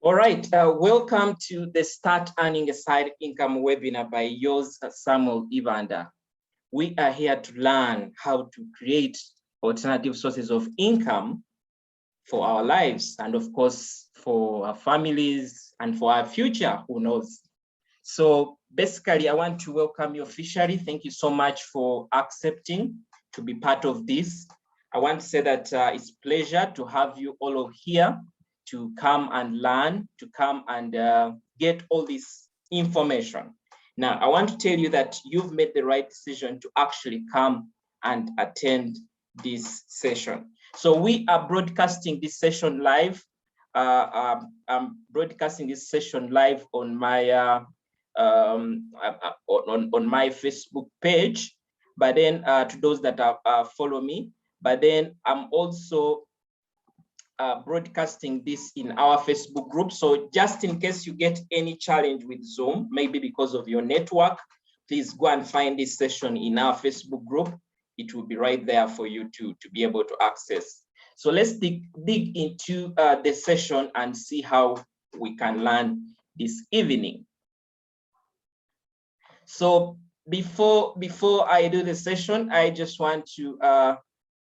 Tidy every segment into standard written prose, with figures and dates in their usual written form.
All right, welcome to the Start Earning a Side Income webinar by yours, Samuel Evander. We are here to learn how to create alternative sources of income for our lives and of course for our families and for our future, who knows. So basically, I want to welcome you officially. Thank you so much for accepting to be part of this. I want to say that it's a pleasure to have you all here to come and learn, to come and get all this information. Now, I want to tell you that you've made the right decision to actually come and attend this session. So we are broadcasting this session live. I'm broadcasting this session live on my on my Facebook page. But then to those that follow me, but then I'm also broadcasting this in our Facebook group. So just in case you get any challenge with Zoom, maybe because of your network, please go and find this session in our Facebook group. It will be right there for you to be able to access. So let's dig into the session and see how we can learn this evening. So before I do the session, I just want to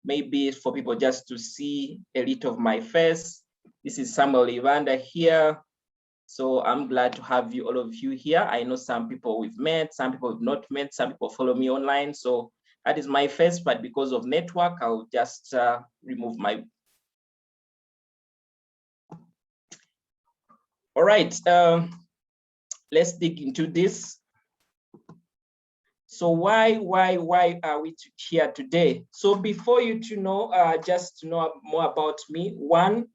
maybe for people just to see a little of my face. This is Samuel Evander here. So I'm glad to have you, all of you here. I know some people we've met, some people we've not met, some people follow me online. So that is my face, but because of network, I'll just remove my. All right, let's dig into this. So why are we here today? So before you to know, just to know more about me, one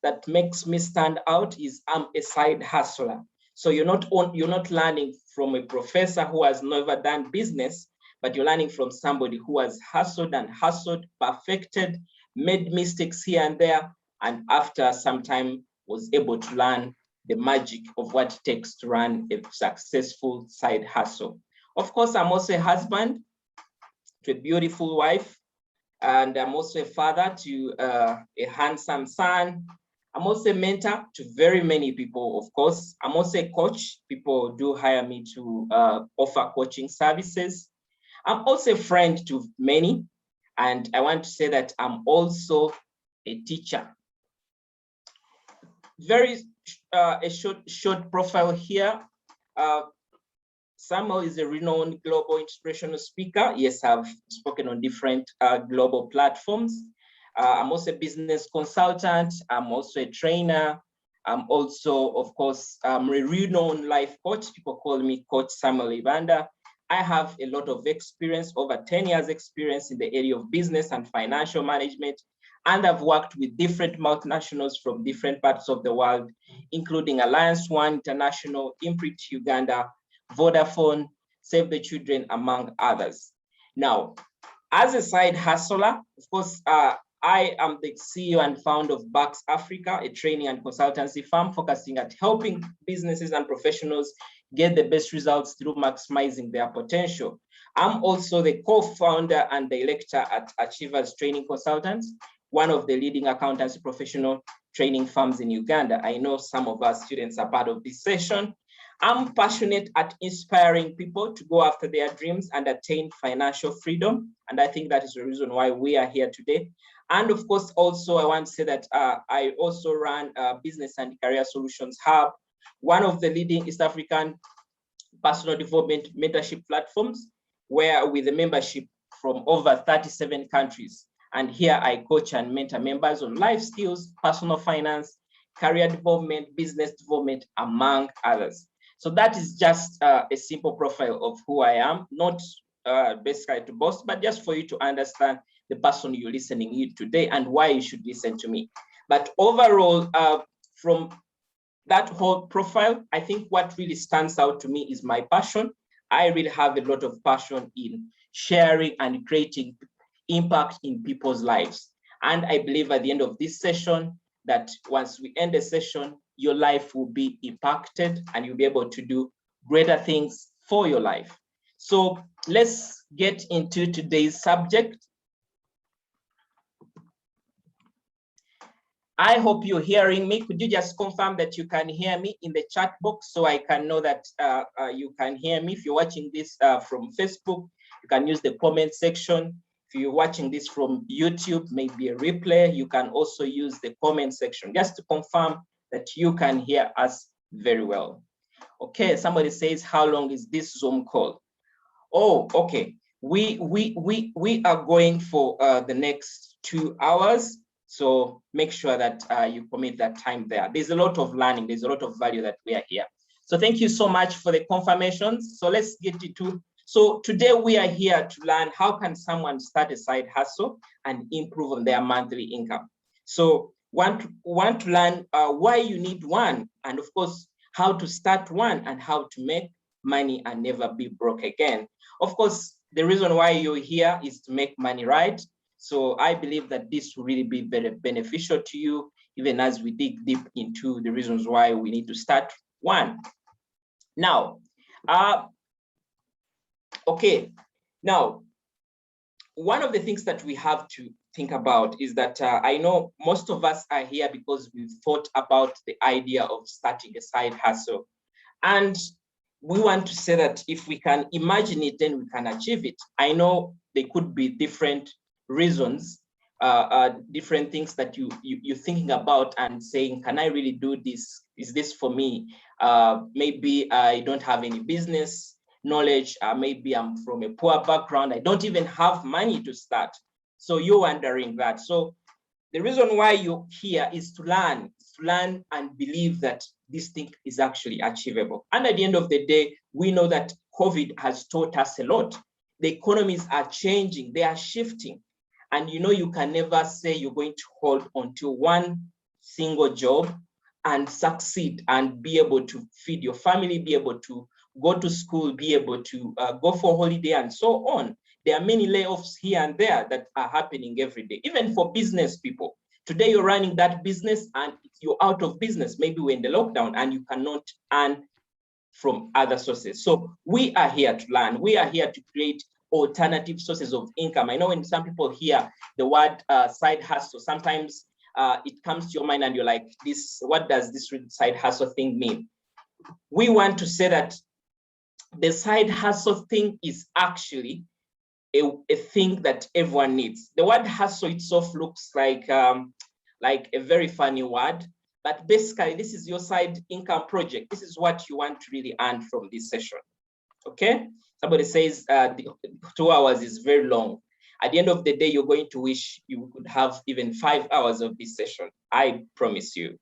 that makes me stand out is I'm a side hustler. So you're not learning from a professor who has never done business, but you're learning from somebody who has hustled and hustled, perfected, made mistakes here and there, and after some time was able to learn the magic of what it takes to run a successful side hustle. Of course, I'm also a husband to a beautiful wife, and I'm also a father to a handsome son. I'm also a mentor to very many people, of course. I'm also a coach. People do hire me to offer coaching services. I'm also a friend to many, and I want to say that I'm also a teacher. Very a short profile here. Samuel is a renowned global inspirational speaker. Yes, I've spoken on different global platforms. I'm also a business consultant. I'm also a trainer. I'm also, of course, a renowned life coach. People call me Coach Samuel Evander. I have a lot of experience, over 10 years experience in the area of business and financial management. And I've worked with different multinationals from different parts of the world, including Alliance One International, Imprint Uganda, Vodafone, Save the Children, among others. Now, as a side hustler, of course, I am the CEO and founder of Bucks Africa, a training and consultancy firm focusing at helping businesses and professionals get the best results through maximizing their potential. I'm also the co-founder and director at Achievers Training Consultants, one of the leading accountancy professional training firms in Uganda. I know some of our students are part of this session. I'm passionate at inspiring people to go after their dreams and attain financial freedom. And I think that is the reason why we are here today. And of course, also, I want to say that I also run Business and Career Solutions Hub, one of the leading East African personal development mentorship platforms, where with a membership from over 37 countries. And here I coach and mentor members on life skills, personal finance, career development, business development, among others. So that is just a simple profile of who I am, not basically to boast, but just for you to understand the person you're listening to today and why you should listen to me. But overall, from that whole profile, I think what really stands out to me is my passion. I really have a lot of passion in sharing and creating impact in people's lives. And I believe at the end of this session, that once we end the session, your life will be impacted and you'll be able to do greater things for your life. So let's get into today's subject. I hope you're hearing me. Could you just confirm that you can hear me in the chat box so I can know that you can hear me? If you're watching this from Facebook, you can use the comment section. If you're watching this from YouTube, maybe a replay, you can also use the comment section just to confirm that you can hear us very well. Okay, somebody says, how long is this Zoom call? Oh, okay. We are going for the next 2 hours. So make sure that you commit that time there. There's a lot of learning. There's a lot of value that we are here. So thank you so much for the confirmations. So let's get into. So today we are here to learn how can someone start a side hustle and improve on their monthly income. So want to learn why you need one, and of course how to start one and how to make money and never be broke again. Of course, the reason why you're here is to make money, right? So I believe that this will really be very beneficial to you, even as we dig deep into the reasons why we need to start one. Now, okay. Now, one of the things that we have to think about is that I know most of us are here because we've thought about the idea of starting a side hustle. And we want to say that if we can imagine it, then we can achieve it. I know there could be different reasons, different things that you're thinking about and saying, can I really do this? Is this for me? Maybe I don't have any business knowledge. Maybe I'm from a poor background. I don't even have money to start. So you're wondering that. So the reason why you're here is to learn and believe that this thing is actually achievable. And at the end of the day, we know that COVID has taught us a lot. The economies are changing, they are shifting. And you know, you can never say you're going to hold onto one single job and succeed and be able to feed your family, be able to go to school, be able to go for holiday and so on. There are many layoffs here and there that are happening every day, even for business people. Today you're running that business and you're out of business. Maybe we're in the lockdown and you cannot earn from other sources. So we are here to learn. We are here to create alternative sources of income. I know when some people hear the word side hustle, sometimes it comes to your mind and you're like, what does this side hustle thing mean? We want to say that the side hustle thing is actually a thing that everyone needs. The word hustle itself looks like a very funny word, but basically this is your side income project. This is what you want to really earn from this session, okay? Somebody says the 2 hours is very long. At the end of the day, you're going to wish you could have even 5 hours of this session, I promise you.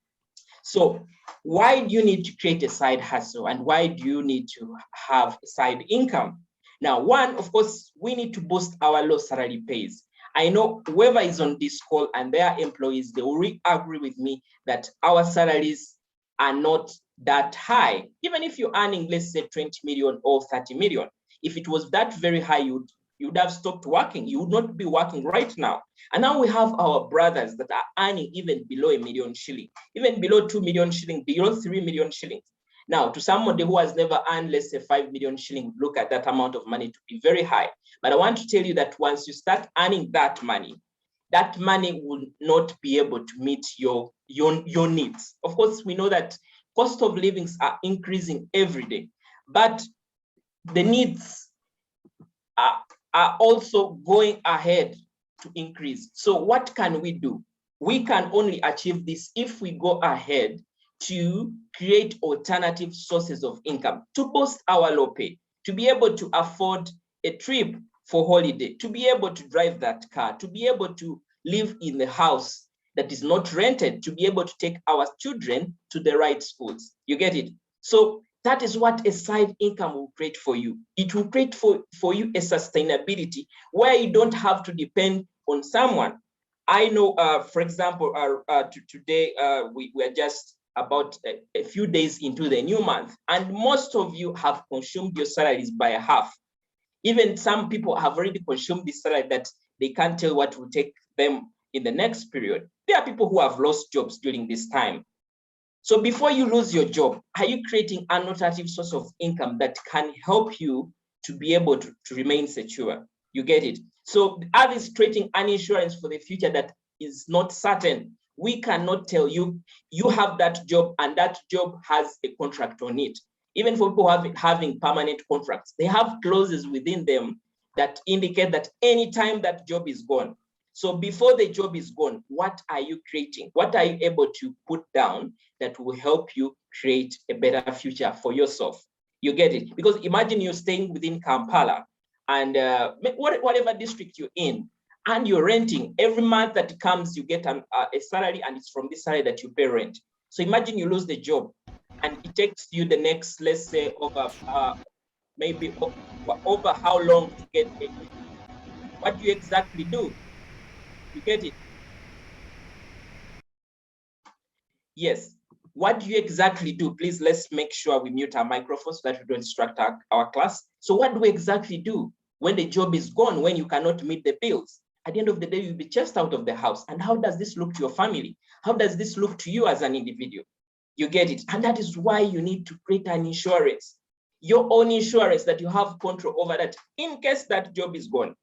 So why do you need to create a side hustle and why do you need to have a side income? Now, one, of course, we need to boost our low salary pays. I know whoever is on this call and their employees, they will agree with me that our salaries are not that high. Even if you're earning, let's say 20 million or 30 million, if it was that very high, you would have stopped working. You would not be working right now. And now we have our brothers that are earning even below 1 million shilling, even below 2 million shilling, below 3 million shillings. Now, to somebody who has never earned, let's say 5 million shilling, look at that amount of money to be very high. But I want to tell you that once you start earning that money will not be able to meet your needs. Of course, we know that cost of livings are increasing every day, but the needs are also going ahead to increase. So what can we do? We can only achieve this if we go ahead to create alternative sources of income, to boost our low pay, to be able to afford a trip for holiday, to be able to drive that car, to be able to live in the house that is not rented, to be able to take our children to the right schools. You get it? So that is what a side income will create for you. It will create for you a sustainability where you don't have to depend on someone. I know, for example, today we are just about a few days into the new month, and most of you have consumed your salaries by half. Even some people have already consumed this salary that they can't tell what will take them in the next period. There are people who have lost jobs during this time. So before you lose your job, are you creating an alternative source of income that can help you to be able to remain secure? You get it? So others creating an insurance for the future that is not certain. We cannot tell you, you have that job and that job has a contract on it. Even for people having permanent contracts, they have clauses within them that indicate that anytime that job is gone. So before the job is gone, what are you creating? What are you able to put down that will help you create a better future for yourself? You get it? Because imagine you're staying within Kampala and whatever district you're in, and you're renting. Every month that comes, you get a salary, and it's from this salary that you pay rent. So imagine you lose the job and it takes you the next, let's say, over maybe over how long to get a new job. What do you exactly do? You get it? Yes. What do you exactly do? Please, let's make sure we mute our microphones so that we don't distract our class. So what do we exactly do when the job is gone, when you cannot meet the bills? At the end of the day, you'll be chased out of the house. And how does this look to your family? How does this look to you as an individual? You get it? And that is why you need to create an insurance, your own insurance that you have control over, that in case that job is gone,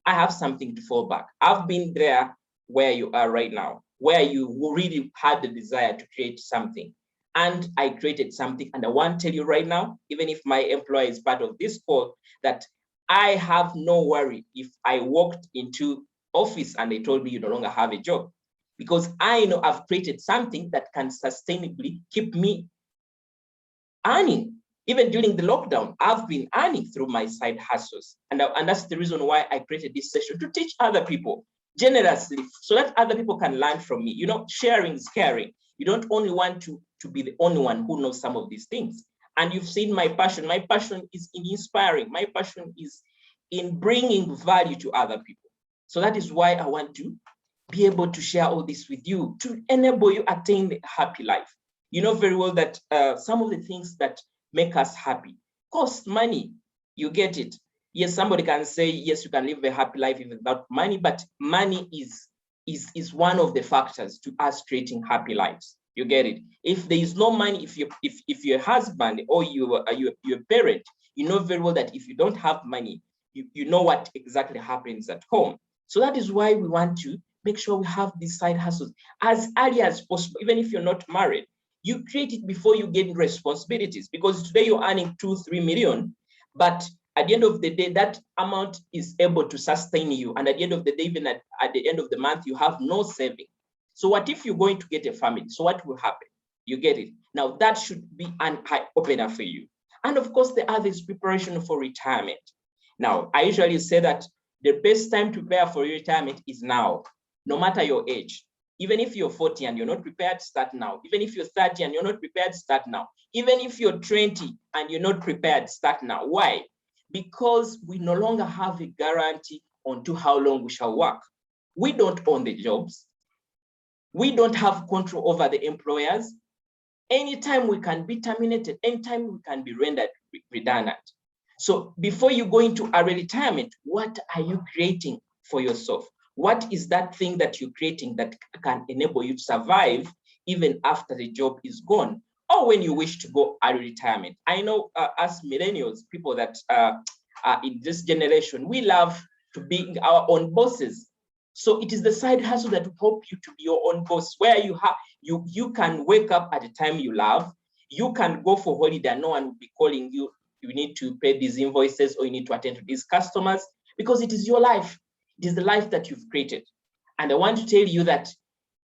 I have something to fall back. I've been there where you are right now, where you really had the desire to create something. And I created something. And I want to tell you right now, even if my employer is part of this call, that I have no worry if I walked into office and they told me you no longer have a job, because I know I've created something that can sustainably keep me earning. Even during the lockdown, I've been earning through my side hustles. And that's the reason why I created this session, to teach other people generously so that other people can learn from me. You know, sharing is caring. You don't only want to be the only one who knows some of these things. And you've seen my passion. My passion is in inspiring. My passion is in bringing value to other people. So that is why I want to be able to share all this with you, to enable you attain a happy life. You know very well that some of the things that make us happy cost money. You get it? Yes, somebody can say, yes, you can live a happy life even without money, but money is one of the factors to us creating happy lives. You get it? If there is no money, if your husband or your parent, you know very well that if you don't have money, you know what exactly happens at home. So that is why we want to make sure we have these side hustles as early as possible, even if you're not married. You create it before you get responsibilities, because today you're earning 2-3 million, but at the end of the day, that amount is able to sustain you. And at the end of the day, even at the end of the month, you have no saving. So what if you're going to get a family? So what will happen? You get it? Now that should be an eye-opener for you. And of course, the other is preparation for retirement. Now, I usually say that the best time to prepare for retirement is now, no matter your age. Even if you're 40 and you're not prepared, start now. Even if you're 30 and you're not prepared, start now. Even if you're 20 and you're not prepared, start now. Why? Because we no longer have a guarantee on to how long we shall work. We don't own the jobs. We don't have control over the employers. Anytime we can be terminated, anytime we can be rendered redundant. So before you go into a retirement, what are you creating for yourself? What is that thing that you're creating that can enable you to survive even after the job is gone, or when you wish to go early retirement? I know as millennials, people that are in this generation, we love to be our own bosses. So it is the side hustle that will help you to be your own boss, where you can wake up at the time you love. You can go for holiday and no one will be calling you. You need to pay these invoices or you need to attend to these customers, because it is your life. It is the life that you've created. And I want to tell you that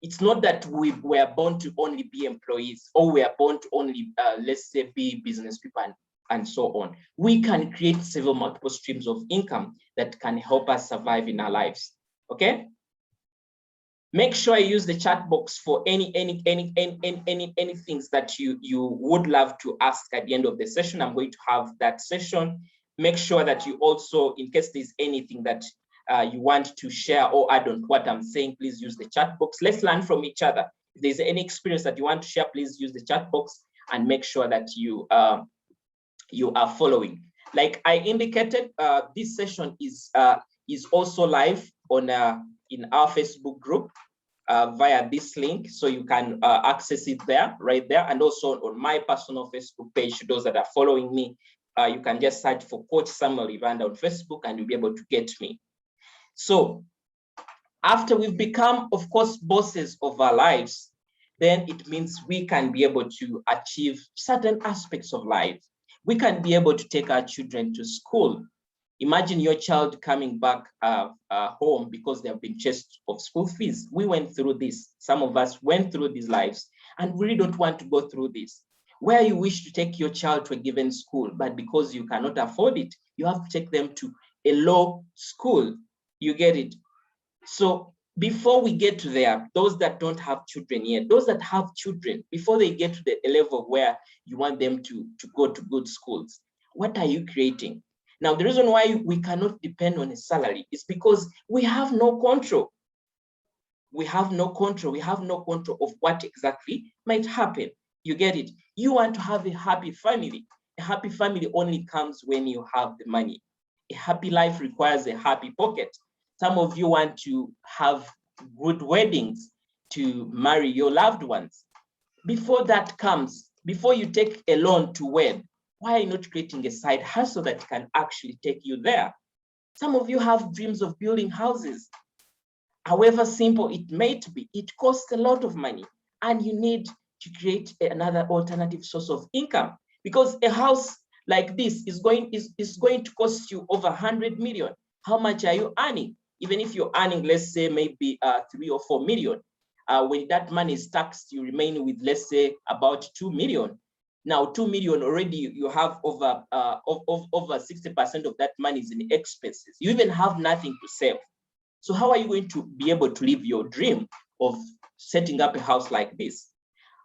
it's not that we were born to only be employees, or we are born to only, let's say, be business people and so on. We can create several multiple streams of income that can help us survive in our lives. Okay? Make sure I use the chat box for any things that you would love to ask at the end of the session. I'm going to have that session. Make sure that you also, in case there's anything that you want to share or add on what I'm saying, please use the chat box. Let's learn from each other. If there's any experience that you want to share, please use the chat box and make sure that you are following. Like I indicated, this session is also live on in our Facebook group via this link, so you can access it there, right there, and also on my personal Facebook page. Those that are following me, you can just search for Coach Samuel Evander on Facebook and you'll be able to get me. So After we've become, of course, bosses of our lives, then it means we can be able to achieve certain aspects of life. We can be able to take our children to school. Imagine your child coming back home because they have been chased of school fees. We went through this. Some of us went through these lives, and we really don't want to go through this. Where you wish to take your child to a given school, but because you cannot afford it, you have to take them to a low school. You get it? So before we get to there, those that don't have children yet, those that have children, before they get to the level where you want them to go to good schools, what are you creating? Now, the reason why we cannot depend on a salary is because we have no control. We have no control. We have no control of what exactly might happen. You get it? You want to have a happy family. A happy family only comes when you have the money. A happy life requires a happy pocket. Some of you want to have good weddings, to marry your loved ones. Before that comes, before you take a loan to wed, why are you not creating a side hustle that can actually take you there? Some of you have dreams of building houses. However simple it may be, it costs a lot of money, and you need to create another alternative source of income, because a house like this is going to cost you over 100 million. How much are you earning? Even if you're earning, let's say, maybe 3 or 4 million, when that money is taxed, you remain with, let's say, about 2 million. Now, 2 million already, you have over 60% of that money is in expenses. You even have nothing to save. So how are you going to be able to live your dream of setting up a house like this?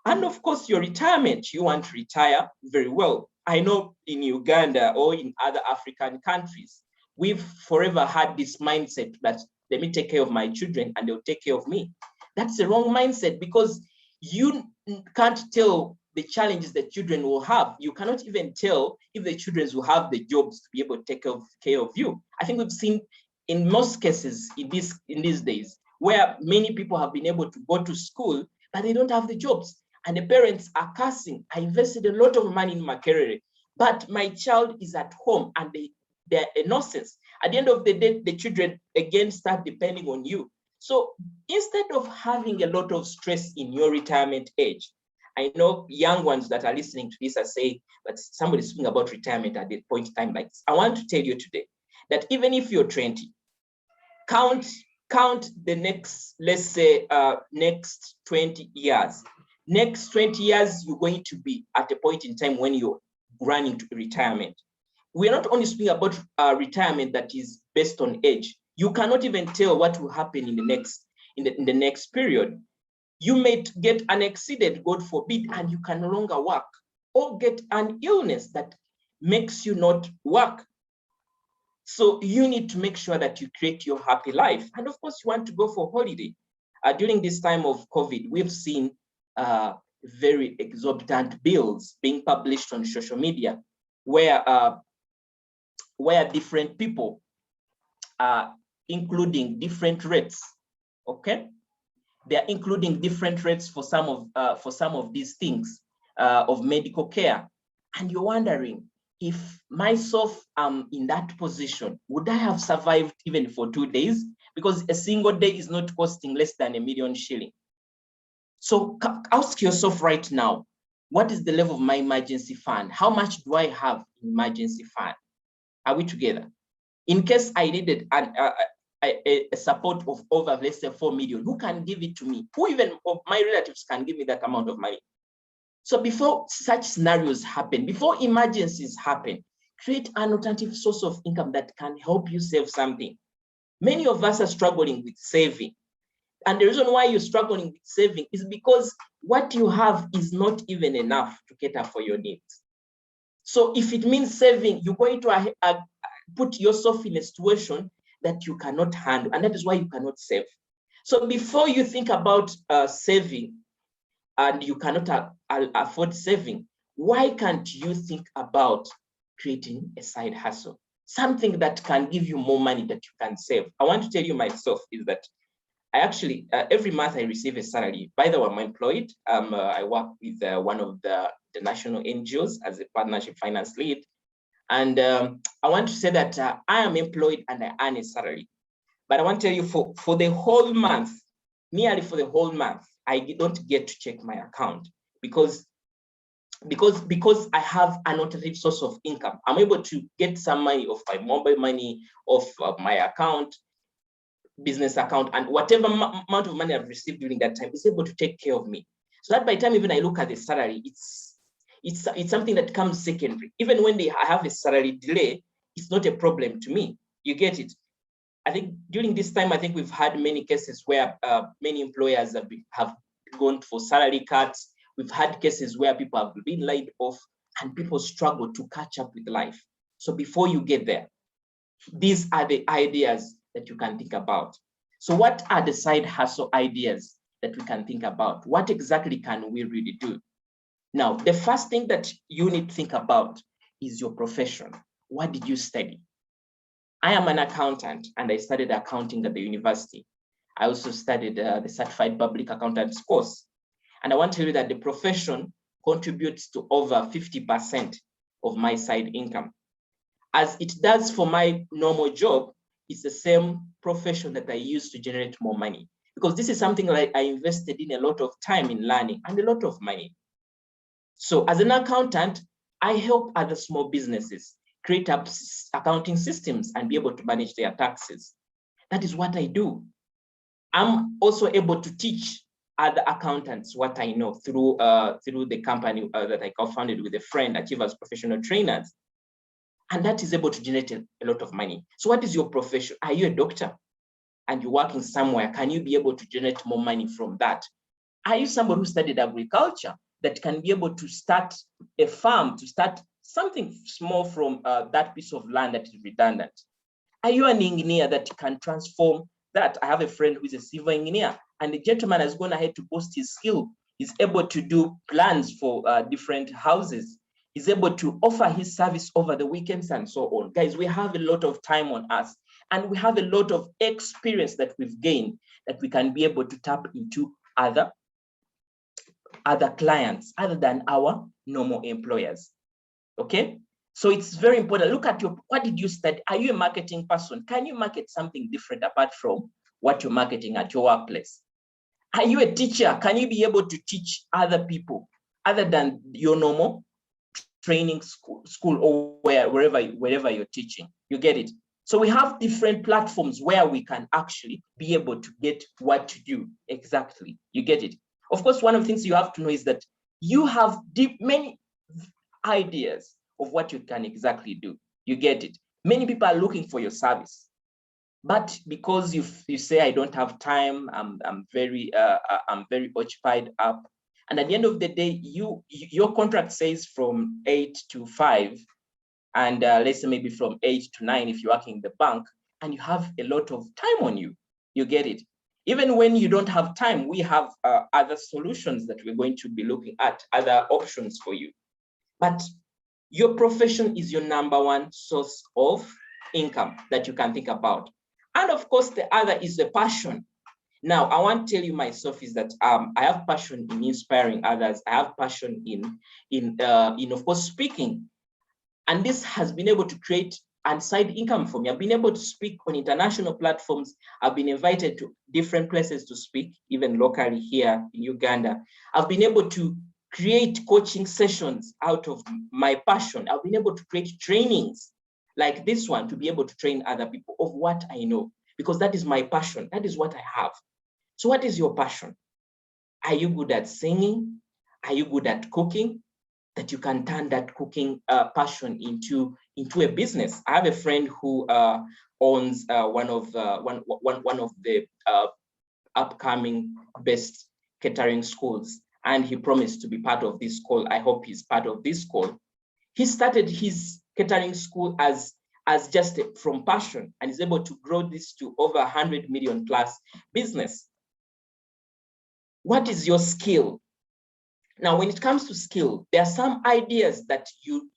And of course, your retirement, you want to retire very well. I know in Uganda or in other African countries, we've forever had this mindset that let me take care of my children and they'll take care of me. That's the wrong mindset, because you can't tell the challenges that children will have. You cannot even tell if the children will have the jobs to be able to take care of you. I think we've seen in most cases in these days where many people have been able to go to school, but they don't have the jobs. And the parents are cursing. I invested a lot of money in my career, but my child is at home and they're a nonsense. At the end of the day, the children again start depending on you. So instead of having a lot of stress in your retirement age, I know young ones that are listening to this are saying, but somebody's speaking about retirement at a point in time like this. I want to tell you today that even if you're 20, count the next, let's say, next 20 years. Next 20 years, you're going to be at a point in time when you're running to retirement. We're not only speaking about retirement that is based on age. You cannot even tell what will happen in the next period. You may get an accident, God forbid, and you can no longer work, or get an illness that makes you not work. So you need to make sure that you create your happy life. And of course, you want to go for holiday. During this time of COVID, we've seen very exorbitant bills being published on social media, where different people are including different rates. Okay, they are including different rates for some of these things of medical care, and you're wondering, if myself am in that position, would I have survived even for 2 days? Because a single day is not costing less than $1 million shilling. So ask yourself right now, what is the level of my emergency fund? How much do I have in emergency fund? Are we together? In case I needed a support of over, let's say, 4 million, who can give it to me? Who even of my relatives can give me that amount of money? So before such scenarios happen, before emergencies happen, create an alternative source of income that can help you save something. Many of us are struggling with saving. And the reason why you're struggling with saving is because what you have is not even enough to cater for your needs. So if it means saving, you're going to put yourself in a situation that you cannot handle, and that is why you cannot save. So before you think about saving, and you cannot afford saving, why can't you think about creating a side hustle? Something that can give you more money that you can save. I want to tell you myself is that I actually, every month I receive a salary. By the way, I'm employed. I work with one of the national NGOs as a partnership finance lead. And I want to say that I am employed and I earn a salary. But I want to tell you for the whole month, nearly for the whole month, I don't get to check my account because I have an alternative source of income. I'm able to get some money off my mobile money, off my account, business account, and whatever amount of money I've received during that time is able to take care of me. So that by the time even I look at the salary, it's something that comes secondary. Even when I have a salary delay, it's not a problem to me. You get it? I think during this time, I think we've had many cases where many employers have gone for salary cuts. We've had cases where people have been laid off and people struggle to catch up with life. So before you get there, these are the ideas that you can think about. So what are the side hustle ideas that we can think about? What exactly can we really do? Now, the first thing that you need to think about is your profession. What did you study? I am an accountant and I studied accounting at the university. I also studied the Certified Public Accountants course. And I want to tell you that the profession contributes to over 50% of my side income. As it does for my normal job, it's the same profession that I use to generate more money. Because this is something like I invested in a lot of time in learning and a lot of money. So as an accountant, I help other small businesses create up accounting systems and be able to manage their taxes. That is what I do. I'm also able to teach other accountants what I know through the company that I co-founded with a friend, Achievers Professional Trainers. And that is able to generate a lot of money. So what is your profession? Are you a doctor and you're working somewhere? Can you be able to generate more money from that? Are you somebody who studied agriculture that can be able to start a farm, to start something small from that piece of land that is redundant? Are you an engineer that can transform that? I have a friend who is a civil engineer, and the gentleman has gone ahead to boost his skill. He's able to do plans for different houses. He's able to offer his service over the weekends and so on. Guys, we have a lot of time on us, and we have a lot of experience that we've gained that we can be able to tap into other clients other than our normal employers. Okay, so it's very important. Look at what did you study? Are you a marketing person? Can you market something different apart from what you're marketing at your workplace? Are you a teacher? Can you be able to teach other people other than your normal training school or wherever you're teaching? You get it? So we have different platforms where we can actually be able to get what to do exactly. You get it? Of course, one of the things you have to know is that you have many ideas of what you can exactly do. You get it? Many people are looking for your service, but because you say I don't have time, I'm very occupied up, and at the end of the day, your contract says from 8 to 5, and let's say maybe from 8 to 9 if you're working in the bank, and you have a lot of time on you. You get it? Even when you don't have time, we have other solutions that we're going to be looking at, other options for you. But your profession is your number one source of income that you can think about. And of course, the other is the passion. Now, I want to tell you myself is that I have passion in inspiring others. I have passion in of course, speaking. And this has been able to create a side income for me. I've been able to speak on international platforms. I've been invited to different places to speak, even locally here in Uganda. I've been able to create coaching sessions out of my passion. I've been able to create trainings like this one to be able to train other people of what I know, because that is my passion. That is what I have. So what is your passion? Are you good at singing? Are you good at cooking? That you can turn that cooking passion into a business. I have a friend who owns one of the upcoming best catering schools, and he promised to be part of this call. I hope he's part of this call. He started his catering school as just from passion, and is able to grow this to over 100 million plus business. What is your skill? Now, when it comes to skill, there are some ideas that you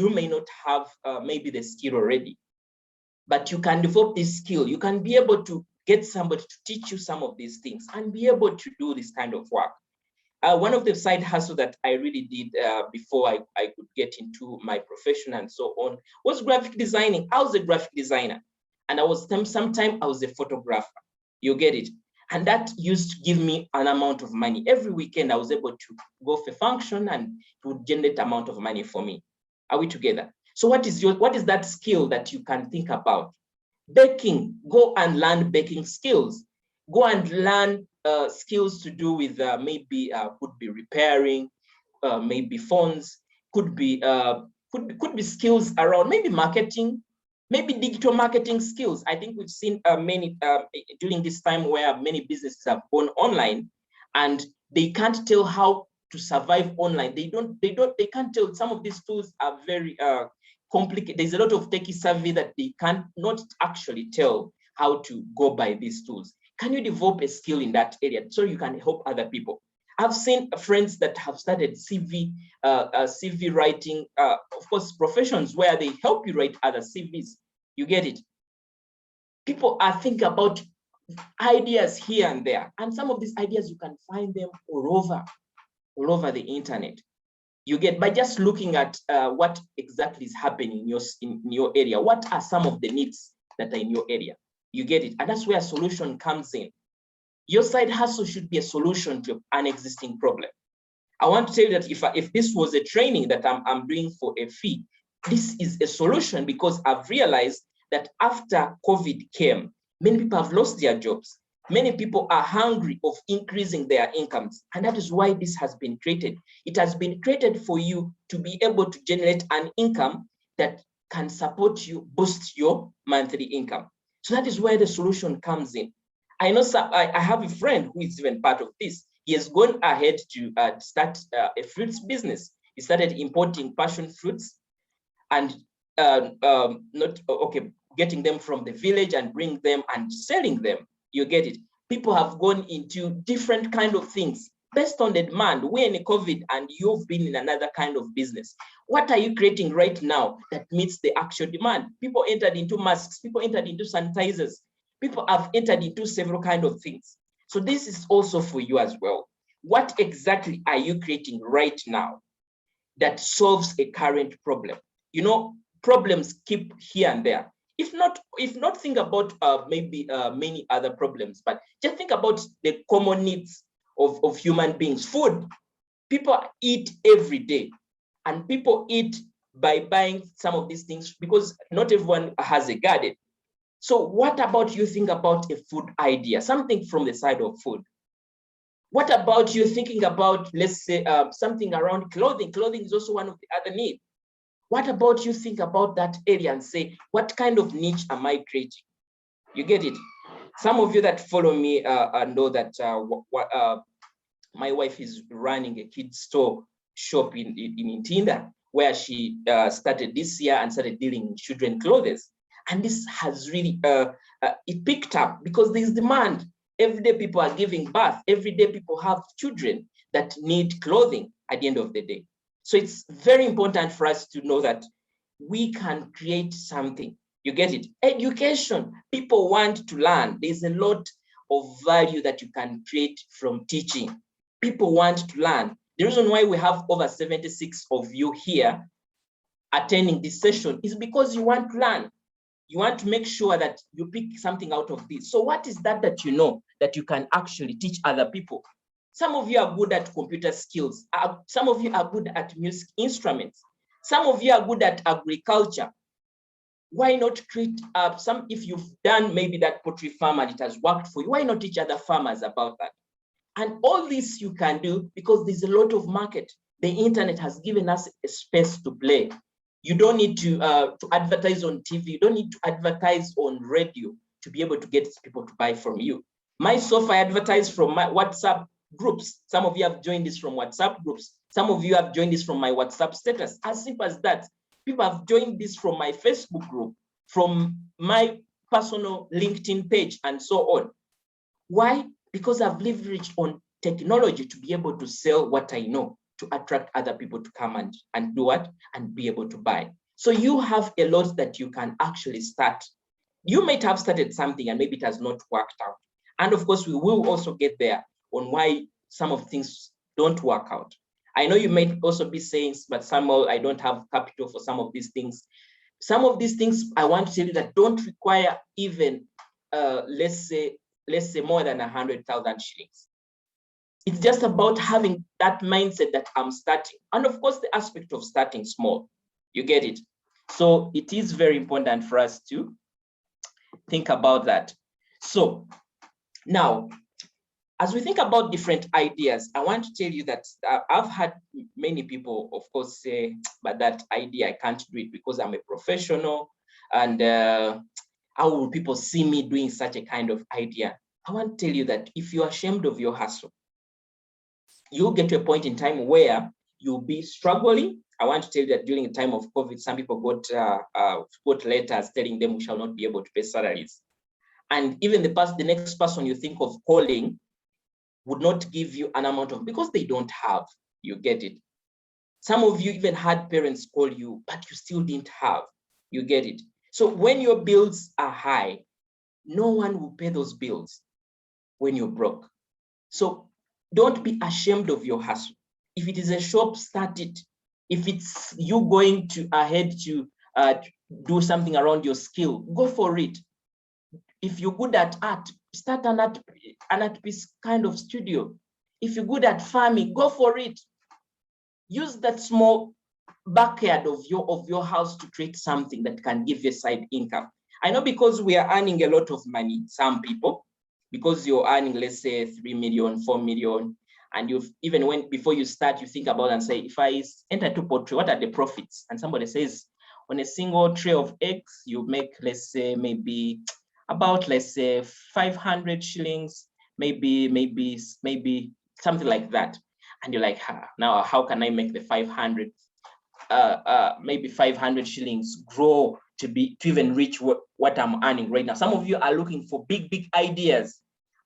may not have maybe the skill already, but you can develop this skill. You can be able to get somebody to teach you some of these things and be able to do this kind of work. One of the side hustle that I really did before I could get into my profession and so on was graphic designing. I was a graphic designer. And sometime I was a photographer. You get it? And that used to give me an amount of money. Every weekend, I was able to go for a function and it would generate amount of money for me. Are we together? So what is that skill that you can think about? Baking, go and learn baking skills. Go and learn skills to do with maybe could be repairing, maybe phones, could be skills around maybe marketing, maybe digital marketing skills. I think we've seen many during this time where many businesses have gone online and they can't tell how to survive online. They can't tell. Some of these tools are very complicated. There's a lot of techie savvy that they can't not actually tell how to go by these tools. Can you develop a skill in that area so you can help other people? I've seen friends that have started CV writing, of course, professions where they help you write other CVs. You get it? People are thinking about ideas here and there. And some of these ideas, you can find them all over the internet. You get by just looking at what exactly is happening in your area. What are some of the needs that are in your area? You get it? And that's where a solution comes in. Your side hustle should be a solution to an existing problem. I want to tell you that if this was a training that I'm doing for a fee, this is a solution because I've realized that after COVID came, many people have lost their jobs. Many people are hungry of increasing their incomes. And that is why this has been created. It has been created for you to be able to generate an income that can support you, boost your monthly income. So that is where the solution comes in. I know I have a friend who is even part of this. He has gone ahead to start a fruits business. He started importing passion fruits and getting them from the village and bring them and selling them. You get it? People have gone into different kind of things based on the demand. We're in COVID and you've been in another kind of business. What are you creating right now that meets the actual demand? People entered into masks. People entered into sanitizers. People have entered into several kinds of things. So this is also for you as well. What exactly are you creating right now that solves a current problem? You know, problems keep here and there. If not think about maybe many other problems, but just think about the common needs of human beings. Food, people eat every day, and people eat by buying some of these things because not everyone has a garden. So what about you think about a food idea, something from the side of food? What about you thinking about, let's say, something around clothing? Clothing is also one of the other needs. What about you think about that area and say, what kind of niche am I creating? You get it? Some of you that follow me know that my wife is running a kids store shop in Intinda, where she started this year and started dealing in children clothes. And this has really, it picked up because there's demand. Every day people are giving birth. Every day people have children that need clothing at the end of the day. So it's very important for us to know that we can create something. You get it? Education, people want to learn. There's a lot of value that you can create from teaching. People want to learn. The reason why we have over 76 of you here attending this session is because you want to learn. You want to make sure that you pick something out of this. So what is that you know that you can actually teach other people? Some of you are good at computer skills. Some of you are good at music instruments. Some of you are good at agriculture. Why not create if you've done maybe that poultry farm and it has worked for you, why not teach other farmers about that? And all this you can do because there's a lot of market. The internet has given us a space to play. You don't need to advertise on TV. You don't need to advertise on radio to be able to get people to buy from you. Myself, I advertise from my WhatsApp groups. Some of you have joined this from WhatsApp groups. Some of you have joined this from my WhatsApp status. As simple as that. People have joined this from my Facebook group, from my personal LinkedIn page, and so on. Why? Because I've leveraged on technology to be able to sell what I know, to attract other people to come and do what? And be able to buy. So you have a lot that you can actually start. You might have started something and maybe it has not worked out. And of course, we will also get there on why some of things don't work out. I know you might also be saying, but Samuel, I don't have capital for some of these things. Some of these things I want to tell you that don't require even, let's say more than 100,000 shillings. It's just about having that mindset that I'm starting. And of course, the aspect of starting small, you get it? So it is very important for us to think about that. So now, as we think about different ideas, I want to tell you that I've had many people, of course, say, but that idea, I can't do it because I'm a professional. And how will people see me doing such a kind of idea? I want to tell you that if you're ashamed of your hustle, you'll get to a point in time where you'll be struggling. I want to tell you that during the time of COVID, some people got letters telling them we shall not be able to pay salaries. And even the next person you think of calling would not give you an amount of, because they don't have, you get it. Some of you even had parents call you, but you still didn't have, you get it. So when your bills are high, no one will pay those bills when you're broke. So don't be ashamed of your hustle. If it is a shop, start it. If it's you going to ahead to do something around your skill, go for it. If you're good at art, start an art piece kind of studio. If you're good at farming, go for it. Use that small backyard of your house to create something that can give you a side income. I know, because we are earning a lot of money, some people, because you're earning, let's say 3 million, 4 million, and you've even before you start, you think about and say, if I enter to poultry, what are the profits? And somebody says, on a single tray of eggs, you make, let's say, maybe about, let's say, 500 shillings, maybe something like that. And you're like, now how can I make the 500, maybe 500 shillings grow to even reach what I'm earning right now? Some of you are looking for big ideas.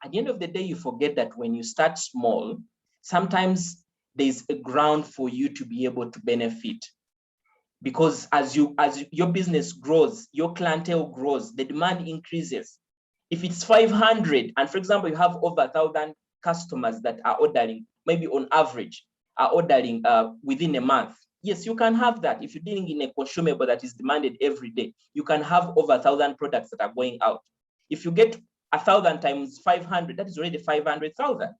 At the end of the day, you forget that when you start small, sometimes there's a ground for you to be able to benefit. Because as your business grows, your clientele grows, the demand increases. If it's 500, and for example, you have over 1,000 customers that are ordering, maybe on average, are ordering within a month. Yes, you can have that. If you're dealing in a consumable that is demanded every day, you can have over 1,000 products that are going out. If you get 1,000 times 500, that is already 500,000.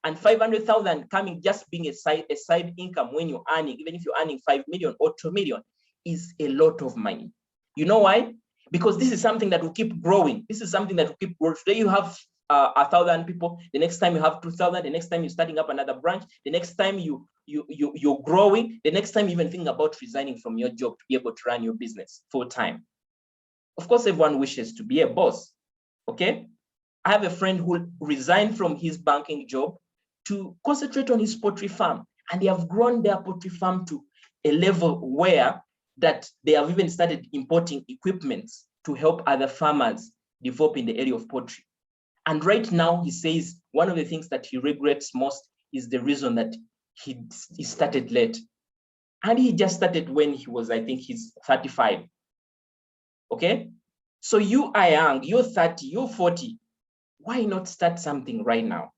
And 500,000 coming, just being a side income when you're earning, even if you're earning 5 million or 2 million, is a lot of money. You know why? Because this is something that will keep growing. This is something that will keep growing. Today you have 1,000 people. The next time you have 2,000. The next time you're starting up another branch. The next time you're growing. The next time you even think about resigning from your job to be able to run your business full time. Of course, everyone wishes to be a boss. Okay? I have a friend who resigned from his banking job to concentrate on his poultry farm. And they have grown their poultry farm to a level where that they have even started importing equipment to help other farmers develop in the area of poultry. And right now, he says one of the things that he regrets most is the reason that he started late. And he just started when he was, I think he's 35. Okay? So you are young, you're 30, you're 40. Why not start something right now?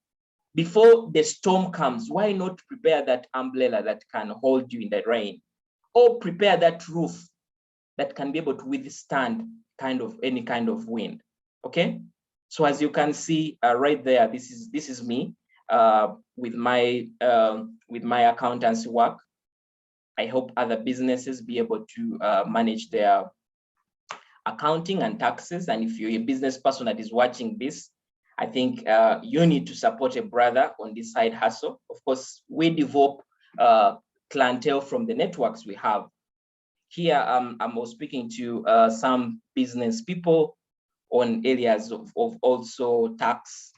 Before the storm comes, why not prepare that umbrella that can hold you in the rain? Or prepare that roof that can be able to withstand any kind of wind, okay? So as you can see right there, this is me with my accountancy work. I hope other businesses be able to manage their accounting and taxes. And if you're a business person that is watching this, I think you need to support a brother on this side hustle. Of course, we develop clientele from the networks we have. Here, I'm speaking to some business people on areas of also tax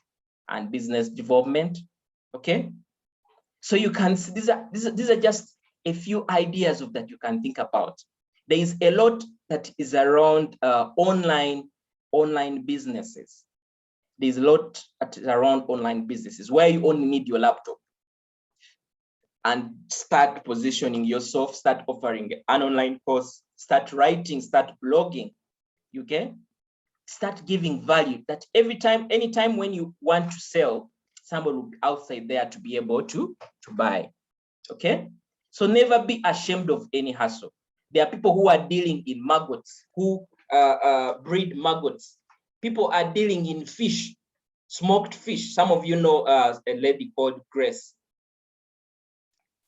and business development. Okay, so you can see these are just a few ideas of that you can think about. There is a lot that is around online businesses. There's a lot that is around online businesses where you only need your laptop and start positioning yourself, start offering an online course, start writing, start blogging. You can start giving value that anytime when you want to sell, somebody will be outside there to be able to buy. Okay, so never be ashamed of any hustle. There are people who are dealing in maggots, who breed maggots. People are dealing in fish, smoked fish. Some of you know a lady called Grace.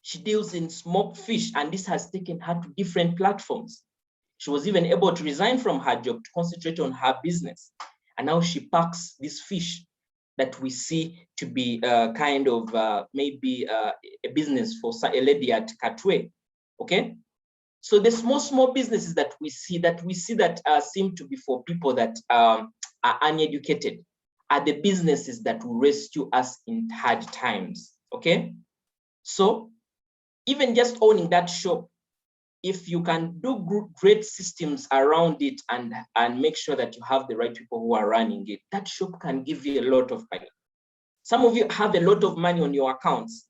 She deals in smoked fish, and this has taken her to different platforms. She was even able to resign from her job to concentrate on her business. And now she packs this fish that we see to be kind of maybe a business for a lady at Katwe, okay? So the small businesses that we see that seem to be for people that are uneducated are the businesses that will rescue us in hard times, okay? So even just owning that shop, if you can do great systems around it and make sure that you have the right people who are running it, that shop can give you a lot of money. Some of you have a lot of money on your accounts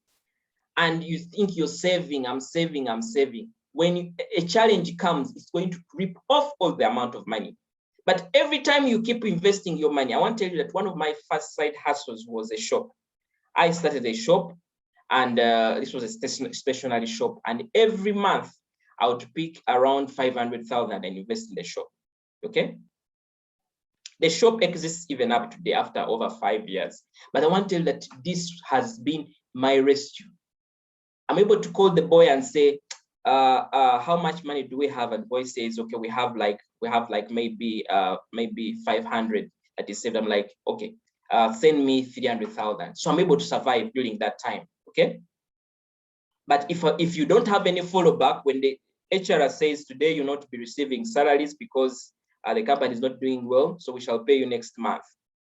and you think you're saving, I'm saving. When a challenge comes, it's going to rip off all the amount of money. But every time you keep investing your money, I want to tell you that one of my first side hustles was a shop. I started a shop, and this was a stationery shop, and every month I would pick around 500,000 and invest in the shop, okay? The shop exists even up today after over 5 years. But I want to tell you that this has been my rescue. I'm able to call the boy and say, how much money do we have? And the boy says, okay, we have like maybe 500 that is saved. I'm like, okay, send me 300,000. So I'm able to survive during that time, okay? But if you don't have any follow back, when the HR says today you'll not be receiving salaries because the company is not doing well, so we shall pay you next month,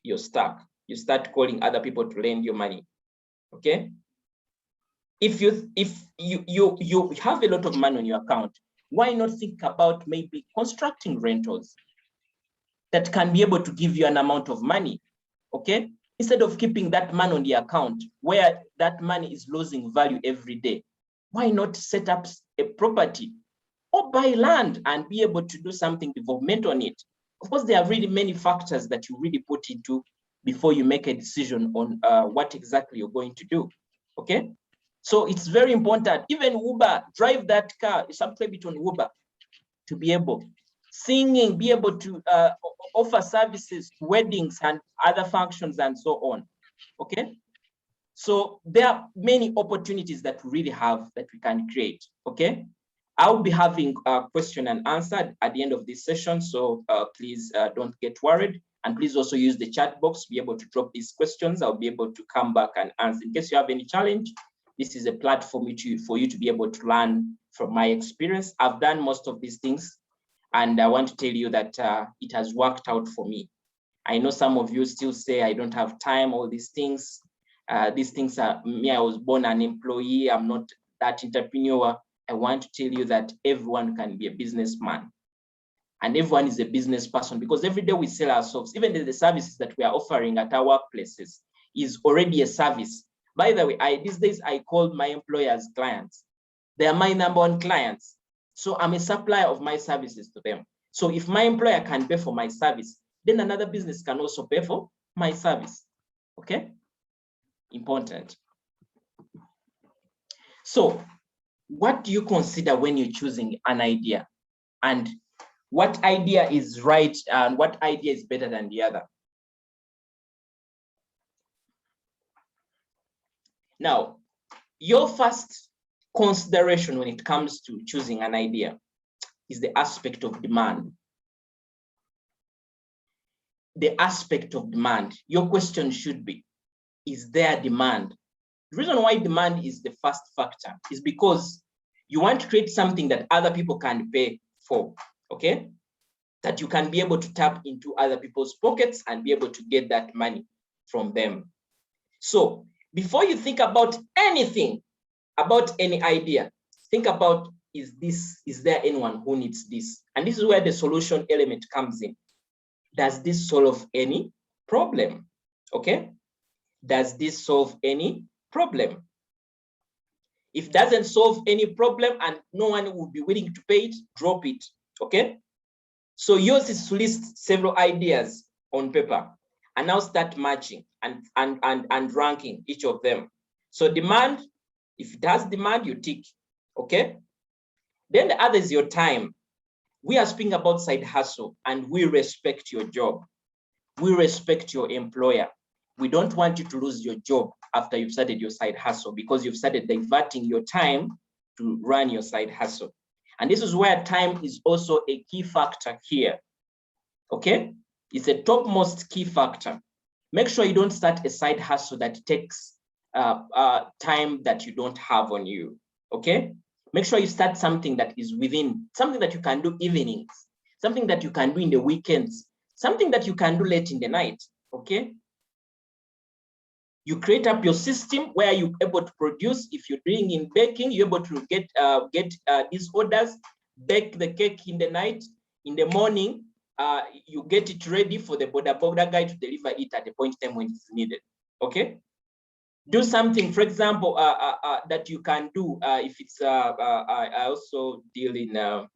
you're stuck. You start calling other people to lend you money, okay? If you have a lot of money on your account, why not think about maybe constructing rentals that can be able to give you an amount of money, okay? Instead of keeping that money on the account where that money is losing value every day, why not set up a property or buy land and be able to do something development on it? Of course, there are really many factors that you really put into before you make a decision on what exactly you're going to do, okay? So it's very important. Even Uber, drive that car, subscribe it on Uber to be able. Singing, be able to offer services, weddings and other functions and so on, okay? So there are many opportunities that we really have that we can create, okay? I'll be having a question and answer at the end of this session, so please don't get worried. And please also use the chat box to be able to drop these questions. I'll be able to come back and answer. In case you have any challenge, this is a platform for you to be able to learn from my experience. I've done most of these things, and I want to tell you that it has worked out for me. I know some of you still say, I don't have time, all these things. These things are me, I was born an employee, I'm not that entrepreneur. I want to tell you that everyone can be a businessman. And everyone is a business person, because every day we sell ourselves. Even the services that we are offering at our workplaces is already a service. By the way, these days I call my employers clients. They are my #1 clients. So I'm a supplier of my services to them. So if my employer can pay for my service, then another business can also pay for my service, okay? Important. So what do you consider when you're choosing an idea? And what idea is right and what idea is better than the other? Now, your first consideration when it comes to choosing an idea is the aspect of demand. The aspect of demand. Your question should be, is there demand? The reason why demand is the first factor is because you want to create something that other people can pay for, okay? That you can be able to tap into other people's pockets and be able to get that money from them. So before you think about anything, about any idea, think about, is there anyone who needs this? And this is where the solution element comes in. Does this solve any problem? Okay? Does this solve any problem? If it doesn't solve any problem and no one will be willing to pay it, drop it, okay? So yours is to list several ideas on paper and now start matching and ranking each of them. So demand, if it has demand, you tick, okay? Then the other is your time. We are speaking about side hustle, and we respect your job. We respect your employer. We don't want you to lose your job after you've started your side hustle because you've started diverting your time to run your side hustle. And this is where time is also a key factor here. Okay? It's a topmost key factor. Make sure you don't start a side hustle that takes time that you don't have on you. Okay? Make sure you start something that is within, something that you can do evenings, something that you can do in the weekends, something that you can do late in the night. Okay? You create up your system where you're able to produce. If you're doing in baking, you're able to get these orders, bake the cake in the night. In the morning, you get it ready for the boda guy to deliver it at the point in time when it's needed. Okay? Do something, for example, that you can do. If it's, I also deal in,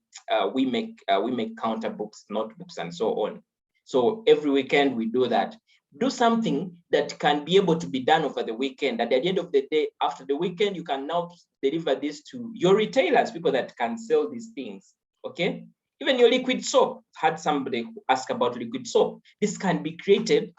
we make counter books, notebooks, and so on. So every weekend we do that. Do something that can be able to be done over the weekend. At the end of the day, after the weekend, you can now deliver this to your retailers, people that can sell these things. Okay? Even your liquid soap. Had somebody ask about liquid soap. This can be created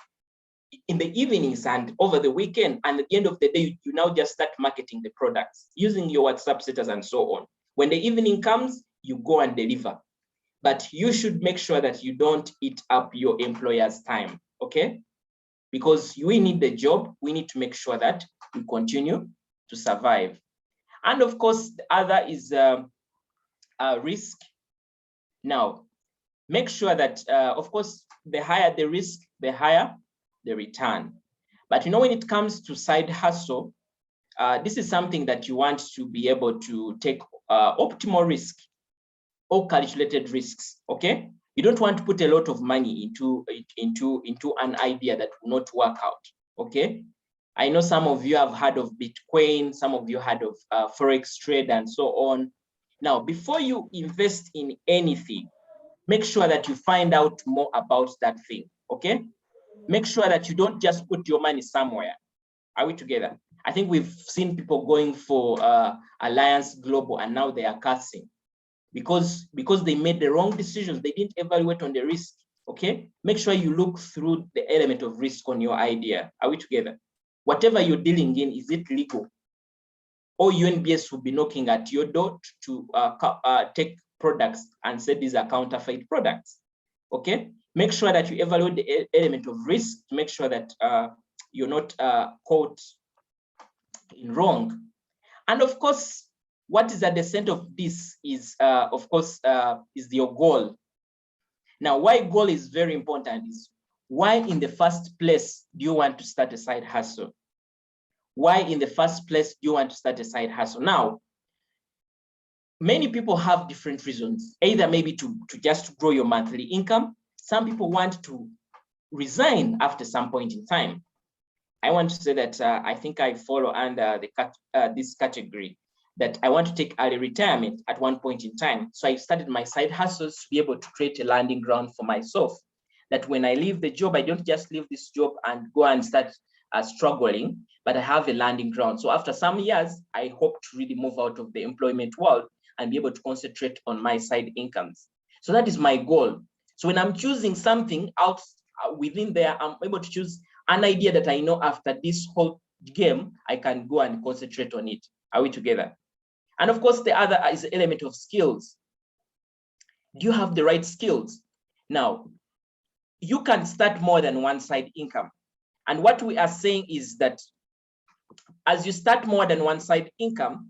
in the evenings and over the weekend, and at the end of the day, you now just start marketing the products using your WhatsApp status and so on. When the evening comes, you go and deliver. But you should make sure that you don't eat up your employer's time, okay? Because we need the job, we need to make sure that we continue to survive. And of course, the other is risk. Now, make sure that, of course, the higher the risk, the higher the return. But when it comes to side hustle, this is something that you want to be able to take optimal risk or calculated risks, okay? You don't want to put a lot of money into an idea that will not work out, okay? I know some of you have heard of Bitcoin, some of you heard of Forex trade and so on. Now, before you invest in anything, make sure that you find out more about that thing, okay? Make sure that you don't just put your money somewhere. Are we together? I think we've seen people going for Alliance Global and now they are cursing because they made the wrong decisions. They didn't evaluate on the risk, okay? Make sure you look through the element of risk on your idea. Are we together? Whatever you're dealing in, is it legal? Or UNBS will be knocking at your door to take products and say these are counterfeit products, okay? Make sure that you evaluate the element of risk to make sure that you're not caught in wrong. And of course, what is at the center of this is, of course, is your goal. Now, why goal is very important is why in the first place do you want to start a side hustle? Why in the first place do you want to start a side hustle? Now, many people have different reasons, either maybe to just grow your monthly income. Some people want to resign after some point in time. I want to say that I think I follow under this category, that I want to take early retirement at one point in time. So I started my side hustles to be able to create a landing ground for myself, that when I leave the job, I don't just leave this job and go and start struggling, but I have a landing ground. So after some years, I hope to really move out of the employment world and be able to concentrate on my side incomes. So that is my goal. So when I'm choosing something out within there, I'm able to choose an idea that I know after this whole game, I can go and concentrate on it. Are we together? And of course, the other is the element of skills. Do you have the right skills? Now, you can start more than one side income. And what we are saying is that as you start more than one side income,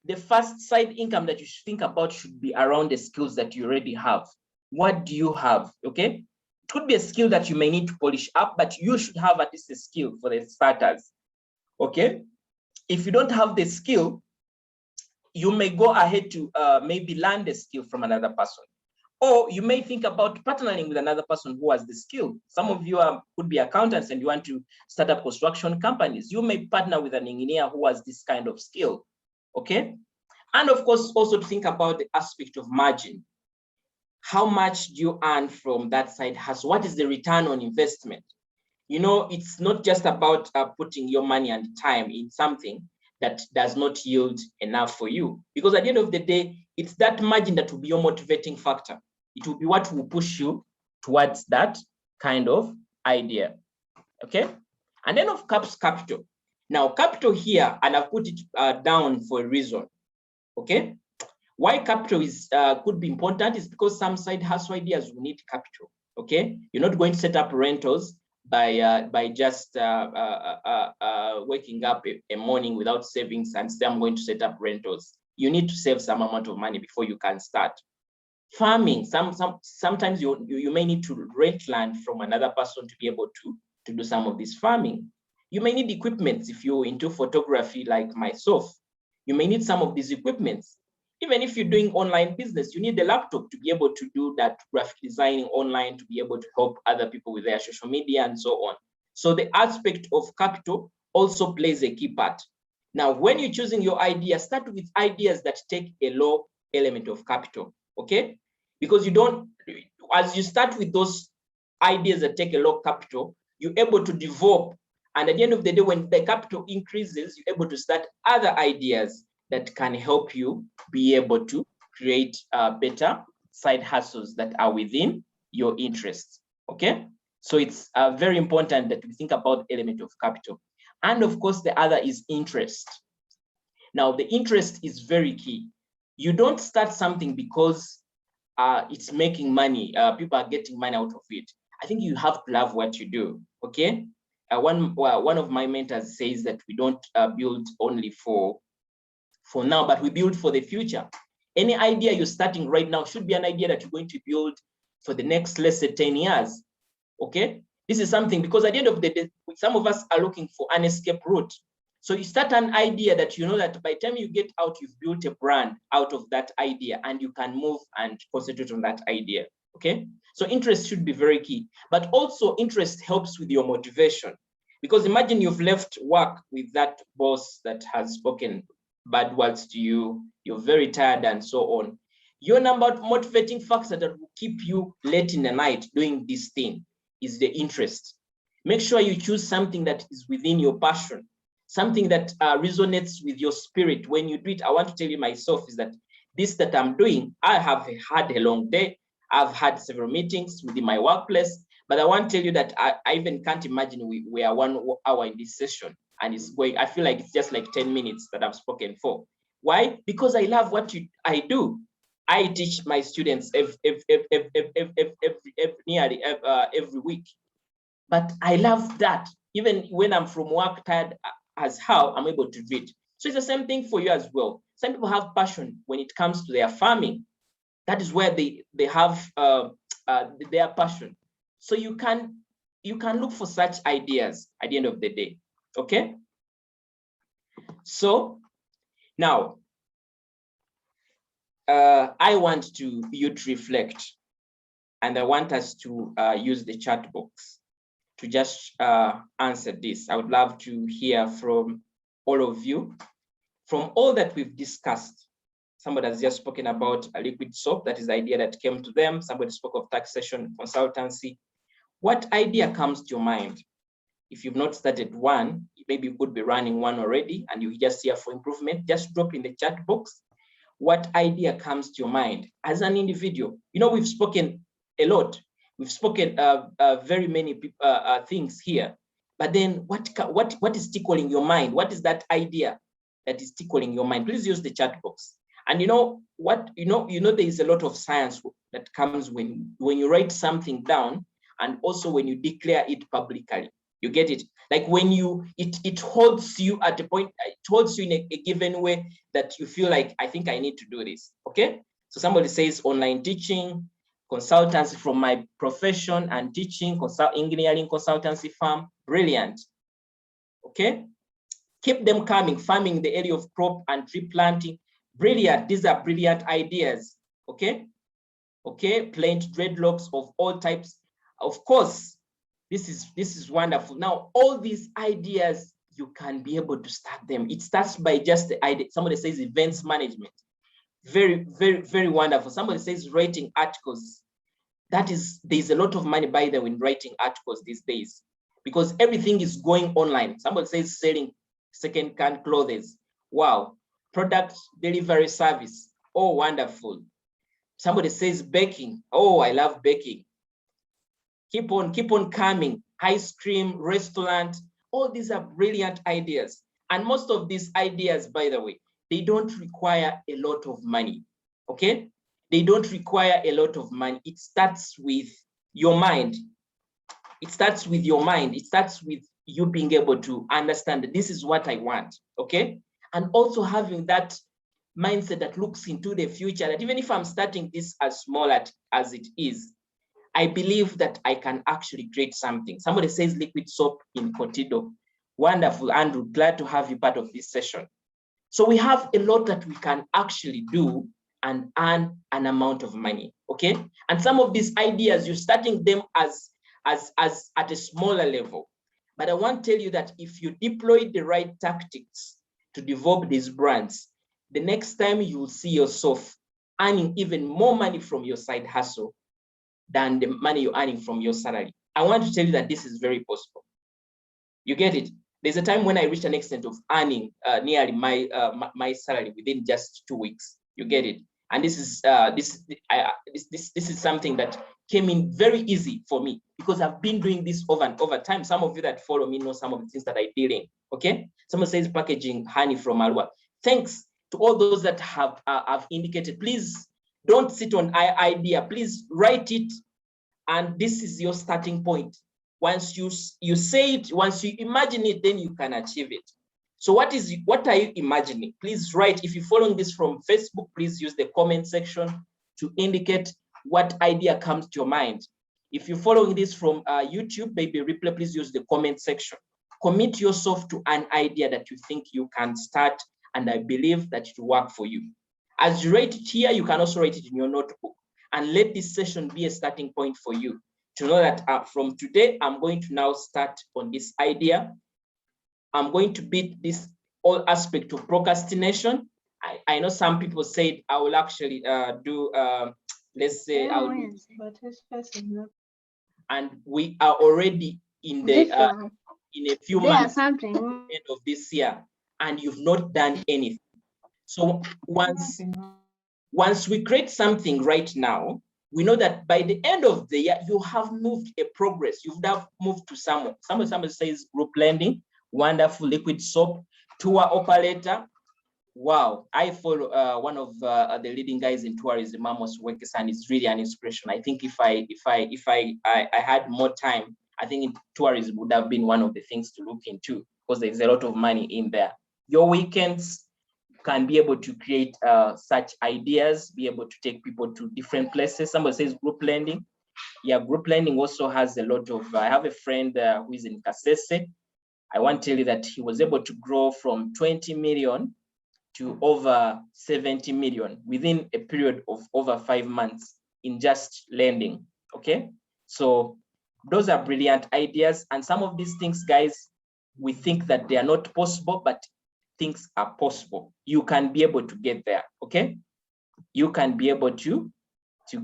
the first side income that you should think about should be around the skills that you already have. What do you have? Okay. It could be a skill that you may need to polish up, but you should have at least a skill for the starters. Okay. If you don't have the skill, you may go ahead to maybe learn the skill from another person. Or you may think about partnering with another person who has the skill. Some of you could be accountants and you want to start up construction companies. You may partner with an engineer who has this kind of skill, okay? And of course, also to think about the aspect of margin. How much do you earn from that side hustle? What is the return on investment? You know, it's not just about putting your money and time in something that does not yield enough for you. Because at the end of the day, it's that margin that will be your motivating factor. It will be what will push you towards that kind of idea. Okay. And then of course, capital. Now, capital here, and I've put it down for a reason. Okay. Why capital is could be important is because some side hustle ideas will need capital. Okay. You're not going to set up rentals by just waking up a morning without savings and say, I'm going to set up rentals. You need to save some amount of money before you can start. Farming, sometimes you may need to rent land from another person to be able to do some of this farming. You may need equipment if you're into photography like myself. You may need some of these equipments. Even if you're doing online business, you need a laptop to be able to do that graphic designing online, to be able to help other people with their social media and so on. So the aspect of capital also plays a key part. Now, when you're choosing your idea, start with ideas that take a low element of capital, okay? Because you don't, as you start with those ideas that take a low capital, you're able to develop. And at the end of the day, when the capital increases, you're able to start other ideas that can help you be able to create better side hustles that are within your interests, okay? So it's very important that we think about the element of capital. And of course, the other is interest. Now, the interest is very key. You don't start something because it's making money, people are getting money out of it. I think you have to love what you do, okay? One of my mentors says that we don't build only for now, but we build for the future. Any idea you're starting right now should be an idea that you're going to build for the next, let's say, 10 years, okay? This is something, because at the end of the day, some of us are looking for an escape route. So you start an idea that you know that by the time you get out, you've built a brand out of that idea and you can move and concentrate on that idea, okay? So interest should be very key, but also interest helps with your motivation. Because imagine you've left work with that boss that has spoken bad words to you, you're very tired and so on. Your number motivating factor that will keep you late in the night doing this thing is the interest. Make sure you choose something that is within your passion, something that resonates with your spirit. When you do it, I want to tell you myself is that this that I'm doing, I have had a long day. I've had several meetings within my workplace, but I want to tell you that I even can't imagine we are 1 hour in this session and it's going, I feel like it's just like 10 minutes that I've spoken for. Why? Because I love what I do. I teach my students nearly every week, but I love that. Even when I'm from work tired as how I'm able to do it. So it's the same thing for you as well. Some people have passion when it comes to their farming. That is where they have their passion. So you can look for such ideas at the end of the day, okay? So now, I want you to reflect, and I want us to use the chat box to just answer this. I would love to hear from all of you. From all that we've discussed, somebody has just spoken about a liquid soap. That is the idea that came to them. Somebody spoke of taxation consultancy. What idea comes to your mind? If you've not started one, maybe you could be running one already and you just here for improvement, just drop in the chat box. What idea comes to your mind as an individual? You know, we've spoken a lot. We've spoken very many things here, but then what is tickling your mind? What is that idea that is tickling your mind? Please use the chat box. And you know what, you know there is a lot of science that comes when you write something down, and also when you declare it publicly. You get it? Like when it holds you at a point, it holds you in a given way that you feel like, I think I need to do this, okay? So somebody says online teaching, consultancy from my profession and teaching, engineering consultancy firm, brilliant, okay? Keep them coming, farming in the area of crop and tree planting, brilliant, these are brilliant ideas, okay? Okay, plant dreadlocks of all types, of course. This is wonderful. Now, all these ideas, you can be able to start them. It starts by just the idea. Somebody says events management. Very, very, very wonderful. Somebody says writing articles. There's a lot of money by the way in writing articles these days because everything is going online. Somebody says selling second-hand clothes. Wow. Product delivery service. Oh, wonderful. Somebody says baking. Oh, I love baking. Keep on coming. Ice cream, restaurant, all these are brilliant ideas. And most of these ideas, by the way, they don't require a lot of money, okay? They don't require a lot of money. It starts with your mind. It starts with your mind. It starts with you being able to understand that this is what I want, okay? And also having that mindset that looks into the future, that even if I'm starting this as small as it is, I believe that I can actually create something. Somebody says liquid soap in Cotido. Wonderful, Andrew, glad to have you part of this session. So we have a lot that we can actually do and earn an amount of money, okay? And some of these ideas, you're starting them as at a smaller level. But I want to tell you that if you deploy the right tactics to develop these brands, the next time you will see yourself earning even more money from your side hustle than the money you're earning from your salary. I want to tell you that this is very possible. You get it? There's a time when I reached an extent of earning nearly my salary within just 2 weeks. You get it? And this is something that came in very easy for me because I've been doing this over and over time. Some of you that follow me know some of the things that I deal in. Okay? Someone says packaging honey from Alwa. Thanks to all those that have indicated. Please don't sit on idea. Please write it, and this is your starting point. Once you say it, once you imagine it, then you can achieve it. So what are you imagining? Please write. If you're following this from Facebook, please use the comment section to indicate what idea comes to your mind. If you're following this from YouTube, baby replay, please use the comment section. Commit yourself to an idea that you think you can start, and I believe that it will work for you. As you write it here, you can also write it in your notebook, and let this session be a starting point for you to know that from today, I'm going to now start on this idea. I'm going to beat this whole aspect of procrastination. I know some people said I will actually do, let's say, and we are already in the in a few months end of this year, and you've not done anything. So once we create something right now, we know that by the end of the year, you have moved a progress. You've moved to somewhere. Somebody says group lending, wonderful, liquid soap, tour operator. Wow, I follow one of the leading guys in tourism, Amos Wekes, and it's really an inspiration. I think if I had more time, I think tourism would have been one of the things to look into because there's a lot of money in there. Your weekends can be able to create such ideas, be able to take people to different places. Somebody says group lending. Yeah, group lending also has a lot of, I have a friend who is in Kasese. I want to tell you that he was able to grow from 20 million to over 70 million within a period of over 5 months in just lending, okay? So those are brilliant ideas. And some of these things, guys, we think that they are not possible, but things are possible. You can be able to get there, okay? You can be able to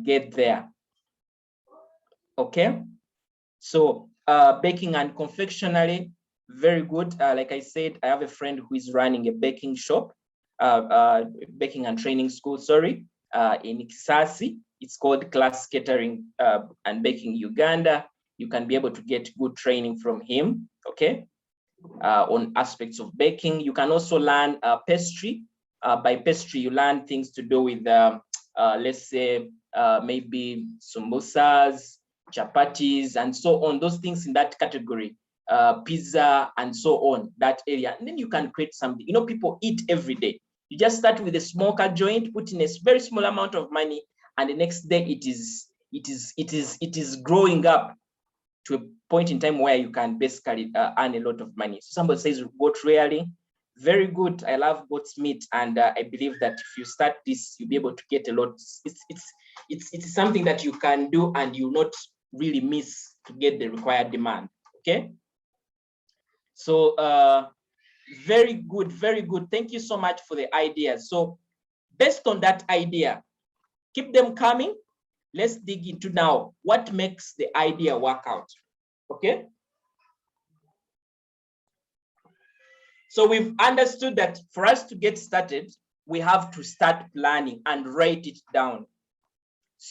get there, okay? So baking and confectionery, very good. Like I said, I have a friend who is running a baking shop, baking and training school, sorry, in Kisasi. It's called Class Catering and Baking Uganda. You can be able to get good training from him, okay? On aspects of baking. You can also learn pastry. By pastry, you learn things to do with, let's say, maybe sambusas, chapatis, and so on, those things in that category, pizza, and so on, that area. And then you can create something. You know, people eat every day. You just start with a smoker joint, put in a very small amount of money, and the next day it is growing up to a point in time where you can basically earn a lot of money. So somebody says goat rearing, very good. I love goat's meat, and I believe that if you start this, you'll be able to get a lot. It's something that you can do, and you not really miss to get the required demand. Okay. So very good, very good. Thank you so much for the ideas. So based on that idea, keep them coming. Let's dig into now what makes the idea work out. Okay. So we've understood that for us to get started, we have to start planning and write it down.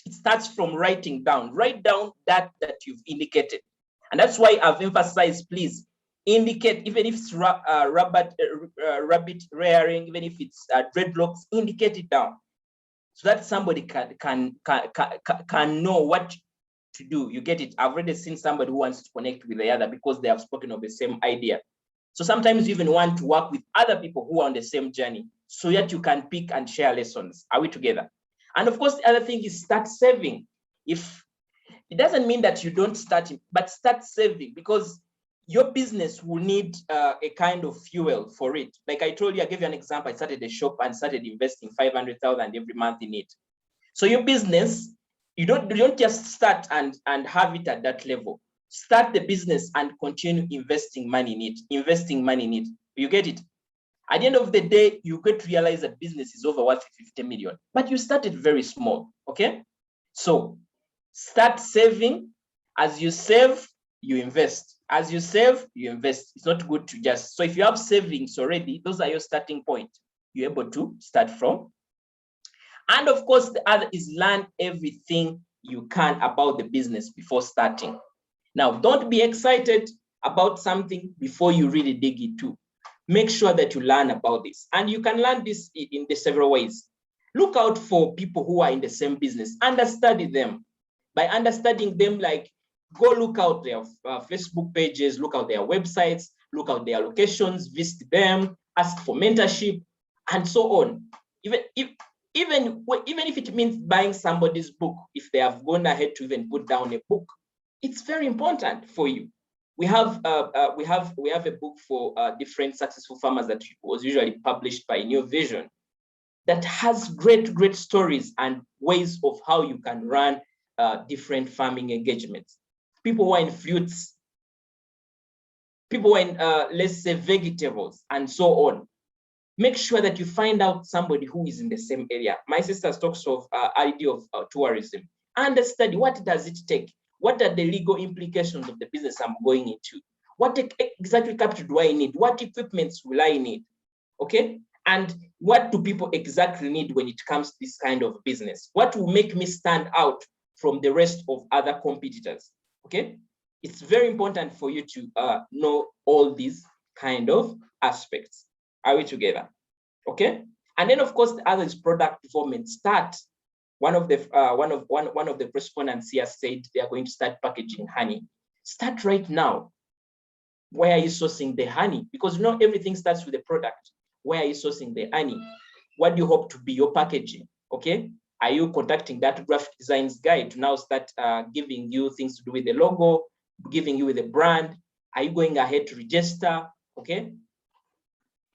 It starts from writing down. Write down that you've indicated. And that's why I've emphasized, please indicate, even if it's rabbit rearing, even if it's dreadlocks, indicate it down so that somebody can know what to do. You get it? I've already seen somebody who wants to connect with the other because they have spoken of the same idea. So sometimes you even want to work with other people who are on the same journey so that you can pick and share lessons. Are we together? And of course, the other thing is start saving. If it doesn't mean that you don't start, but start saving, because your business will need a kind of fuel for it. Like I told you, I gave you an example. I started a shop and started investing 500,000 every month in it. So your business, you don't just start and have it at that level. Start the business and continue investing money in it, You get it? At the end of the day, you get to realize that business is over worth 50 million, but you started very small, okay? So start saving. As you save, you invest. As you save, you invest. It's not good to just, so if you have savings already, those are your starting point. You're able to start from. And of course, the other is learn everything you can about the business before starting. Now, don't be excited about something before you really dig into. Make sure that you learn about this. And you can learn this in the several ways. Look out for people who are in the same business. Understudy them. By understanding them, like go look out their Facebook pages, look out their websites, look out their locations, visit them, ask for mentorship, and so on. Even if it means buying somebody's book, if they have gone ahead to even put down a book, it's very important for you. We have a book for different successful farmers that was usually published by New Vision that has great stories and ways of how you can run different farming engagements. People who are in fruits, people who are in let's say vegetables and so on. Make sure that you find out somebody who is in the same area. My sister talks of idea of tourism. Understudy, what does it take? What are the legal implications of the business I'm going into? What exactly capital do I need? What equipments will I need? Okay? And what do people exactly need when it comes to this kind of business? What will make me stand out from the rest of other competitors? Okay? It's very important for you to know all these kind of aspects. Are we together? Okay? And then of course the other is product development. Start. One of the respondents here said they are going to start packaging honey. Start right now. Where are you sourcing the honey? Because you know everything starts with the product. Where are you sourcing the honey? What do you hope to be your packaging? Okay? Are you contacting that graphic designs guy to now start giving you things to do with the logo, giving you with the brand? Are you going ahead to register? Okay?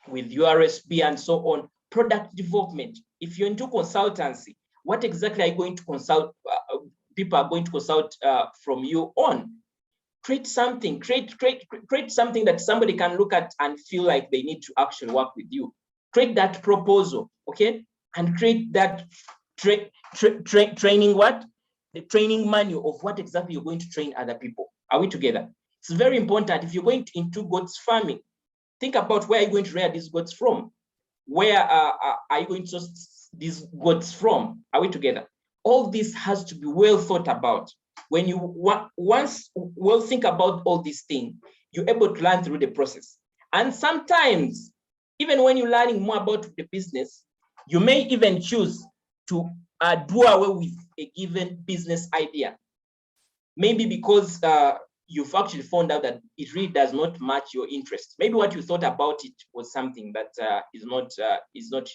With URSB and so on. Product development. If you're into consultancy, what exactly are you going to consult? People are going to consult from you on. Create something. Create something that somebody can look at and feel like they need to actually work with you. Create that proposal, okay? And create that training. What? The training manual of what exactly you're going to train other people. Are we together? It's very important. If you're going into goats farming, think about where you're going to rear these goats from. Where are you going to source these goats from? Are we together? All this has to be well thought about. When you once well think about all these things, you're able to learn through the process. And sometimes, even when you're learning more about the business, you may even choose to do away with a given business idea. Maybe because you've actually found out that it really does not match your interest. Maybe what you thought about it was something that is not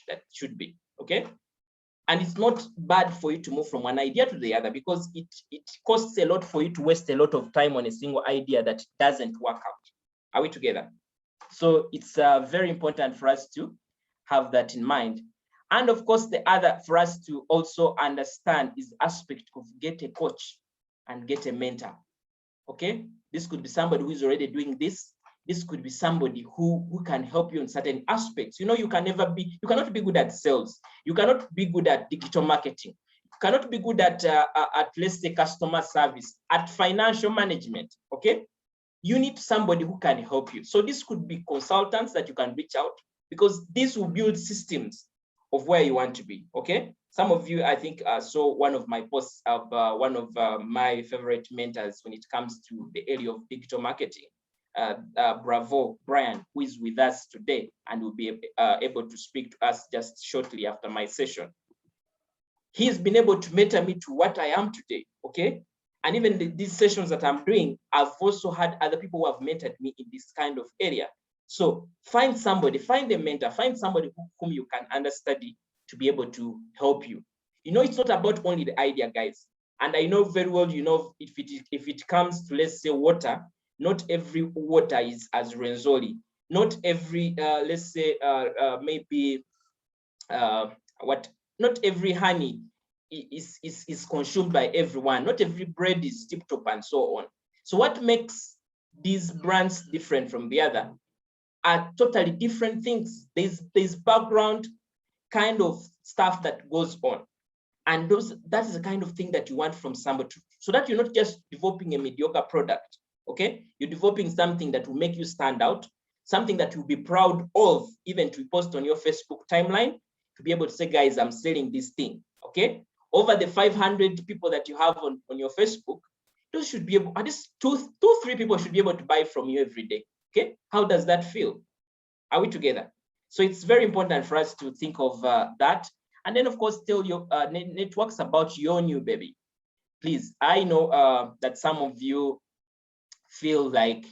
that should be, okay? And it's not bad for you to move from one idea to the other because it costs a lot for you to waste a lot of time on a single idea that doesn't work out. Are we together? So it's very important for us to have that in mind. And of course, the other for us to also understand is the aspect of get a coach and get a mentor. Okay, this could be somebody who is already doing this. This could be somebody who can help you in certain aspects. You know, you cannot be good at sales. You cannot be good at digital marketing. You cannot be good at let's say customer service, at financial management. Okay, you need somebody who can help you. So this could be consultants that you can reach out because this will build systems of where you want to be, okay? Some of you, I think, saw one of my posts of one of my favorite mentors when it comes to the area of digital marketing. Bravo, Brian, who is with us today and will be able to speak to us just shortly after my session. He's been able to mentor me to what I am today, okay? And even these sessions that I'm doing, I've also had other people who have mentored me in this kind of area. So find somebody, find a mentor, find somebody whom you can understudy to be able to help you. You know, it's not about only the idea, guys. And I know very well, you know, if it comes to, let's say, water, not every water is as Renzoli. Not every, let's say, maybe, not every honey is consumed by everyone. Not every bread is tip top and so on. So what makes these brands different from the other are totally different things. There's background kind of stuff that goes on. And that is the kind of thing that you want from somebody, so that you're not just developing a mediocre product, okay? You're developing something that will make you stand out, something that you'll be proud of, even to post on your Facebook timeline, to be able to say, guys, I'm selling this thing, okay? Over the 500 people that you have on your Facebook, those should be able, at least two, 3 people should be able to buy from you every day, okay? How does that feel? Are we together? So it's very important for us to think of that. And then, of course, tell your networks about your new baby. Please, I know that some of you feel like,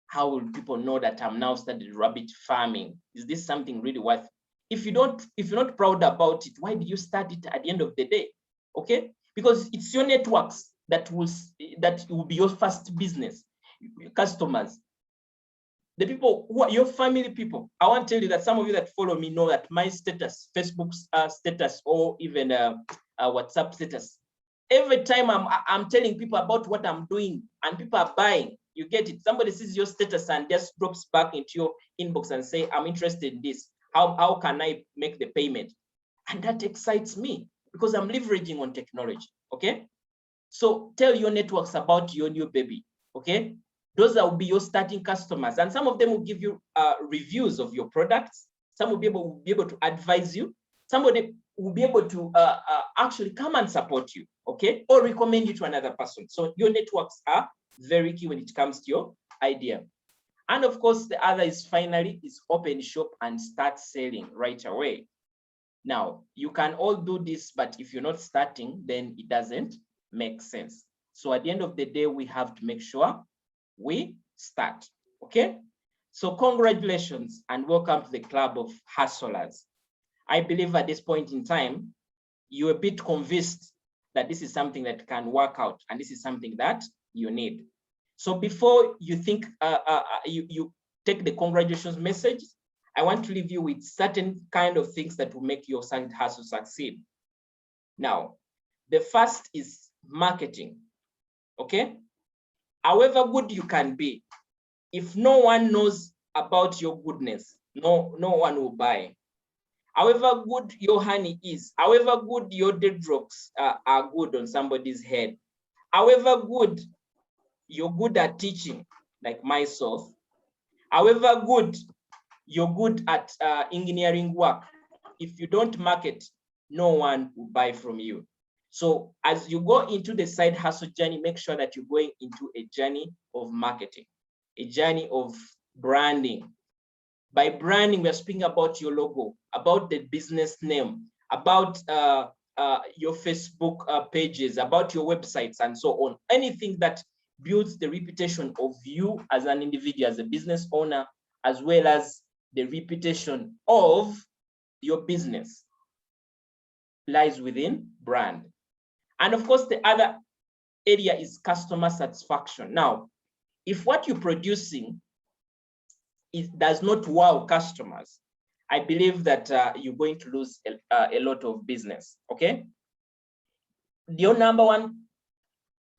how will people know that I'm now started rabbit farming? Is this something really worth? If you're not proud about it, why did you start it at the end of the day? Okay, because it's your networks that will be your first business, your customers. The people who are your family people. I want to tell you that some of you that follow me know that my status, Facebook's status, or even WhatsApp status, every time I'm telling people about what I'm doing and people are buying, you get it. Somebody sees your status and just drops back into your inbox and say, I'm interested in this. How can I make the payment? And that excites me because I'm leveraging on technology, okay? So tell your networks about your new baby, okay? Those will be your starting customers, and some of them will give you reviews of your products. Some will be able to advise you. Somebody will be able to actually come and support you, okay, or recommend you to another person. So your networks are very key when it comes to your idea. And of course, the other is finally is open shop and start selling right away. Now, you can all do this, but if you're not starting, then it doesn't make sense. So at the end of the day, we have to make sure we start, okay? So congratulations and welcome to the club of hustlers. I believe at this point in time, you're a bit convinced that this is something that can work out and this is something that you need. So before you think, you take the congratulations message, I want to leave you with certain kind of things that will make your side hustle succeed. Now, the first is marketing, okay? However good you can be, if no one knows about your goodness, no one will buy. However good your honey is, however good your dead drops are good on somebody's head, however good you're good at teaching, like myself, however good you're good at engineering work, if you don't market, no one will buy from you. So as you go into the side hustle journey, make sure that you're going into a journey of marketing, a journey of branding. By branding, we're speaking about your logo, about the business name, about your Facebook pages, about your websites and so on. Anything that builds the reputation of you as an individual, as a business owner, as well as the reputation of your business lies within brand. And of course, the other area is customer satisfaction. Now, if what you're producing does not wow customers, I believe that you're going to lose a lot of business, okay? Your number one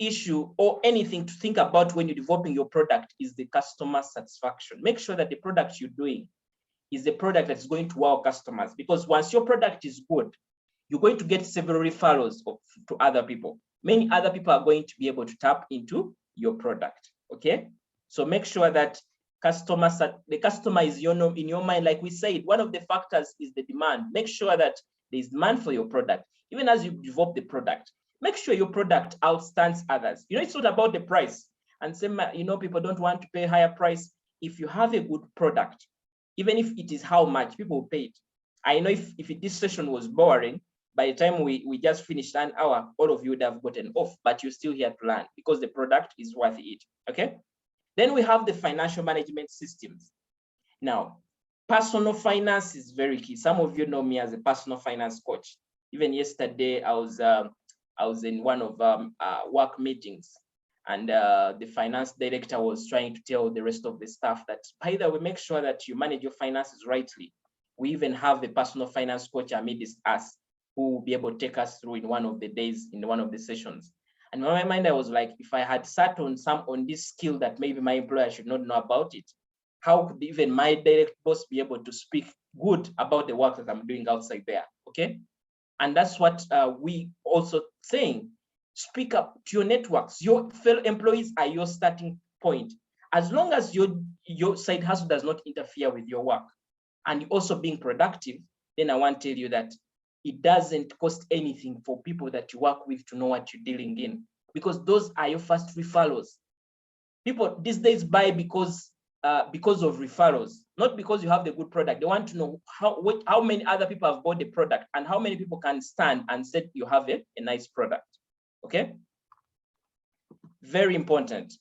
issue or anything to think about when you're developing your product is the customer satisfaction. Make sure that the product you're doing is a product that's going to wow customers, because once your product is good, you're going to get several referrals to other people. Many other people are going to be able to tap into your product, okay? So make sure that the customer is in your mind. Like we said, one of the factors is the demand. Make sure that there's demand for your product. Even as you develop the product, make sure your product outstands others. It's not about the price. And some, people don't want to pay higher price. If you have a good product, even if it is how much, people will pay it. I know if this session was boring, by the time we just finished an hour, all of you would have gotten off, but you're still here to learn because the product is worth it, okay? Then we have the financial management systems. Now, personal finance is very key. Some of you know me as a personal finance coach. Even yesterday, I was in one of work meetings, and the finance director was trying to tell the rest of the staff that, by the way, make sure that you manage your finances rightly. We even have a personal finance coach amidst us who will be able to take us through in one of the days, in one of the sessions. And in my mind, I was like, if I had sat on this skill that maybe my employer should not know about it, how could even my direct boss be able to speak good about the work that I'm doing outside there, okay? And that's what we also saying. Speak up to your networks. Your fellow employees are your starting point. As long as your side hustle does not interfere with your work and you're also being productive, then I want to tell you that it doesn't cost anything for people that you work with to know what you're dealing in, because those are your first referrals. People these days buy because of referrals, not because you have the good product. They want to know how many other people have bought the product and how many people can stand and say you have a nice product, okay? Very important.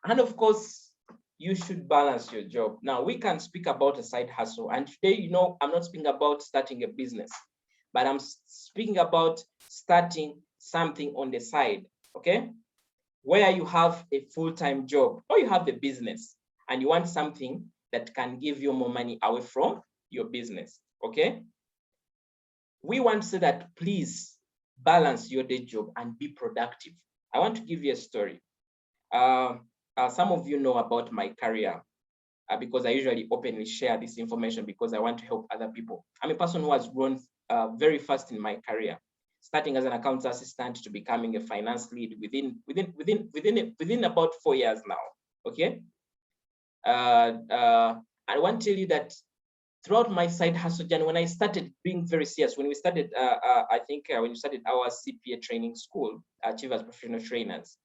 And of course, you should balance your job. Now, we can speak about a side hustle. And today, I'm not speaking about starting a business, but I'm speaking about starting something on the side, okay? Where you have a full-time job or you have a business and you want something that can give you more money away from your business, okay? We want to say that please balance your day job and be productive. I want to give you a story. Some of you know about my career because I usually openly share this information because I want to help other people. I'm a person who has grown very fast in my career, starting as an accounts assistant to becoming a finance lead within about 4 years now. Okay. I want to tell you that throughout my side hustle journey, when I started being very serious, when we started, I think when we started our CPA training school, Achievers Professional Trainers,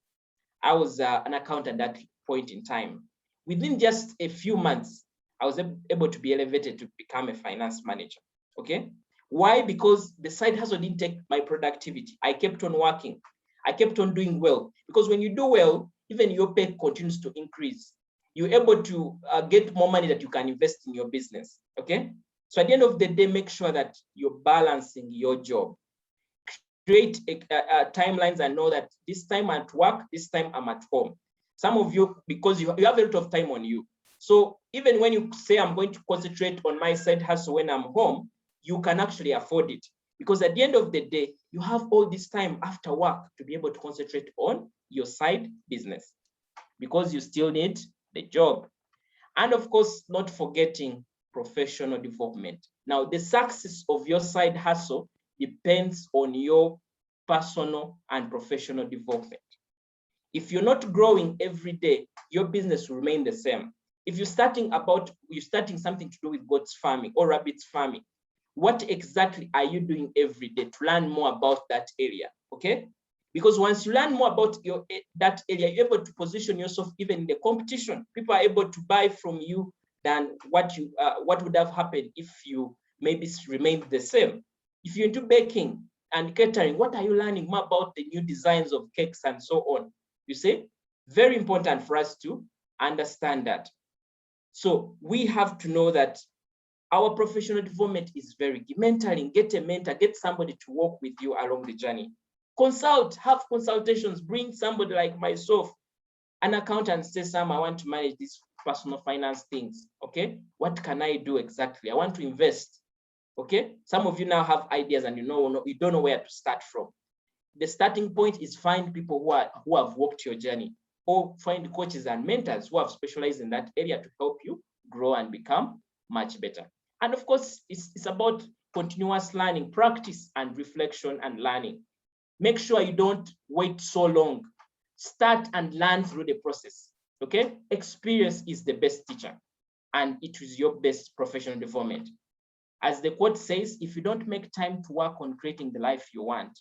I was an accountant at that point in time. Within just a few months, I was able to be elevated to become a finance manager. Okay. Why? Because the side hustle didn't take my productivity. I kept on working. I kept on doing well. Because when you do well, even your pay continues to increase. You're able to get more money that you can invest in your business. Okay. So at the end of the day, make sure that you're balancing your job. Create timelines and know that this time I'm at work, this time I'm at home. Some of you, because you have a lot of time on you. So even when you say I'm going to concentrate on my side hustle when I'm home, you can actually afford it. Because at the end of the day, you have all this time after work to be able to concentrate on your side business because you still need the job. And of course, not forgetting professional development. Now, the success of your side hustle depends on your personal and professional development. If you're not growing every day, your business will remain the same. If you're starting something to do with goats farming or rabbits farming, what exactly are you doing every day to learn more about that area? Okay? Because once you learn more about that area, you're able to position yourself even in the competition. People are able to buy from you than what would have happened if you maybe remained the same. If you're into baking and catering, what are you learning more about the new designs of cakes and so on? You see, very important for us to understand that. So we have to know that our professional development is very key. Mentoring, get a mentor, get somebody to walk with you along the journey. Consult, have consultations, bring somebody like myself, an accountant, say, Sam, I want to manage these personal finance things. Okay, what can I do exactly? I want to invest. Okay, some of you now have ideas and you don't know where to start from. The starting point is find people who have walked your journey, or find coaches and mentors who have specialized in that area to help you grow and become much better. And of course, it's about continuous learning, practice and reflection and learning. Make sure you don't wait so long. Start and learn through the process. Okay, experience is the best teacher, and it is your best professional development. As the quote says, if you don't make time to work on creating the life you want,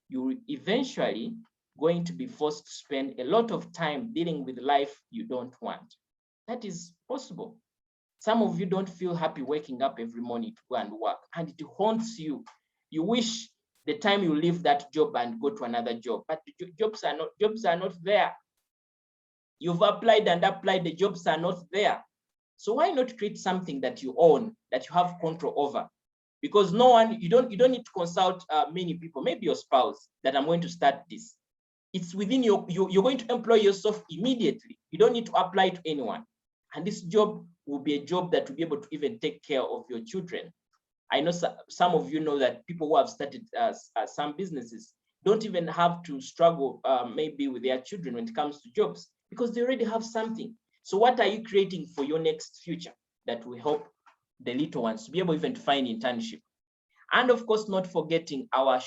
you're eventually going to be forced to spend a lot of time dealing with life you don't want. That is possible. Some of you don't feel happy waking up every morning to go and work, and it haunts you. You wish the time you leave that job and go to another job, but the jobs are not there. You've applied and applied, the jobs are not there. So why not create something that you own, that you have control over? Because no one, you don't need to consult many people, maybe your spouse, that I'm going to start this. It's within you're going to employ yourself immediately. You don't need to apply to anyone. And this job will be a job that will be able to even take care of your children. I know some of you know that people who have started some businesses don't even have to struggle maybe with their children when it comes to jobs, because they already have something. So what are you creating for your next future that will help the little ones to be able even to find internship? And of course, not forgetting our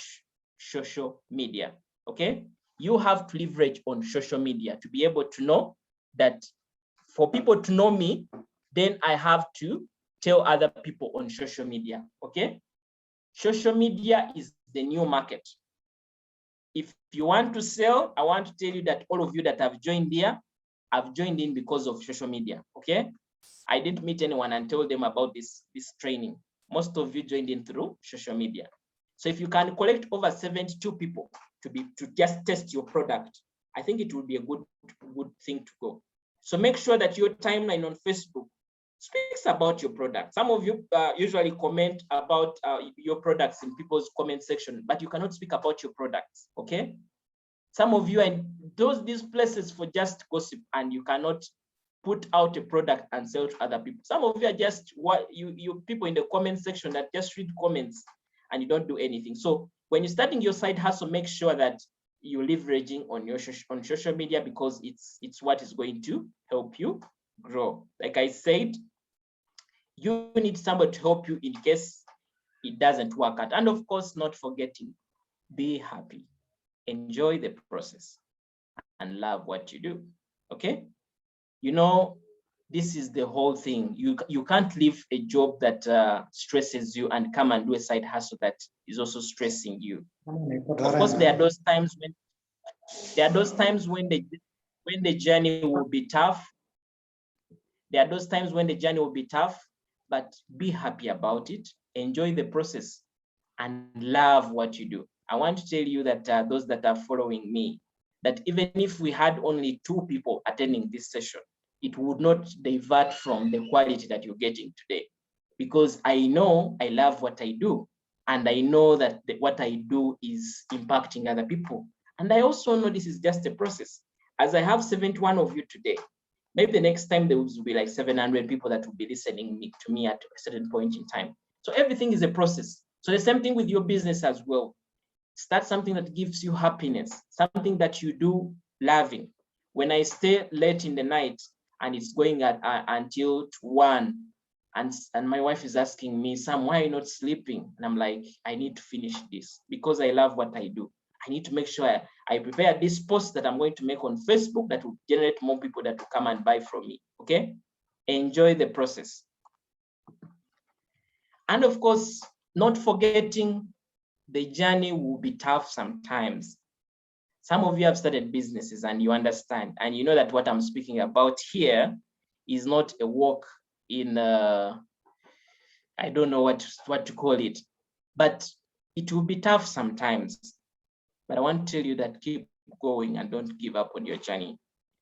social media, okay? You have to leverage on social media to be able to know that for people to know me, then I have to tell other people on social media, okay? Social media is the new market. If you want to sell, I want to tell you that all of you that have joined here, I've joined in because of social media, okay? I didn't meet anyone and tell them about this training. Most of you joined in through social media. So if you can collect over 72 people to just test your product, I think it would be a good thing to go. So make sure that your timeline on Facebook speaks about your product. Some of you usually comment about your products in people's comment section, but you cannot speak about your products, okay? Some of you are in these places for just gossip, and you cannot put out a product and sell to other people. Some of you are just you people in the comment section that just read comments and you don't do anything. So when you're starting your side hustle, make sure that you're leveraging on your social media, because it's what is going to help you grow. Like I said, you need somebody to help you in case it doesn't work out. And of course, not forgetting, be happy, enjoy the process, and love what you do. Okay? You know, this is the whole thing. You can't leave a job that stresses you and come and do a side hustle that is also stressing you. Of course, there are those times when the journey will be tough. There are those times when the journey will be tough, but be happy about it, enjoy the process, and love what you do. I want to tell you that those that are following me, that even if we had only 2 people attending this session, it would not divert from the quality that you're getting today. Because I know I love what I do, and I know that what I do is impacting other people. And I also know this is just a process. As I have 71 of you today, maybe the next time there will be like 700 people that will be listening to me at a certain point in time. So everything is a process. So the same thing with your business as well. Start something that gives you happiness, something that you do loving. When I stay late in the night and it's going until 1, and my wife is asking me, Sam, why are you not sleeping? And I'm like, I need to finish this because I love what I do. I need to make sure I prepare this post that I'm going to make on Facebook that will generate more people that will come and buy from me, okay? Enjoy the process. And of course, not forgetting, the journey will be tough sometimes. Some of you have started businesses and you understand, and you know that what I'm speaking about here is not a walk in, I don't know what to call it, but it will be tough sometimes. But I want to tell you that keep going and don't give up on your journey.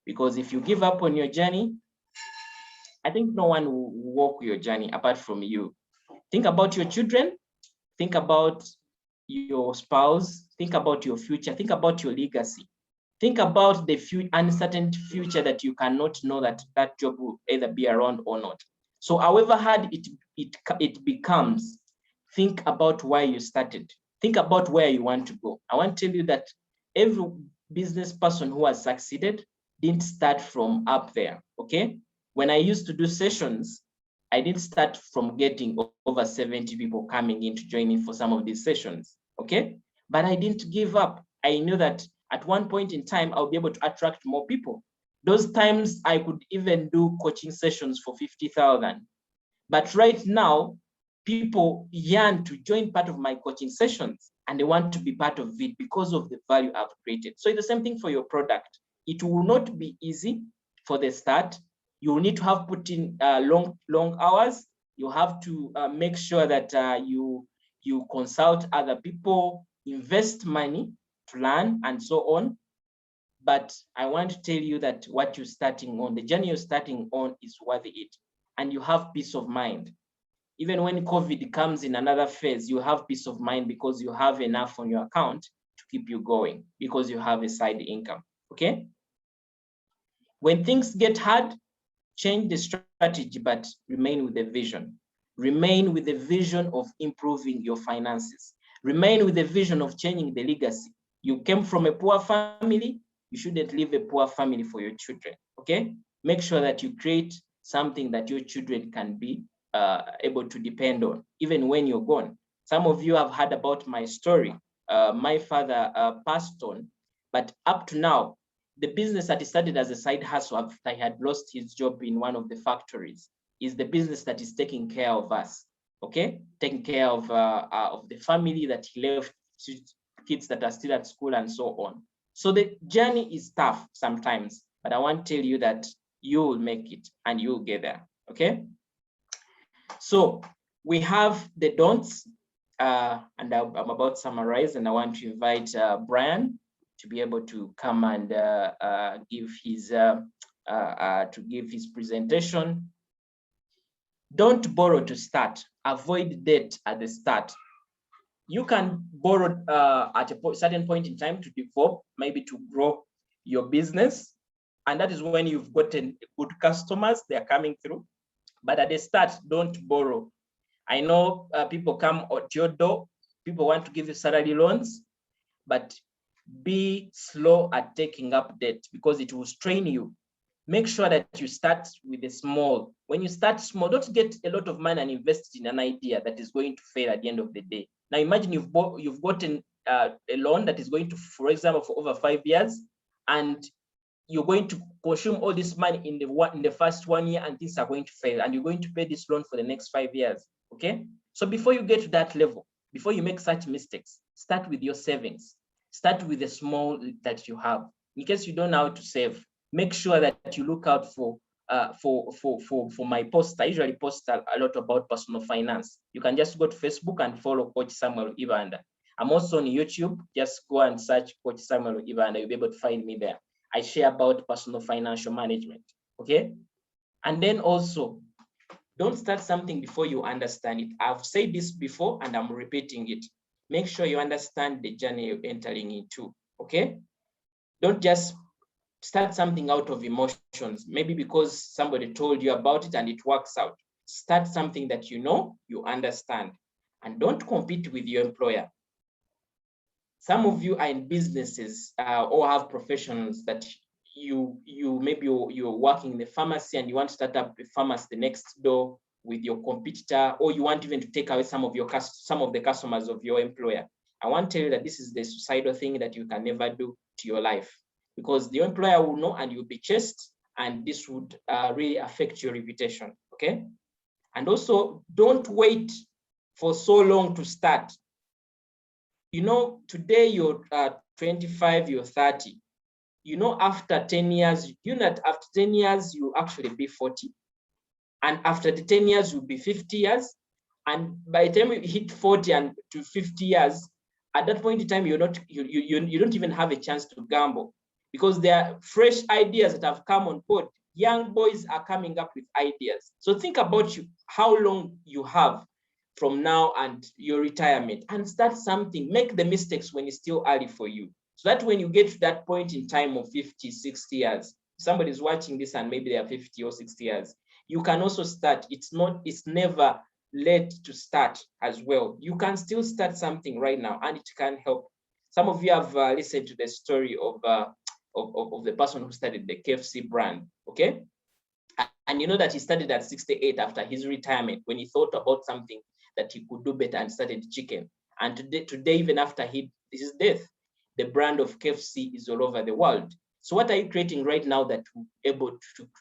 Because if you give up on your journey, I think no one will walk your journey apart from you. Think about your children, think about your spouse, think about your future, think about your legacy. Think about the uncertain future that you cannot know that job will either be around or not. So however hard it becomes, think about why you started. Think about where you want to go. I want to tell you that every business person who has succeeded didn't start from up there, okay? When I used to do sessions, I didn't start from getting over 70 people coming in to join in for some of these sessions, okay? But I didn't give up. I knew that at one point in time, I'll be able to attract more people. Those times I could even do coaching sessions for 50,000. But right now, people yearn to join part of my coaching sessions and they want to be part of it because of the value I've created. So it's the same thing for your product. It will not be easy for the start. You will need to have put in long hours. You have to make sure that you consult other people, invest money to learn and so on. But I want to tell you that what you're starting on, the journey you're starting on is worth it. And you have peace of mind. Even when COVID comes in another phase, you have peace of mind because you have enough on your account to keep you going because you have a side income, okay? When things get hard, change the strategy, but remain with the vision. Remain with the vision of improving your finances. Remain with the vision of changing the legacy. You came from a poor family, you shouldn't leave a poor family for your children, okay? Make sure that you create something that your children can be able to depend on, even when you're gone. Some of you have heard about my story. My father passed on, but up to now, the business that he started as a side hustle after he had lost his job in one of the factories is the business that is taking care of us, okay? Taking care of the family that he left, kids that are still at school and so on. So the journey is tough sometimes, but I want to tell you that you will make it and you will get there, okay? So we have the don'ts, and I'm about to summarize, and I want to invite Brian to be able to come and give his presentation. Don't borrow to start. Avoid debt at the start. You can borrow at a certain point in time to develop, maybe to grow your business, and that is when you've gotten good customers, they are coming through. But at the start, don't borrow. I know people come at your door, people want to give you salary loans, but be slow at taking up debt because it will strain you. Make sure that you start with a small. When you start small, don't get a lot of money and invest in an idea that is going to fail at the end of the day. Now imagine you've gotten a loan that is going to, for example, for over 5 years, and you're going to consume all this money in the first 1 year and things are going to fail and you're going to pay this loan for the next 5 years, okay? So before you get to that level, before you make such mistakes, start with your savings. Start with the small that you have. In case you don't know how to save, make sure that you look out for my posts. I usually post a lot about personal finance. You can just go to Facebook and follow Coach Samuel Ibanda. I'm also on YouTube. Just go and search Coach Samuel Ibanda. You'll be able to find me there. I share about personal financial management, okay? And then also, don't start something before you understand it. I've said this before and I'm repeating it. Make sure you understand the journey you're entering into, okay? Don't just start something out of emotions, maybe because somebody told you about it and it works out. Start something that you know, you understand, and don't compete with your employer. Some of you are in businesses or have professions that maybe you're working in the pharmacy and you want to start up a pharmacy next door with your competitor, or you want even to take away some of the customers of your employer. I want to tell you that this is the suicidal thing that you can never do to your life, because the employer will know and you'll be chased, and this would really affect your reputation, okay? And also, don't wait for so long to start. You know, today you're 25, you're 30. You know, after 10 years, you know that after 10 years, you actually be 40. And after the 10 years, you'll be 50 years. And by the time you hit 40 and to 50 years, at that point in time, you don't even have a chance to gamble, because there are fresh ideas that have come on board. Young boys are coming up with ideas. So think about how long you have from now and your retirement, and start something. Make the mistakes when it's still early for you, so that when you get to that point in time of 50, 60 years, somebody's watching this and maybe they are 50 or 60 years, you can also start. It's never late to start as well. You can still start something right now and it can help. Some of you have listened to the story of the person who started the KFC brand, okay? And you know that he started at 68 after his retirement, when he thought about something that he could do better and started chicken. And today even after his death, the brand of KFC is all over the world. So what are you creating right now that will be able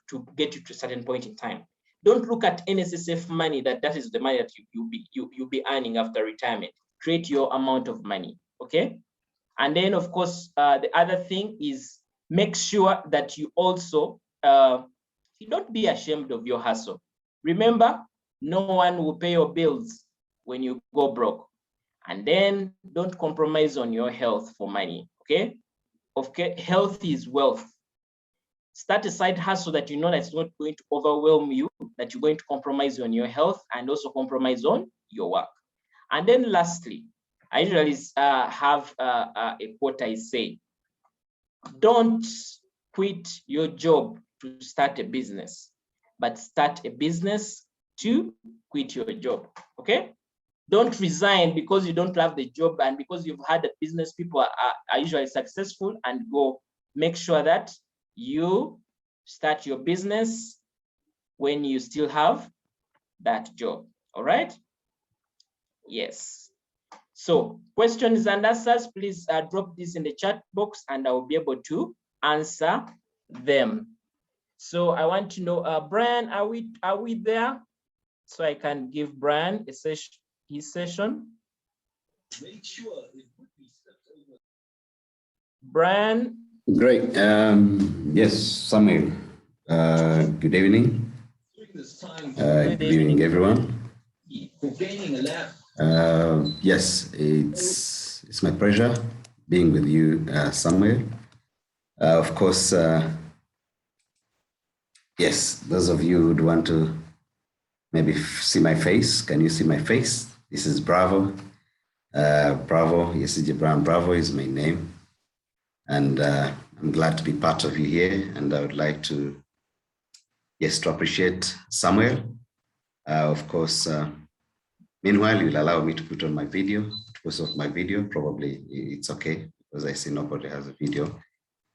to get you to a certain point in time? Don't look at NSSF money that is the money that you'll be earning after retirement. Create your amount of money, okay? And then of course, the other thing is make sure that you also, you don't be ashamed of your hustle. Remember, no one will pay your bills when you go broke. And then don't compromise on your health for money, okay? Okay, health is wealth. Start a side hustle that you know that's not going to overwhelm you, that you're going to compromise on your health and also compromise on your work. And then lastly, I usually have a quote I say, don't quit your job to start a business, but start a business to quit your job, okay? Don't resign because you don't love the job and because you've had a business, people are usually successful, and go make sure that you start your business when you still have that job, all right? Yes. So questions and answers, please drop this in the chat box and I will be able to answer them. So I want to know, Brian, are we there? So I can give Brian a session, his session. Make sure it would be Brian. Great. Yes, Samuel. Good evening. Good evening, everyone. Yes, it's my pleasure being with you, Samuel. Of course, yes, those of you who'd want to maybe see my face, can you see my face? This is Bravo. Bravo, ESG Brown Bravo is my name. And I'm glad to be part of you here. And I would like to, yes, to appreciate Samuel. Of course, meanwhile, you'll allow me to put on my video, to post off my video. Probably it's okay because I see nobody has a video.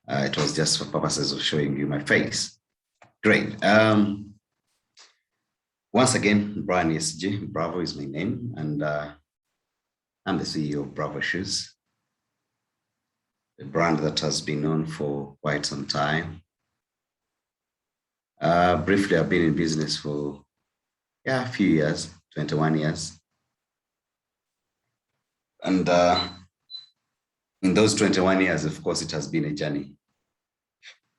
It was just for purposes of showing you my face. Great. Once again, Brian ESG, Bravo is my name, and I'm the CEO of Bravo Shoes, a brand that has been known for quite some time. Briefly, I've been in business for a few years, 21 years. And in those 21 years, of course, it has been a journey.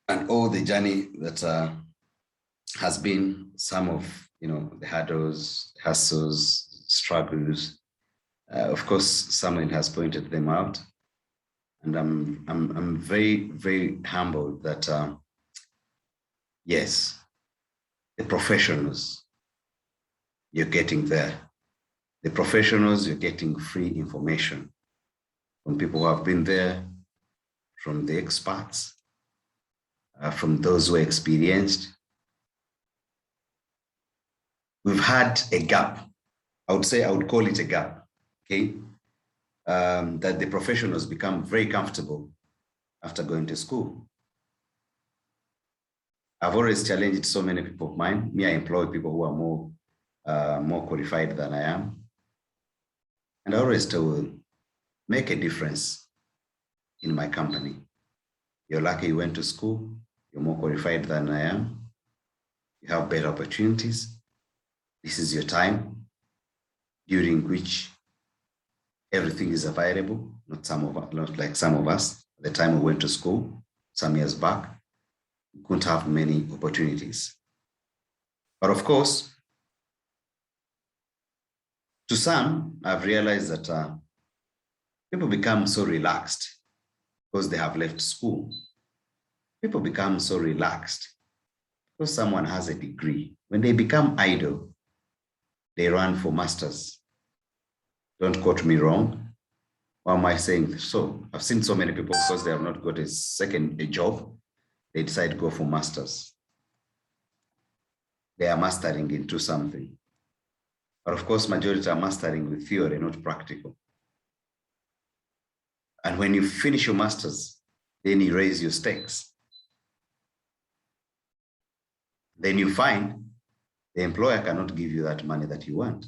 And all the journey that has been some of, the hurdles, hustles, struggles. Of course, someone has pointed them out. And I'm very, very humbled that, yes, the professionals, you're getting there. The professionals, you're getting free information from people who have been there, from the experts, from those who are experienced. We've had a gap. I would call it a gap, okay? That the professionals become very comfortable after going to school. I've always challenged so many people of mine. I employ people who are more qualified than I am. And I always tell them, make a difference in my company. You're lucky you went to school. You're more qualified than I am. You have better opportunities. This is your time during which everything is available. Not like some of us. At the time we went to school, some years back, we couldn't have many opportunities. But of course, to some, I've realized that people become so relaxed because they have left school. People become so relaxed because someone has a degree. When they become idle, they run for masters. Don't quote me wrong. Why am I saying so? I've seen so many people, because they have not got a job, they decide to go for masters. They are mastering into something. But of course, majority are mastering with theory, not practical. And when you finish your masters, then you raise your stakes. Then you find the employer cannot give you that money that you want.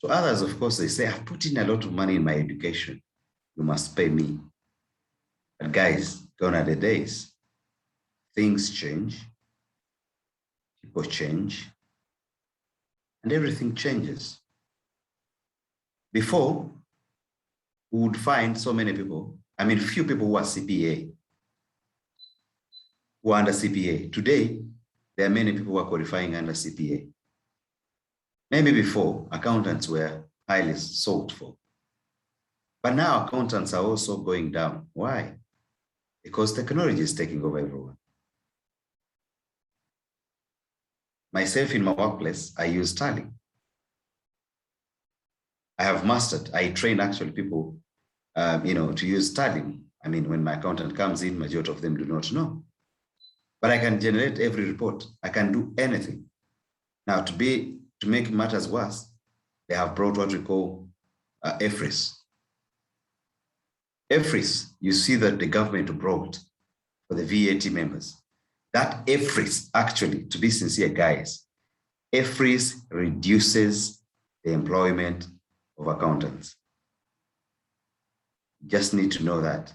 So others, of course, they say, I've put in a lot of money in my education. You must pay me. But guys, gone are the days. Things change, people change, and everything changes. Before, we would find so many people, few people who are CPA, who are under CPA. Today, there are many people who are qualifying under CPA. Maybe before, accountants were highly sought for. But now accountants are also going down. Why? Because technology is taking over everyone. Myself in my workplace, I use Tally. I have mastered, I train actually people, to use Tally. When my accountant comes in, majority of them do not know. But I can generate every report. I can do anything. Now, to make matters worse, they have brought what we call EFRIS. EFRIS, you see that the government brought for the VAT members. That EFRIS, actually, to be sincere, guys, EFRIS reduces the employment of accountants. You just need to know that.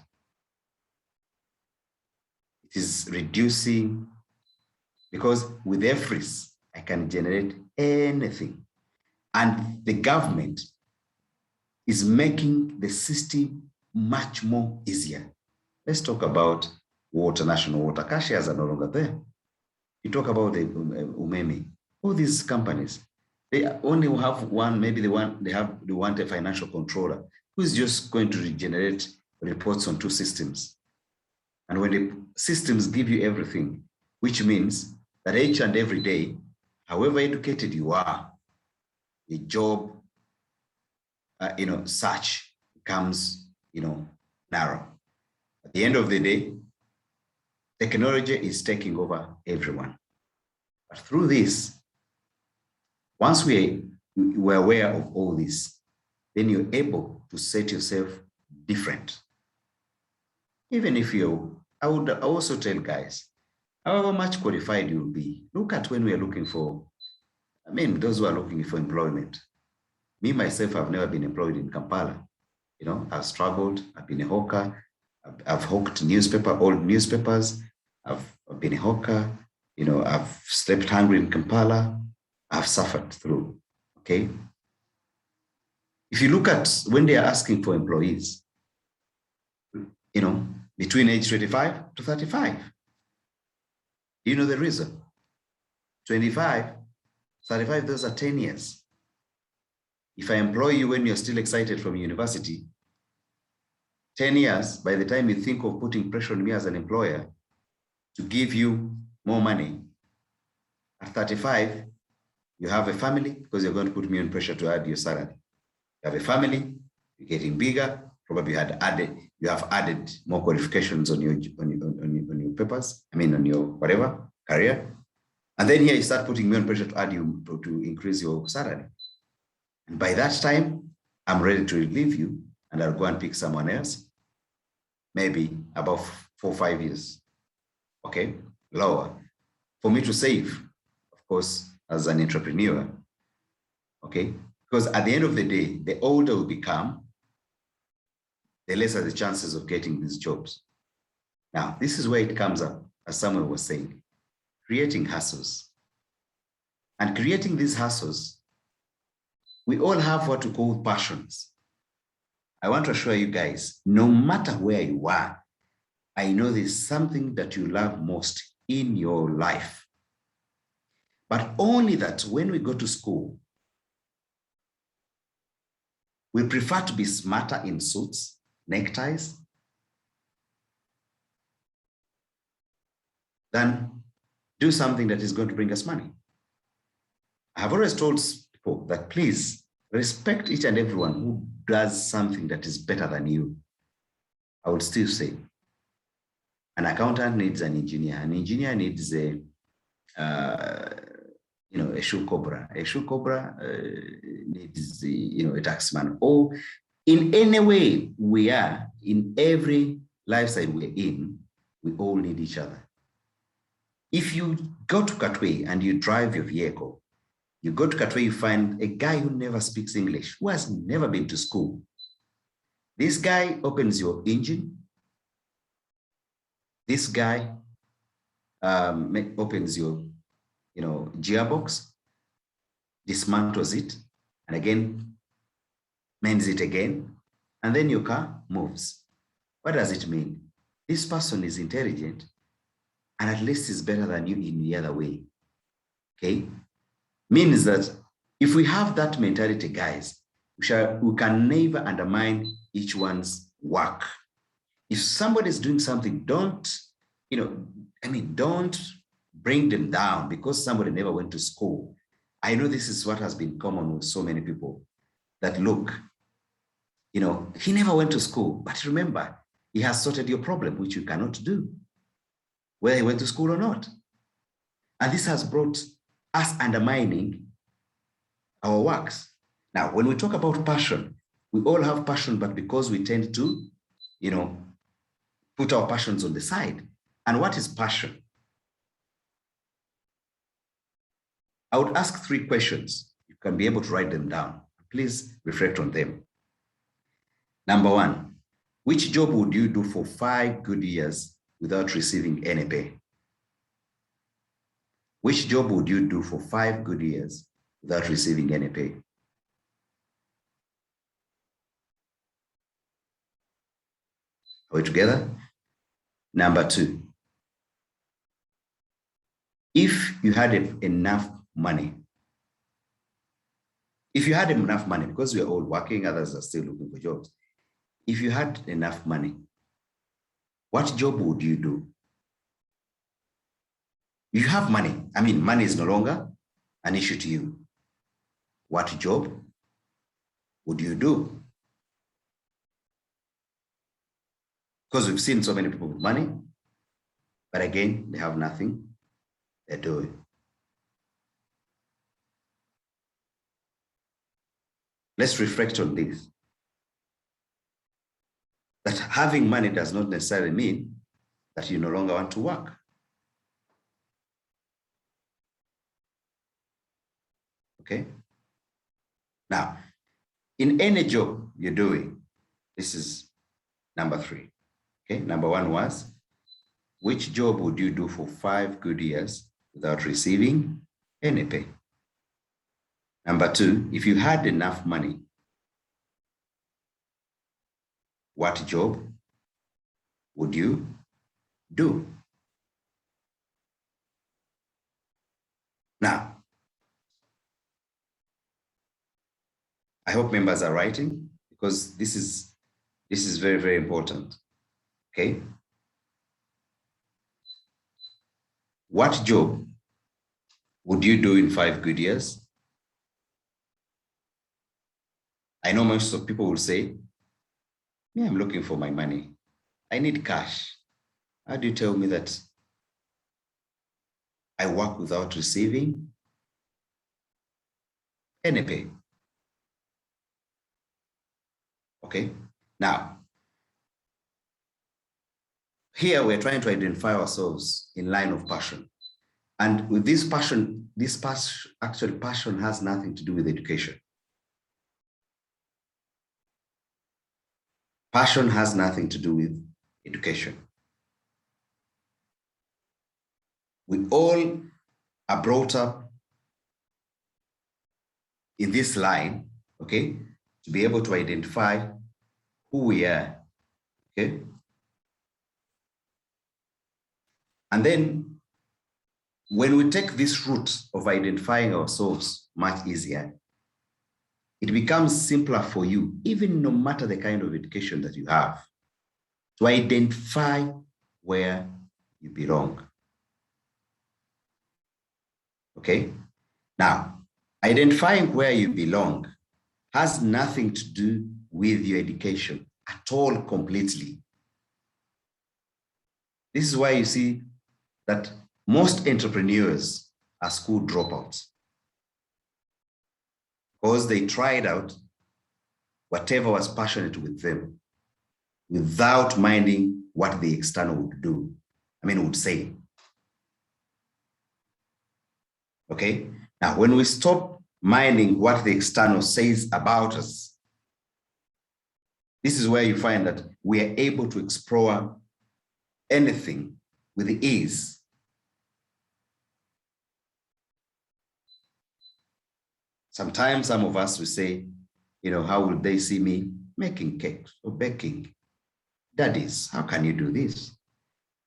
It is reducing, because with EFRIS, I can generate anything. And the government is making the system much more easier. Let's talk about water, national water. Cashiers are no longer there. You talk about the Umemi, all these companies, they only have one, they want a financial controller who is just going to generate reports on two systems. And when the systems give you everything, which means that each and every day, however educated you are, a job, search becomes, narrow. At the end of the day, technology is taking over everyone. But through this, once we're aware of all this, then you're able to set yourself different. Even if I would also tell guys, however much qualified you'll be, look at when we are looking for, those who are looking for employment. Me, myself, I've never been employed in Kampala. I've struggled, I've been a hawker, I've hawked old newspapers, I've been a hawker, I've slept hungry in Kampala, I've suffered through, okay? If you look at when they are asking for employees, between age 25 to 35, do you know the reason? 25, 35, those are 10 years. If I employ you when you're still excited from university, 10 years, by the time you think of putting pressure on me as an employer to give you more money, at 35, you have a family because you're going to put me on pressure to add your salary. You have a family, you're getting bigger, probably you have added more qualifications on your papers, on your whatever, career. And then here you start putting me on pressure to add you, to increase your salary. And by that time, I'm ready to leave you and I'll go and pick someone else, maybe about 4 or 5 years, okay, lower, for me to save, of course, as an entrepreneur, okay? Because at the end of the day, the older we become, the lesser the chances of getting these jobs. Now, this is where it comes up, as someone was saying, creating hustles. And creating these hustles, we all have what we call passions. I want to assure you guys, no matter where you are, I know there's something that you love most in your life. But only that when we go to school, we prefer to be smarter in suits, neckties, than do something that is going to bring us money. I have always told people that please respect each and everyone who does something that is better than you. I would still say an accountant needs an engineer needs a shoe cobra. A shoe cobra needs a taxman. Or in any way we are, in every lifestyle we're in, we all need each other. If you go to Katwe and you drive your vehicle, you go to Katwe, you find a guy who never speaks English, who has never been to school. This guy opens your engine, This guy opens your, gearbox, dismantles it, and again, mends it again, and then your car moves. What does it mean? This person is intelligent and at least is better than you in the other way. Okay? Means that if we have that mentality, guys, we can never undermine each one's work. If somebody is doing something, don't bring them down because somebody never went to school. I know this is what has been common with so many people, that look, he never went to school, but remember, he has sorted your problem, which you cannot do, whether he went to school or not. And this has brought us undermining our works. Now, when we talk about passion, we all have passion, but because we tend to, put our passions on the side. And what is passion? I would ask 3 questions. You can be able to write them down. Please reflect on them. Number 1, which job would you do for 5 good years without receiving any pay? Which job would you do for 5 good years without receiving any pay? Are we together? Number 2, if you had enough money, because we are all working, others are still looking for jobs. If you had enough money, what job would you do? You have money. Money is no longer an issue to you. What job would you do? Because we've seen so many people with money, but again, they have nothing they're doing. Let's reflect on this. That having money does not necessarily mean that you no longer want to work. Okay? Now, in any job you're doing, this is number 3. Okay, number 1 was, which job would you do for 5 good years without receiving any pay? Number 2, if you had enough money, what job would you do? Now, I hope members are writing, because this is very, very important. Okay? What job would you do in 5 good years? I know most of people will say, yeah, I'm looking for my money. I need cash. How do you tell me that I work without receiving any pay? Okay, now, here we're trying to identify ourselves in line of passion. And with this passion, passion has nothing to do with education. Passion has nothing to do with education. We all are brought up in this line, okay, to be able to identify who we are, okay? And then when we take this route of identifying ourselves much easier, it becomes simpler for you, even no matter the kind of education that you have, to identify where you belong. Okay? Now, identifying where you belong has nothing to do with your education at all, completely. This is why you see that most entrepreneurs are school dropouts, because they tried out whatever was passionate with them without minding what the external would say. Okay? Now, when we stop minding what the external says about us, this is where you find that we are able to explore anything with ease. Sometimes some of us will say, how will they see me making cakes or baking? Daddies, how can you do this?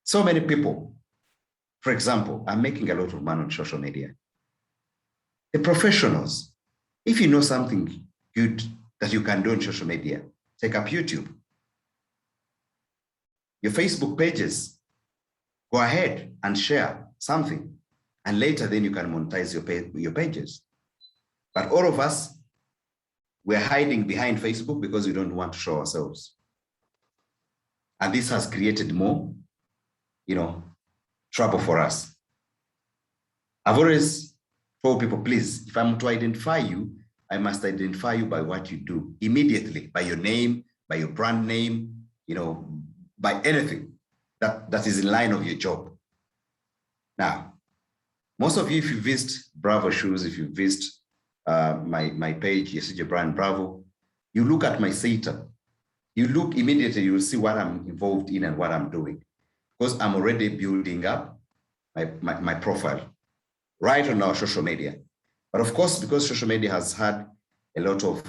So many people, for example, are making a lot of money on social media. The professionals, if you know something good that you can do on social media, take up YouTube. Your Facebook pages, go ahead and share something. And later then you can monetize your pages. But all of us, we're hiding behind Facebook because we don't want to show ourselves. And this has created more, trouble for us. I've always told people, please, if I'm to identify you, I must identify you by what you do immediately, by your name, by your brand name, by anything that is in line of your job. Now, most of you, if you visit Bravo Shoes, if you visit my page, Yesija Brand Bravo, you look at my setup, you look immediately, you will see what I'm involved in and what I'm doing, because I'm already building up my profile right on our social media. But of course, because social media has had a lot of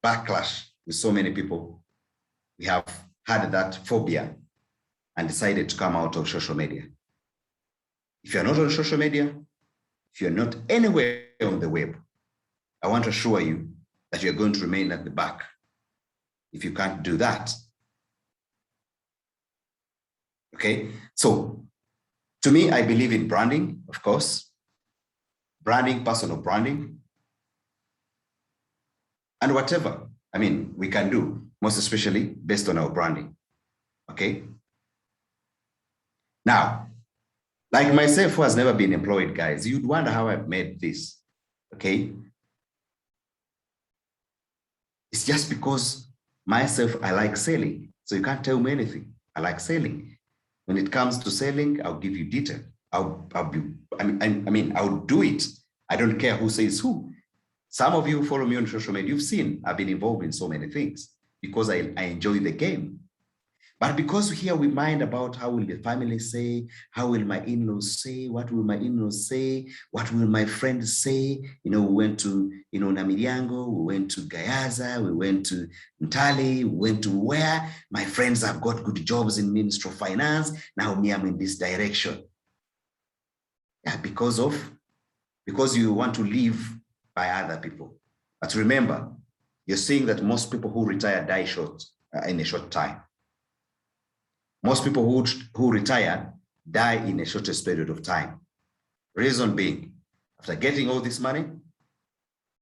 backlash with so many people, we have had that phobia and decided to come out of social media. If you're not on social media, if you're not anywhere on the web, I want to assure you that you're going to remain at the back if you can't do that. Okay, so to me, I believe in branding, of course, branding, personal branding, and whatever, we can do, most especially based on our branding, okay? Now, like myself, who has never been employed, guys, you'd wonder how I've made this, okay? It's just because myself, I like selling. So you can't tell me anything. I like selling. When it comes to selling, I'll give you detail. I'll do it. I don't care who says who. Some of you who follow me on social media, you've seen I've been involved in so many things because I enjoy the game. But because here we mind about how will the family say, how will my in-laws say, what will my in-laws say, what will my friends say? We went to, Namiryango, we went to Gayaza, we went to Ntali, we went to where my friends have got good jobs in Ministry of Finance. Now me, I'm in this direction. Yeah, because you want to live by other people. But remember, you're seeing that most people who retire die in a short time. Most people who retire die in a shortest period of time. Reason being, after getting all this money,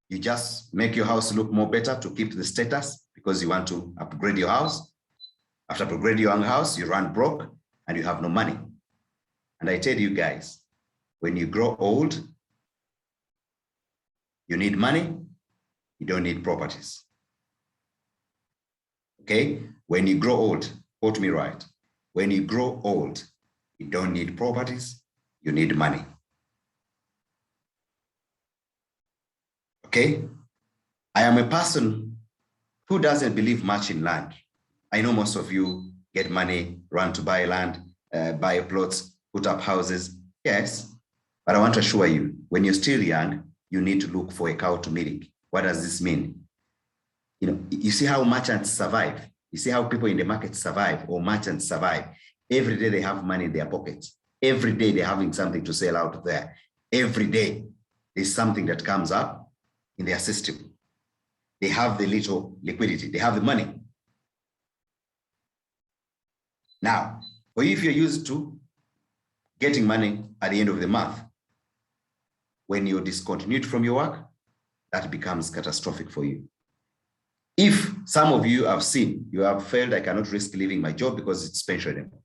you just make your house look more better to keep the status because you want to upgrade your house. After upgrading your own house, you run broke and you have no money. And I tell you guys, when you grow old, you need money, you don't need properties. Okay? When you grow old, quote me right. When you grow old, you don't need properties, you need money. Okay? I am a person who doesn't believe much in land. I know most of you get money, run to buy land, buy plots, put up houses. Yes, but I want to assure you, when you're still young, you need to look for a cow to milk. What does this mean? You see how merchants survive. You see how people in the market survive or merchants survive. Every day they have money in their pockets. Every day they're having something to sell out there. Every day there's something that comes up in their system. They have the little liquidity. They have the money. Now, or if you're used to getting money at the end of the month, when you're discontinued from your work, that becomes catastrophic for you. If some of you have seen, you have felt I cannot risk leaving my job because it's pensionable,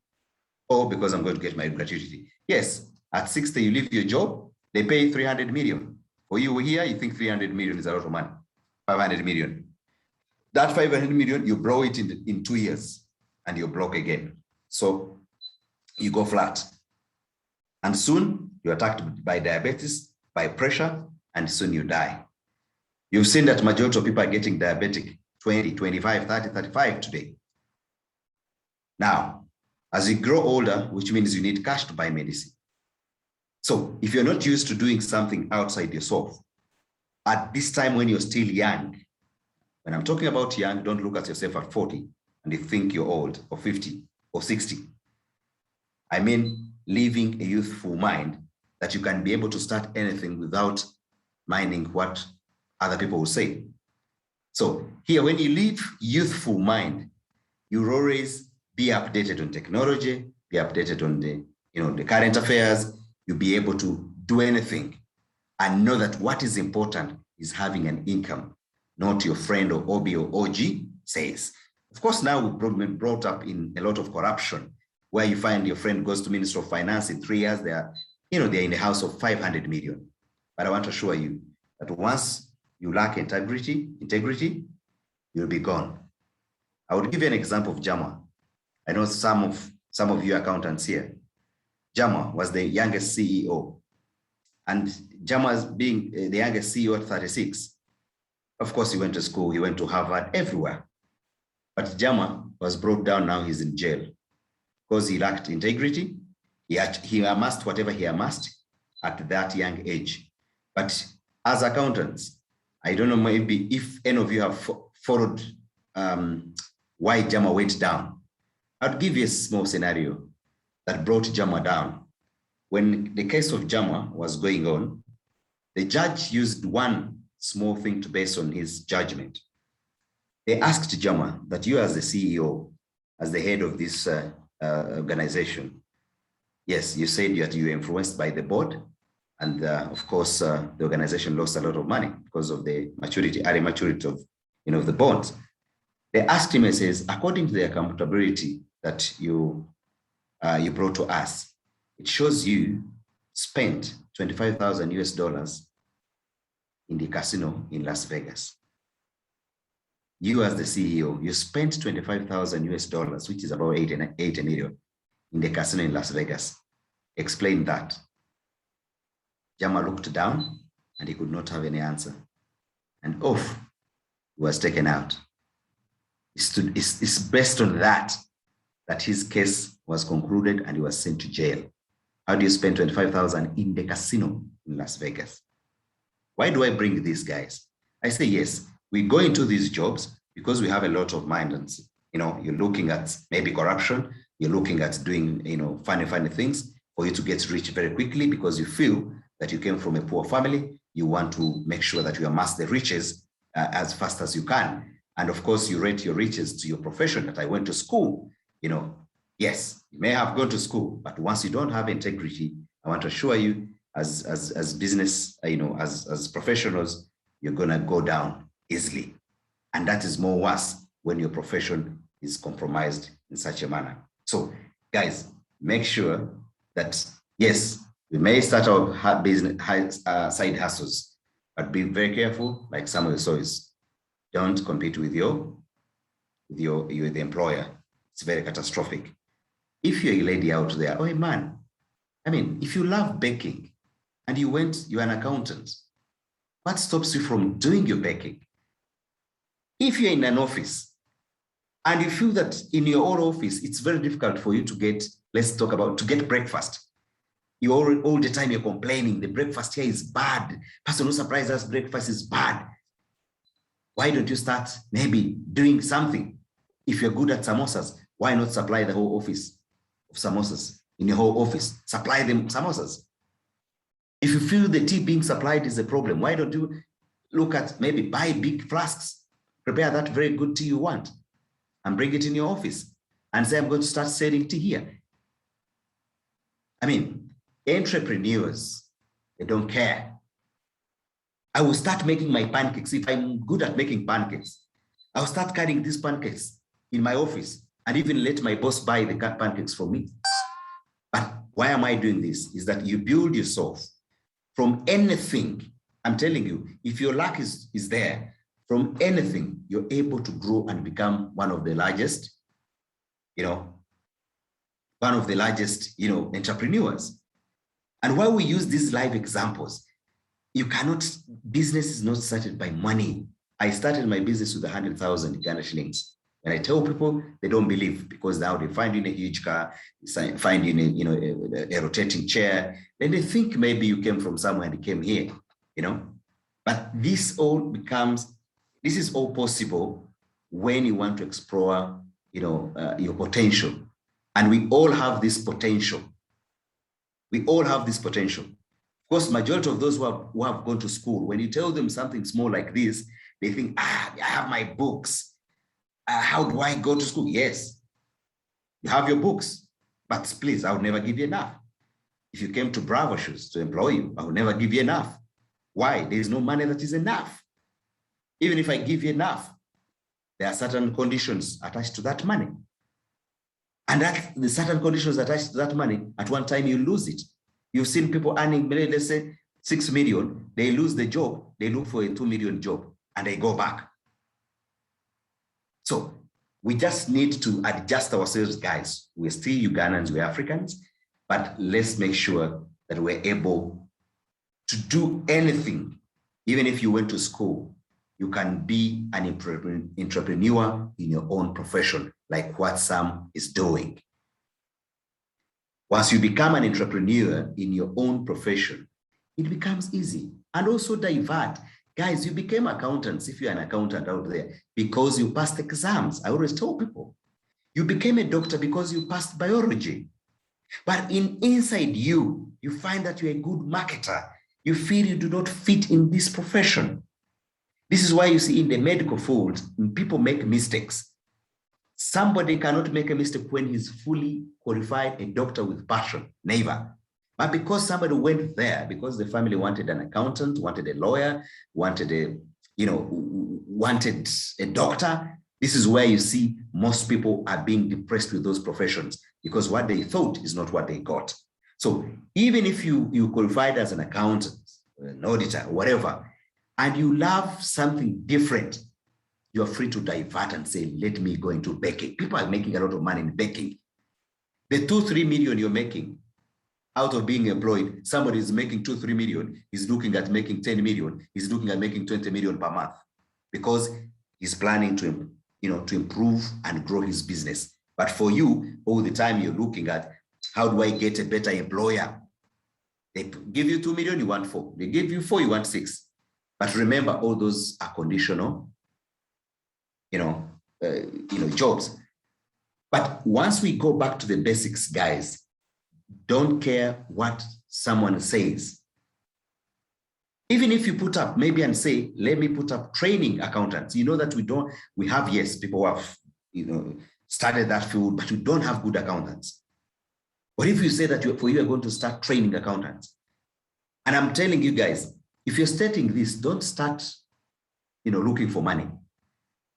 or because I'm going to get my gratuity. Yes, at 60, you leave your job, they pay 300 million. For you here, you think 300 million is a lot of money, 500 million. That 500 million, you blow it in 2 years and you're broke again. So you go flat. And soon you're attacked by diabetes, by pressure, and soon you die. You've seen that majority of people are getting diabetic 20, 25, 30, 35 today. Now, As you grow older, which means you need cash to buy medicine. So if you're not used to doing something outside yourself, at this time when you're still young, when I'm talking about young, don't look at yourself at 40 and you think you're old, or 50 or 60. I mean, living a youthful mind that you can be able to start anything without minding what other people will say. So here, when you live youthful mind, you'll always be updated on technology, be updated on the current affairs. You'll be able to do anything and know that what is important is having an income, not your friend or OB or OG says. Of course, now we've been brought up in a lot of corruption, where you find your friend goes to Minister of Finance in 3 years, they're in the house of 500 million. But I want to assure you that once you lack integrity, you'll be gone. I would give you an example of Jama. I know some of you accountants here. Jama was the youngest CEO. And Jama being the youngest CEO at 36. Of course, he went to school, he went to Harvard, everywhere. But Jama was brought down, now he's in jail because he lacked integrity. He amassed whatever he amassed at that young age. But as accountants, I don't know maybe if any of you have followed why Jama went down. I'll give you a small scenario that brought Jama down. When the case of Jama was going on, the judge used one small thing to base on his judgment. They asked Jama that you as the CEO, as the head of this organization, yes, you said that you were influenced by the board, and of course, the organization lost a lot of money because of the early maturity of the bonds. They asked him and says, according to the accountability that you brought to us, it shows you spent $25,000 in the casino in Las Vegas. You as the CEO, you spent $25,000, which is about 80 million, in the casino in Las Vegas. Explain that. Jama looked down and he could not have any answer. And off, he was taken out. It's based on that his case was concluded and he was sent to jail. How do you spend $25,000 in the casino in Las Vegas? Why do I bring these guys? I say, yes, we go into these jobs because we have a lot of mind, and you're looking at maybe corruption, you're looking at doing funny things for you to get rich very quickly because you feel that you came from a poor family. You want to make sure that you amass the riches as fast as you can. And of course, you rate your riches to your profession. That I went to school. Yes, you may have gone to school, but once you don't have integrity, I want to assure you, as business, as professionals, you're gonna go down easily, and that is more worse when your profession is compromised in such a manner. So, guys, make sure that yes, we may start our business side hustles, but be very careful. Like Samuel says, don't compete with the employer. It's very catastrophic. If you're a lady out there, oh man, I mean, if you love baking and you're an accountant, what stops you from doing your baking? If you're in an office and you feel that in your own office, it's very difficult for you to get breakfast. You all the time you're complaining, the breakfast here is bad. Person who surprised us, breakfast is bad. Why don't you start maybe doing something? If you're good at samosas, why not supply the whole office of samosas? In your whole office, supply them samosas. If you feel the tea being supplied is a problem, why don't you look at maybe buy big flasks, prepare that very good tea you want, and bring it in your office and say, I'm going to start selling tea here. I mean, entrepreneurs, they don't care. I will start making my pancakes. If I'm good at making pancakes, I'll start carrying these pancakes in my office and even let my boss buy the pancakes for me. But why am I doing this? Is that you build yourself from anything. I'm telling you, if your luck is there, from anything, you're able to grow and become one of the largest, entrepreneurs. And why we use these live examples, business is not started by money. I started my business with 100,000 Ghana shillings When I tell people, they don't believe, because now they find you in a huge car, find you in a rotating chair. Then they think maybe you came from somewhere and came here, But this is all possible when you want to explore, your potential. And we all have this potential. We all have this potential. Of course, majority of those who have gone to school, when you tell them something small like this, they think, I have my books. How do I go to school? Yes, you have your books, but please, I would never give you enough. If you came to Bravo Shoes to employ you, I would never give you enough. Why? There is no money that is enough. Even if I give you enough, there are certain conditions attached to that money. And the certain conditions attached to that money, at one time you lose it. You've seen people earning, let's say, 6 million, they lose the job, they look for a 2 million job, and they go back. So we just need to adjust ourselves, guys. We're still Ugandans, we're Africans, but let's make sure that we're able to do anything. Even if you went to school, you can be an entrepreneur in your own profession, like what Sam is doing. Once you become an entrepreneur in your own profession, it becomes easy. And also divert. Guys, you became accountants, if you're an accountant out there, because you passed exams. I always tell people, you became a doctor because you passed biology. But inside you find that you're a good marketer. You feel you do not fit in this profession. This is why you see in the medical field, people make mistakes. Somebody cannot make a mistake when he's fully qualified, a doctor with passion, never. But because somebody went there, because the family wanted an accountant, wanted a lawyer, wanted a doctor, this is where you see most people are being depressed with those professions, because what they thought is not what they got. So even if you qualified as an accountant, an auditor, whatever, and you love something different, you're free to divert and say, let me go into baking. People are making a lot of money in baking. The 2-3 million you're making out of being employed, somebody is making 2-3 million, he's looking at making 10 million, he's looking at making 20 million per month, because he's planning to improve and grow his business. But for you, all the time you're looking at, how do I get a better employer? They give you 2 million, you want 4. They give you 4, you want 6. But remember, all those are conditional, jobs. But once we go back to the basics, guys, don't care what someone says. Even if you put up maybe and say, let me put up training accountants, that we have, yes, people who have, started that field, but we don't have good accountants. What if you say that for you are going to start training accountants? And I'm telling you guys, if you're starting this, don't start, looking for money.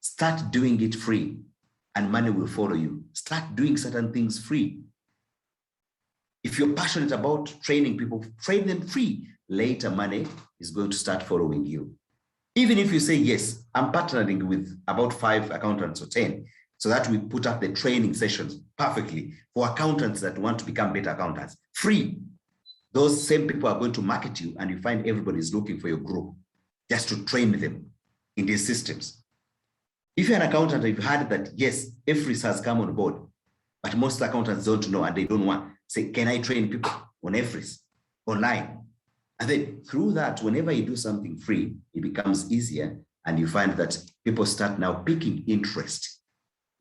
Start doing it free and money will follow you. Start doing certain things free. If you're passionate about training people, train them free. Later, money is going to start following you. Even if you say, yes, I'm partnering with about 5 accountants or 10, so that we put up the training sessions perfectly for accountants that want to become better accountants, free. Those same people are going to market you, and you find everybody is looking for your group just to train them in these systems. If you're an accountant, you've heard that, yes, EFRIS has come on board, but most accountants don't know and they don't want. Say, can I train people on EFRIS online? And then through that, whenever you do something free, it becomes easier, and you find that people start now picking interest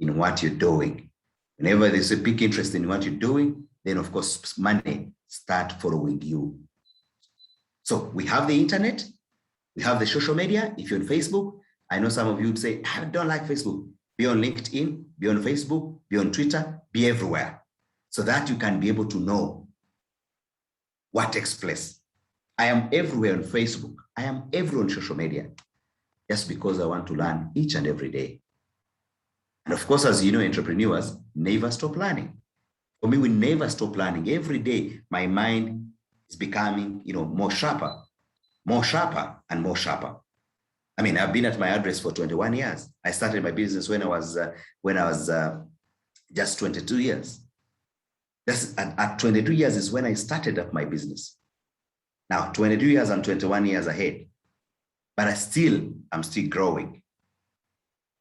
in what you're doing. Whenever they say pick interest in what you're doing, then of course money start following you. So we have the internet, we have the social media. If you're on Facebook, I know some of you would say, I don't like Facebook. Be on LinkedIn, be on Facebook, be on Twitter, be everywhere, so that you can be able to know what takes place. I am everywhere on Facebook. I am everywhere on social media, just because I want to learn each and every day. And of course, as you know, entrepreneurs never stop learning. For me, we never stop learning. Every day, my mind is becoming, more sharper and more sharper. I mean, I've been at my address for 21 years. I started my business when I was just 22 years. At 22 years is when I started up my business. Now, 22 years and 21 years ahead, but I'm still growing.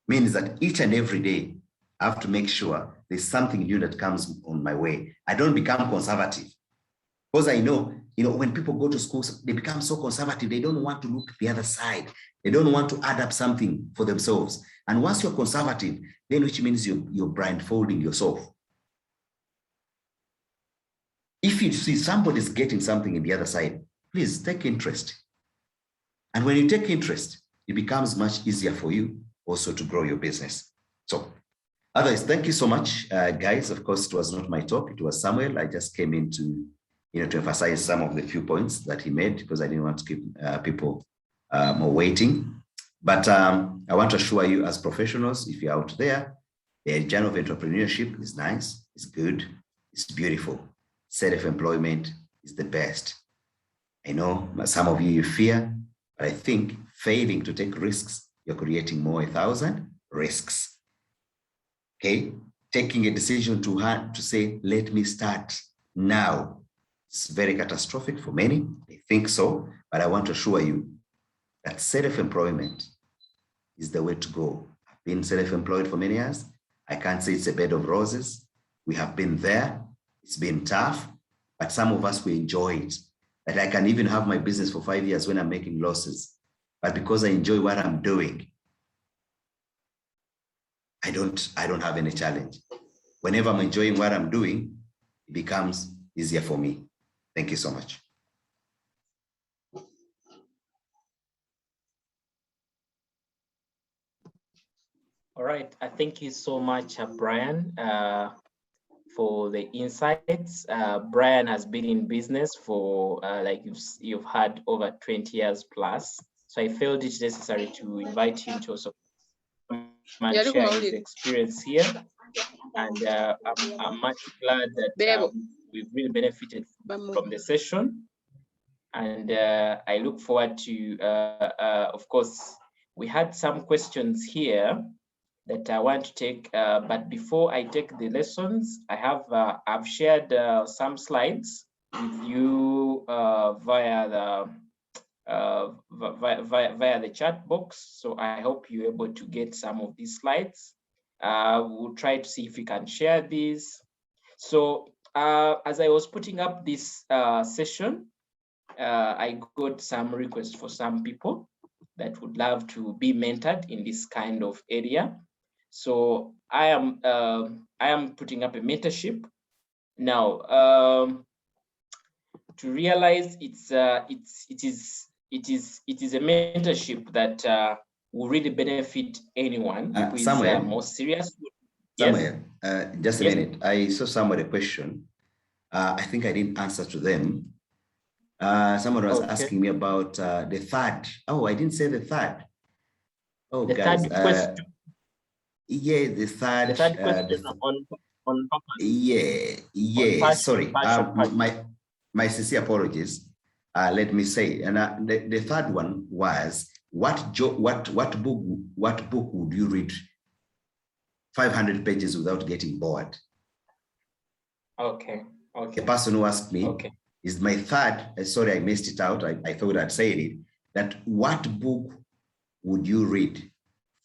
means that each and every day, I have to make sure there's something new that comes on my way. I don't become conservative. Because I know, when people go to schools, they become so conservative. They don't want to look the other side. They don't want to add up something for themselves. And once you're conservative, then which means you're blindfolding yourself. If you see somebody's getting something in the other side, please take interest. And when you take interest, it becomes much easier for you also to grow your business. So otherwise, thank you so much, guys. Of course, it was not my talk. It was Samuel. I just came in to emphasize some of the few points that he made because I didn't want to keep people more waiting. But I want to assure you as professionals, if you're out there, the journey of entrepreneurship is nice, it's good, it's beautiful. Self-employment is the best. I know some of you fear, but I think failing to take risks, you're creating more 1,000 risks. Okay, taking a decision to say, let me start now. It's very catastrophic for many. They think so, but I want to assure you that self-employment is the way to go. I've been self-employed for many years. I can't say it's a bed of roses. We have been there. It's been tough, but some of us, we enjoy it. That I can even have my business for 5 years when I'm making losses. But because I enjoy what I'm doing, I don't have any challenge. Whenever I'm enjoying what I'm doing, it becomes easier for me. Thank you so much. All right. Thank you so much, Brian, for the insights. Brian has been in business for, like you've had over 20 years plus. So I felt it necessary to invite him to also come and share his experience here. And I'm much glad that we've really benefited from the session. And I look forward to, of course, we had some questions here that I want to take, but before I take the lessons, I've shared some slides with you via the chat box. So I hope you're able to get some of these slides. We'll try to see if we can share these. So as I was putting up this session, I got some requests for some people that would love to be mentored in this kind of area. So I am putting up a mentorship now. To realize it is a mentorship that will really benefit anyone who is more serious. Samuel, just a minute. I saw somebody question. I think I didn't answer to them. Someone was asking me about the third. Oh, I didn't say the third. Oh, the guys. Third question. Yeah, the third question on purpose. Sorry, my sincere apologies. Let me say, and the third one was what book would you read 500 pages without getting bored? Okay. The person who asked me is my third. Sorry, I missed it out. I thought I'd said it. That what book would you read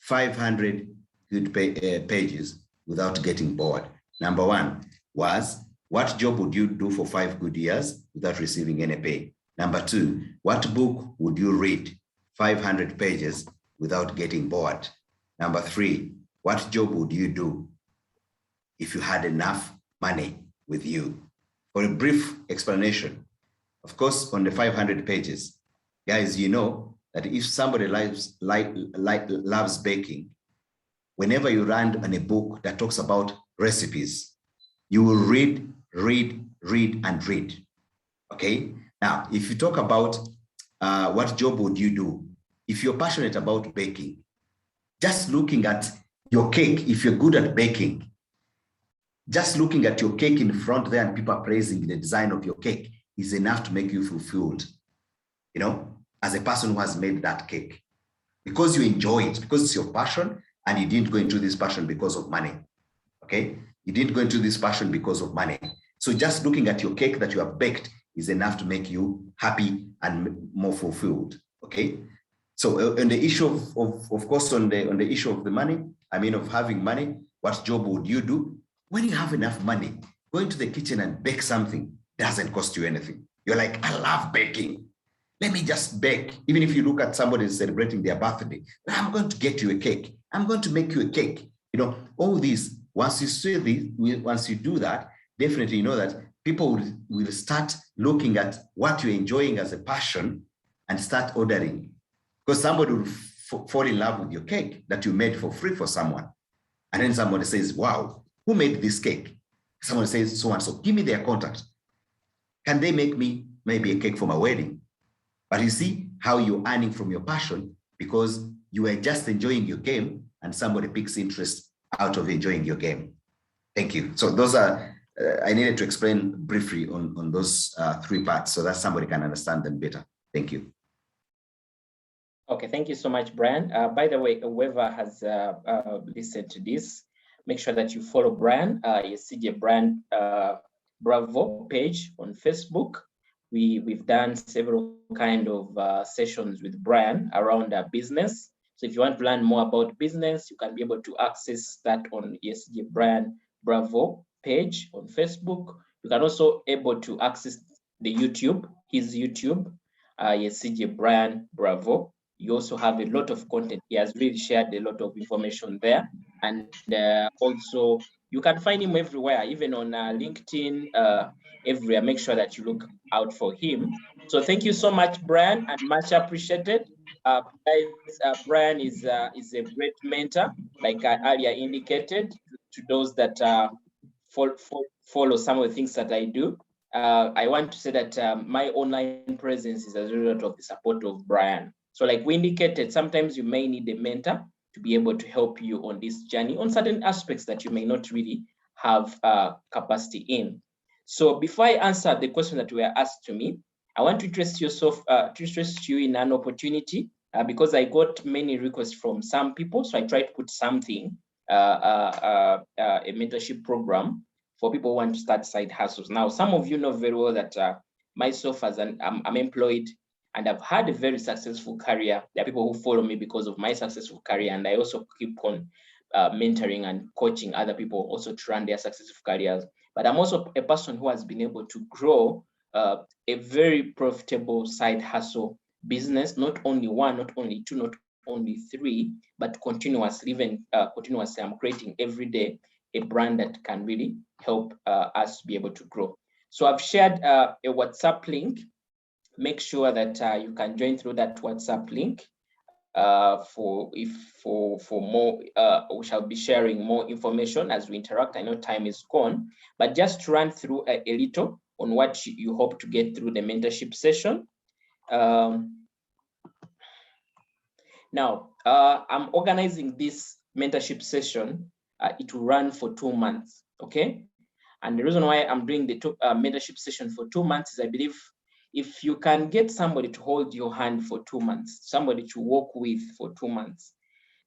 500 good pages without getting bored? Number one was, what job would you do for 5 good years without receiving any pay? Number two, what book would you read 500 pages without getting bored? Number three, what job would you do if you had enough money with you? For a brief explanation, of course, on the 500 pages, guys, you know that if somebody loves baking, whenever you land on a book that talks about recipes, you will read, and read. Okay. Now, if you talk about what job would you do if you're passionate about baking, just looking at your cake, if you're good at baking, just looking at your cake in front there and people are praising the design of your cake is enough to make you fulfilled, you know, as a person who has made that cake, because you enjoy it, because it's your passion, and you didn't go into this passion because of money. Okay, you didn't go into this passion because of money. So just looking at your cake that you have baked is enough to make you happy and more fulfilled. Okay, So on the issue of course, on the issue of the money, I mean, of having money, what job would you do? When you have enough money, going to the kitchen and bake something doesn't cost you anything. You're like, I love baking. Let me just bake. Even if you look at somebody celebrating their birthday, I'm going to get you a cake. I'm going to make you a cake. You know, all these, once you say this, once you do that, definitely you know that people will start looking at what you're enjoying as a passion and start ordering. Because somebody will fall in love with your cake that you made for free for someone. And then somebody says, wow, who made this cake? Someone says, so and so, give me their contact. Can they make me maybe a cake for my wedding? But you see how you're earning from your passion because you are just enjoying your game and somebody picks interest out of enjoying your game. Thank you. So those are, I needed to explain briefly on those 3 parts so that somebody can understand them better. Thank you. Okay, thank you so much, Brian. By the way, whoever has listened to this, make sure that you follow Brian, CJ Brian Bravo page on Facebook. We've done several kind of sessions with Brian around our business. So if you want to learn more about business, you can be able to access that on CJ Brian Bravo page on Facebook. You can also able to access the YouTube, his YouTube, CJ Brian Bravo. You also have a lot of content. He has really shared a lot of information there. And also, you can find him everywhere, even on LinkedIn, everywhere. Make sure that you look out for him. So thank you so much, Brian, and much appreciated. Brian is a great mentor, like I earlier indicated, to those that follow some of the things that I do. I want to say that my online presence is as a result of the support of Brian. So like we indicated, sometimes you may need a mentor to be able to help you on this journey on certain aspects that you may not really have capacity in. So before I answer the question that were asked to me, I want to interest you in an opportunity because I got many requests from some people. So I tried to put something, a mentorship program for people who want to start side hustles. Now, some of you know very well that myself as I'm employed and I've had a very successful career. There are people who follow me because of my successful career, and I also keep on mentoring and coaching other people also to run their successful careers. But I'm also a person who has been able to grow a very profitable side hustle business, not only one, not only two, not only three, but continuously, even continuously, I'm creating every day a brand that can really help us be able to grow. So I've shared a WhatsApp link. Make sure that you can join through that WhatsApp link for more. We shall be sharing more information as we interact. I know time is gone, but just to run through a little on what you hope to get through the mentorship session. Now, I'm organizing this mentorship session. It will run for 2 months, okay? And the reason why I'm doing the mentorship session for 2 months is I believe if you can get somebody to hold your hand for 2 months, somebody to work with for 2 months,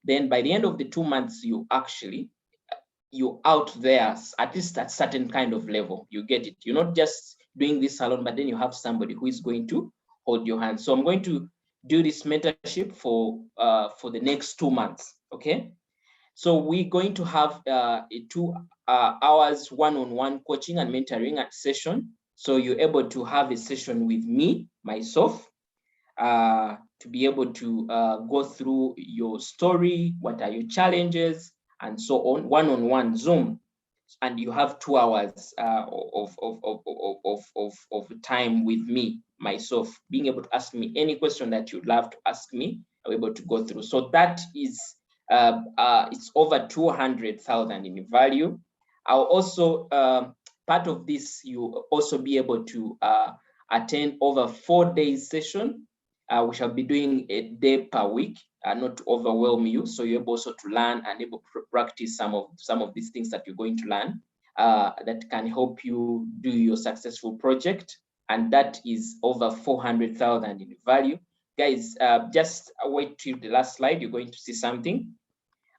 then by the end of the 2 months, you're out there at least at certain kind of level. You get it. You're not just doing this alone, but then you have somebody who is going to hold your hand. So I'm going to do this mentorship for the next 2 months. Okay. So we're going to have a 2 hours one-on-one coaching and mentoring session. So you're able to have a session with me, myself, to be able to go through your story, what are your challenges, and so on, one-on-one Zoom. And you have 2 hours of time with me, myself, being able to ask me any question that you'd love to ask me, I'm able to go through. So that is, it's over 200,000 in value. I'll also, part of this, you also be able to attend over 4 days session. We shall be doing a day per week, not to overwhelm you. So you're able also to learn and able to practice some of these things that you're going to learn that can help you do your successful project. And that is over 400,000 in value. Guys, just wait till the last slide. You're going to see something.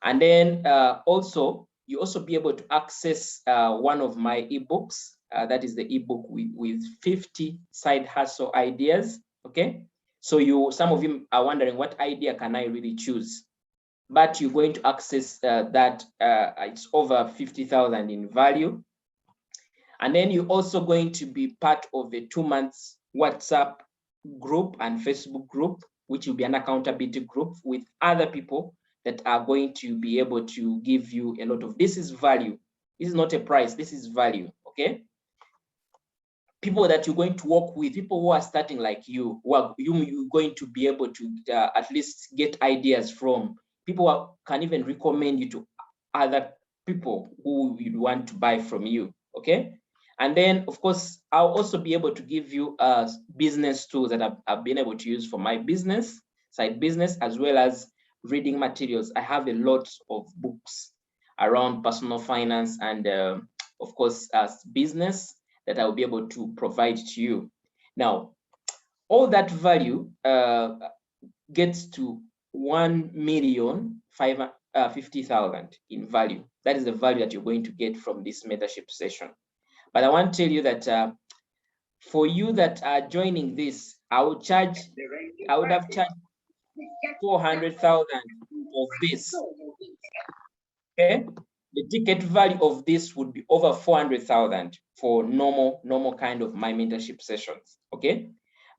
And then also, you also be able to access one of my ebooks. That is the ebook with 50 side hustle ideas. Okay. So some of you are wondering, what idea can I really choose? But you're going to access that it's over 50,000 in value. And then you're also going to be part of a 2 months WhatsApp group and Facebook group, which will be an accountability group with other people that are going to be able to give you a lot of, this is value. This is not a price, this is value, okay? People that you're going to work with, people who are starting like you, you're going to be able to at least get ideas from. People who can even recommend you to other people who you'd want to buy from you, okay? And then, of course, I'll also be able to give you business tools that I've been able to use for my business, side business, as well as reading materials. I have a lot of books around personal finance and, of course, business that I'll be able to provide to you. Now, all that value gets to 1,550,000 in value. That is the value that you're going to get from this mentorship session. But I want to tell you that for you that are joining this, I would have charged 400,000 of this. Okay, the ticket value of this would be over 400,000 for normal kind of my mentorship sessions. Okay,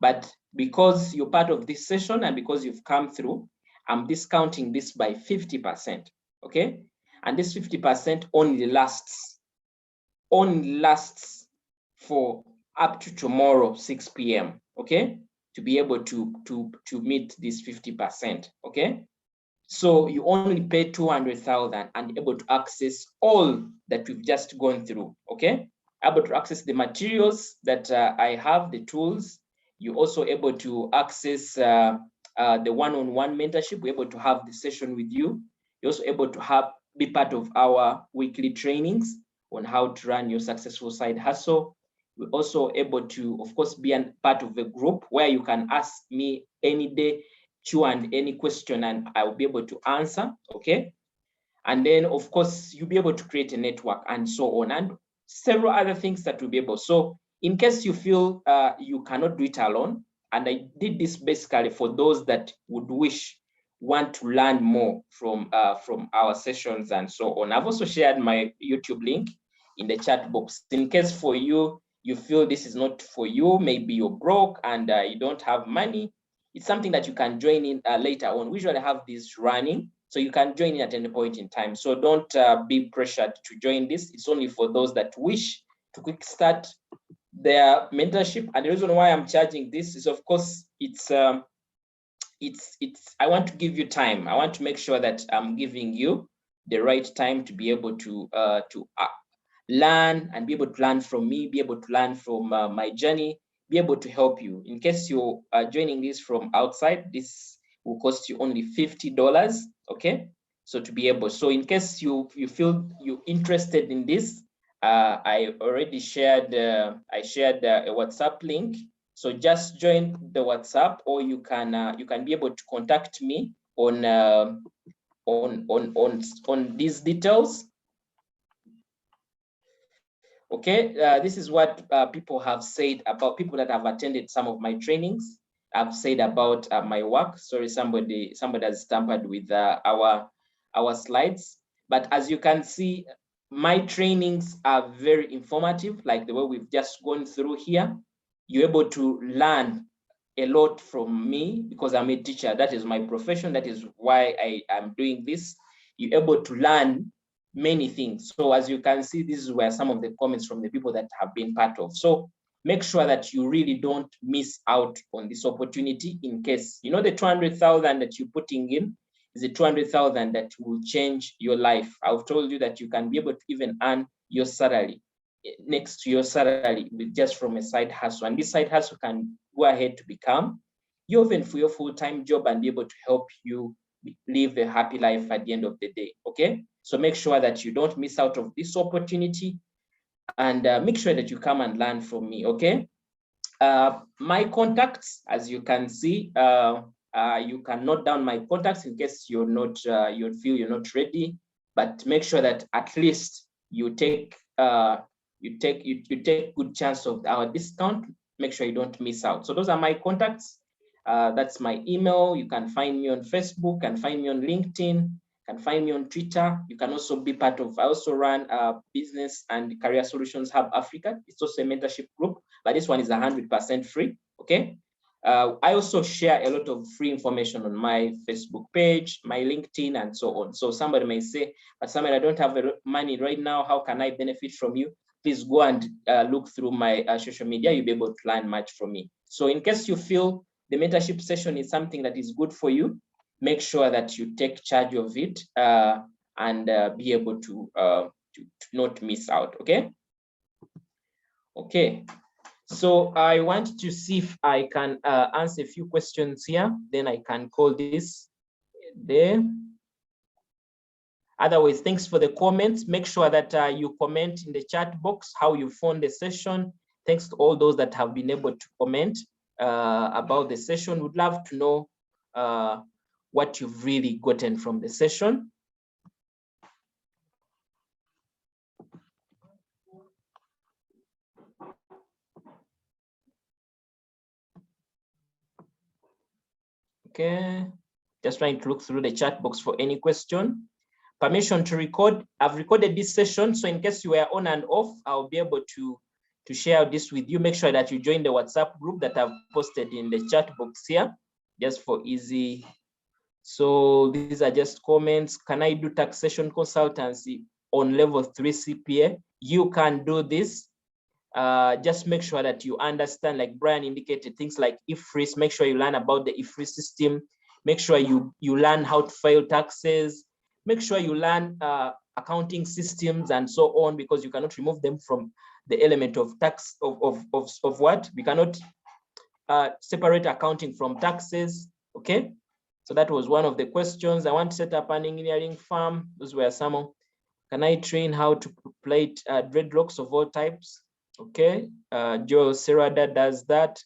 but because you're part of this session and because you've come through, I'm discounting this by 50%. Okay, and this 50% only lasts for up to tomorrow 6 p.m. okay, to be able to meet this 50%. Okay, so you only pay 200,000 and able to access all that we've just gone through. Okay, able to access the materials that I have, the tools. You're also able to access the one-on-one mentorship. We're able to have the session with you. You're also able to be part of our weekly trainings on how to run your successful side hustle. We're also able to, of course, be a part of a group where you can ask me any day, and any question, and I will be able to answer. Okay, and then of course you'll be able to create a network and so on, and several other things that will be able. So in case you feel you cannot do it alone, and I did this basically for those that would want to learn more from our sessions and so on. I've also shared my YouTube link in the chat box in case for you feel this is not for you. Maybe you're broke and you don't have money. It's something that you can join in later on. We usually have this running, so you can join in at any point in time. So don't be pressured to join this. It's only for those that wish to quick start their mentorship. And the reason why I'm charging this is, of course, I want to give you time. I want to make sure that I'm giving you the right time to be able to learn and be able to learn from me, be able to learn from my journey, be able to help you. In case you are joining this from outside, this will cost you only $50. Okay, so to be able, so in case you feel you're interested in this, I already shared a WhatsApp link. So just join the WhatsApp, or you can be able to contact me on these details. Okay, this is what people have said about people that have attended some of my trainings. I've said about my work. Sorry, somebody has tampered with our slides. But as you can see, my trainings are very informative, like the way we've just gone through here. You're able to learn a lot from me because I'm a teacher. That is my profession. That is why I am doing this. You're able to learn many things. So as you can see, these were some of the comments from the people that have been part of. So make sure that you really don't miss out on this opportunity in case, you know, the 200,000 that you're putting in is the 200,000 that will change your life. I've told you that you can be able to even earn your salary next to your salary with just from a side hustle. And this side hustle can go ahead to become your even for your full-time job and be able to help you live a happy life at the end of the day. Okay, so make sure that you don't miss out of this opportunity, and make sure that you come and learn from me. Okay, my contacts, as you can see, you can note down my contacts in case you're not you feel you're not ready, but make sure that at least you take good chance of our discount. Make sure you don't miss out. So those are my contacts. That's my email. You can find me on Facebook, can find me on LinkedIn, can find me on Twitter. You can also be part of, I also run Business and Career Solutions Hub Africa. It's also a mentorship group, but this one is 100% free, okay? I also share a lot of free information on my Facebook page, my LinkedIn, and so on. So somebody may say, but Samuel, I don't have money right now. How can I benefit from you? Please go and look through my social media. You'll be able to learn much from me. So in case you feel the mentorship session is something that is good for you, make sure that you take charge of it and be able to not miss out, okay? Okay, so I want to see if I can answer a few questions here, then I can call this there. Otherwise, thanks for the comments. Make sure that you comment in the chat box how you found the session. Thanks to all those that have been able to comment about the session. Would love to know what you've really gotten from the session. Okay, just trying to look through the chat box for any question. Permission to record. I've recorded this session, so in case you were on and off, I'll be able to share this with you. Make sure that you join the WhatsApp group that I've posted in the chat box here, just for easy. So these are just comments. Can I do taxation consultancy on level 3 CPA? You can do this. Just make sure that you understand, like Brian indicated, things like IFRS. Make sure you learn about the IFRS system. Make sure you learn how to file taxes. Make sure you learn accounting systems and so on, because you cannot remove them from the element of tax of what? We cannot separate accounting from taxes, okay? So that was one of the questions. I want to set up an engineering firm. Those were some of, can I train how to plait dreadlocks of all types? Okay, Joel Serada does that.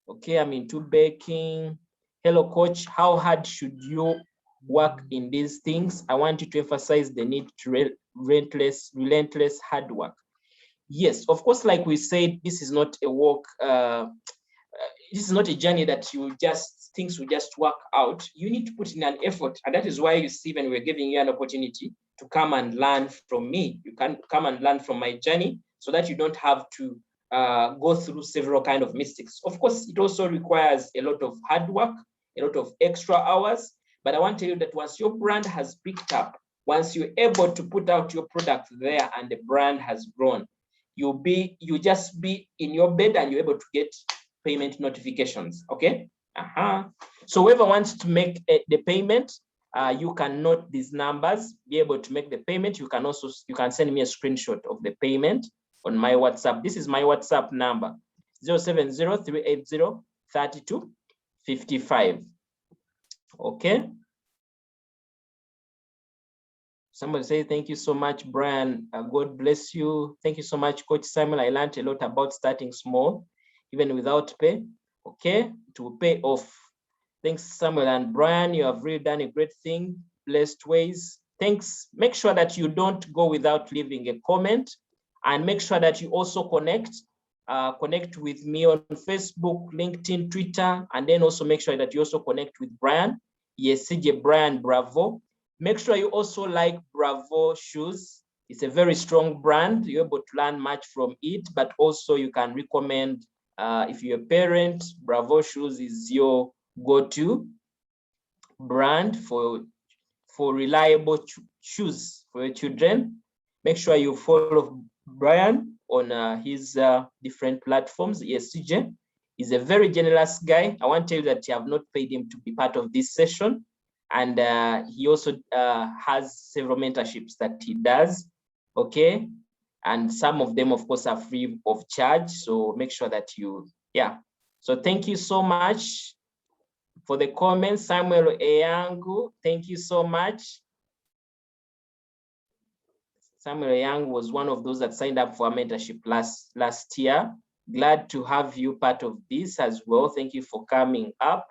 Okay, I'm into baking. Hello, coach. How hard should you work in these things? I want you to emphasize the need to relentless hard work. Yes, of course, like we said, this is not a walk. This is not a journey that you just, things will just work out. You need to put in an effort. And that is why you see, when we're giving you an opportunity to come and learn from me, you can come and learn from my journey, so that you don't have to go through several kind of mistakes. Of course, it also requires a lot of hard work, a lot of extra hours. But I want to tell you that once your brand has picked up, once you're able to put out your product there and the brand has grown, you just be in your bed and you're able to get payment notifications, okay? So whoever wants to make the payment, you can note these numbers, be able to make the payment. You can send me a screenshot of the payment on my WhatsApp. This is my WhatsApp number, 070-380-3255. Okay. Somebody say, thank you so much, Brian. God bless you. Thank you so much, Coach Simon. I learned a lot about starting small, even without pay. Okay, it will pay off. Thanks, Samuel and Brian. You have really done a great thing. Blessed ways. Thanks. Make sure that you don't go without leaving a comment, and make sure that you also connect with me on Facebook, LinkedIn, Twitter, and then also make sure that you also connect with Brian. Yes, CJ Brian Bravo. Make sure you also like Bravo shoes. It's a very strong brand. You're able to learn much from it, but also you can recommend, if you're a parent, Bravo shoes is your go-to brand for reliable shoes for your children. Make sure you follow Brian on his different platforms. Yes, CJ is a very generous guy. I want to tell you that you have not paid him to be part of this session. And he also has several mentorships that he does, okay? And some of them, of course, are free of charge. So make sure that you, So thank you so much for the comments. Samuel Eyangu, thank you so much. Samuel Eyangu was one of those that signed up for a mentorship last year. Glad to have you part of this as well. Thank you for coming up.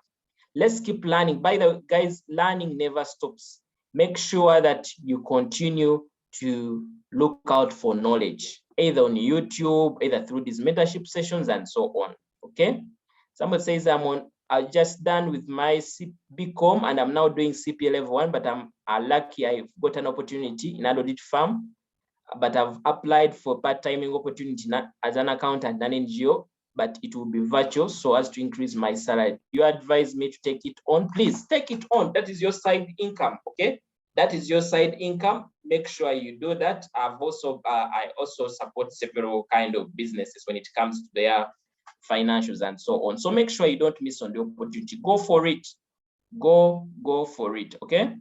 Let's keep learning. By the way, guys, learning never stops. Make sure that you continue to look out for knowledge, either on YouTube, either through these mentorship sessions and so on, okay? Somebody says, I'm on I just done with my BCom and I'm now doing CPA level 1, but I'm lucky I've got an opportunity in an audit firm, but I've applied for part-timing opportunity as an accountant and NGO, but it will be virtual so as to increase my salary. You advise me to take it on, please take it on. That is your side income, okay? That is your side income. Make sure you do that. I also support several kind of businesses when it comes to their financials and so on. So make sure you don't miss on the opportunity. Go for it. Go for it, okay?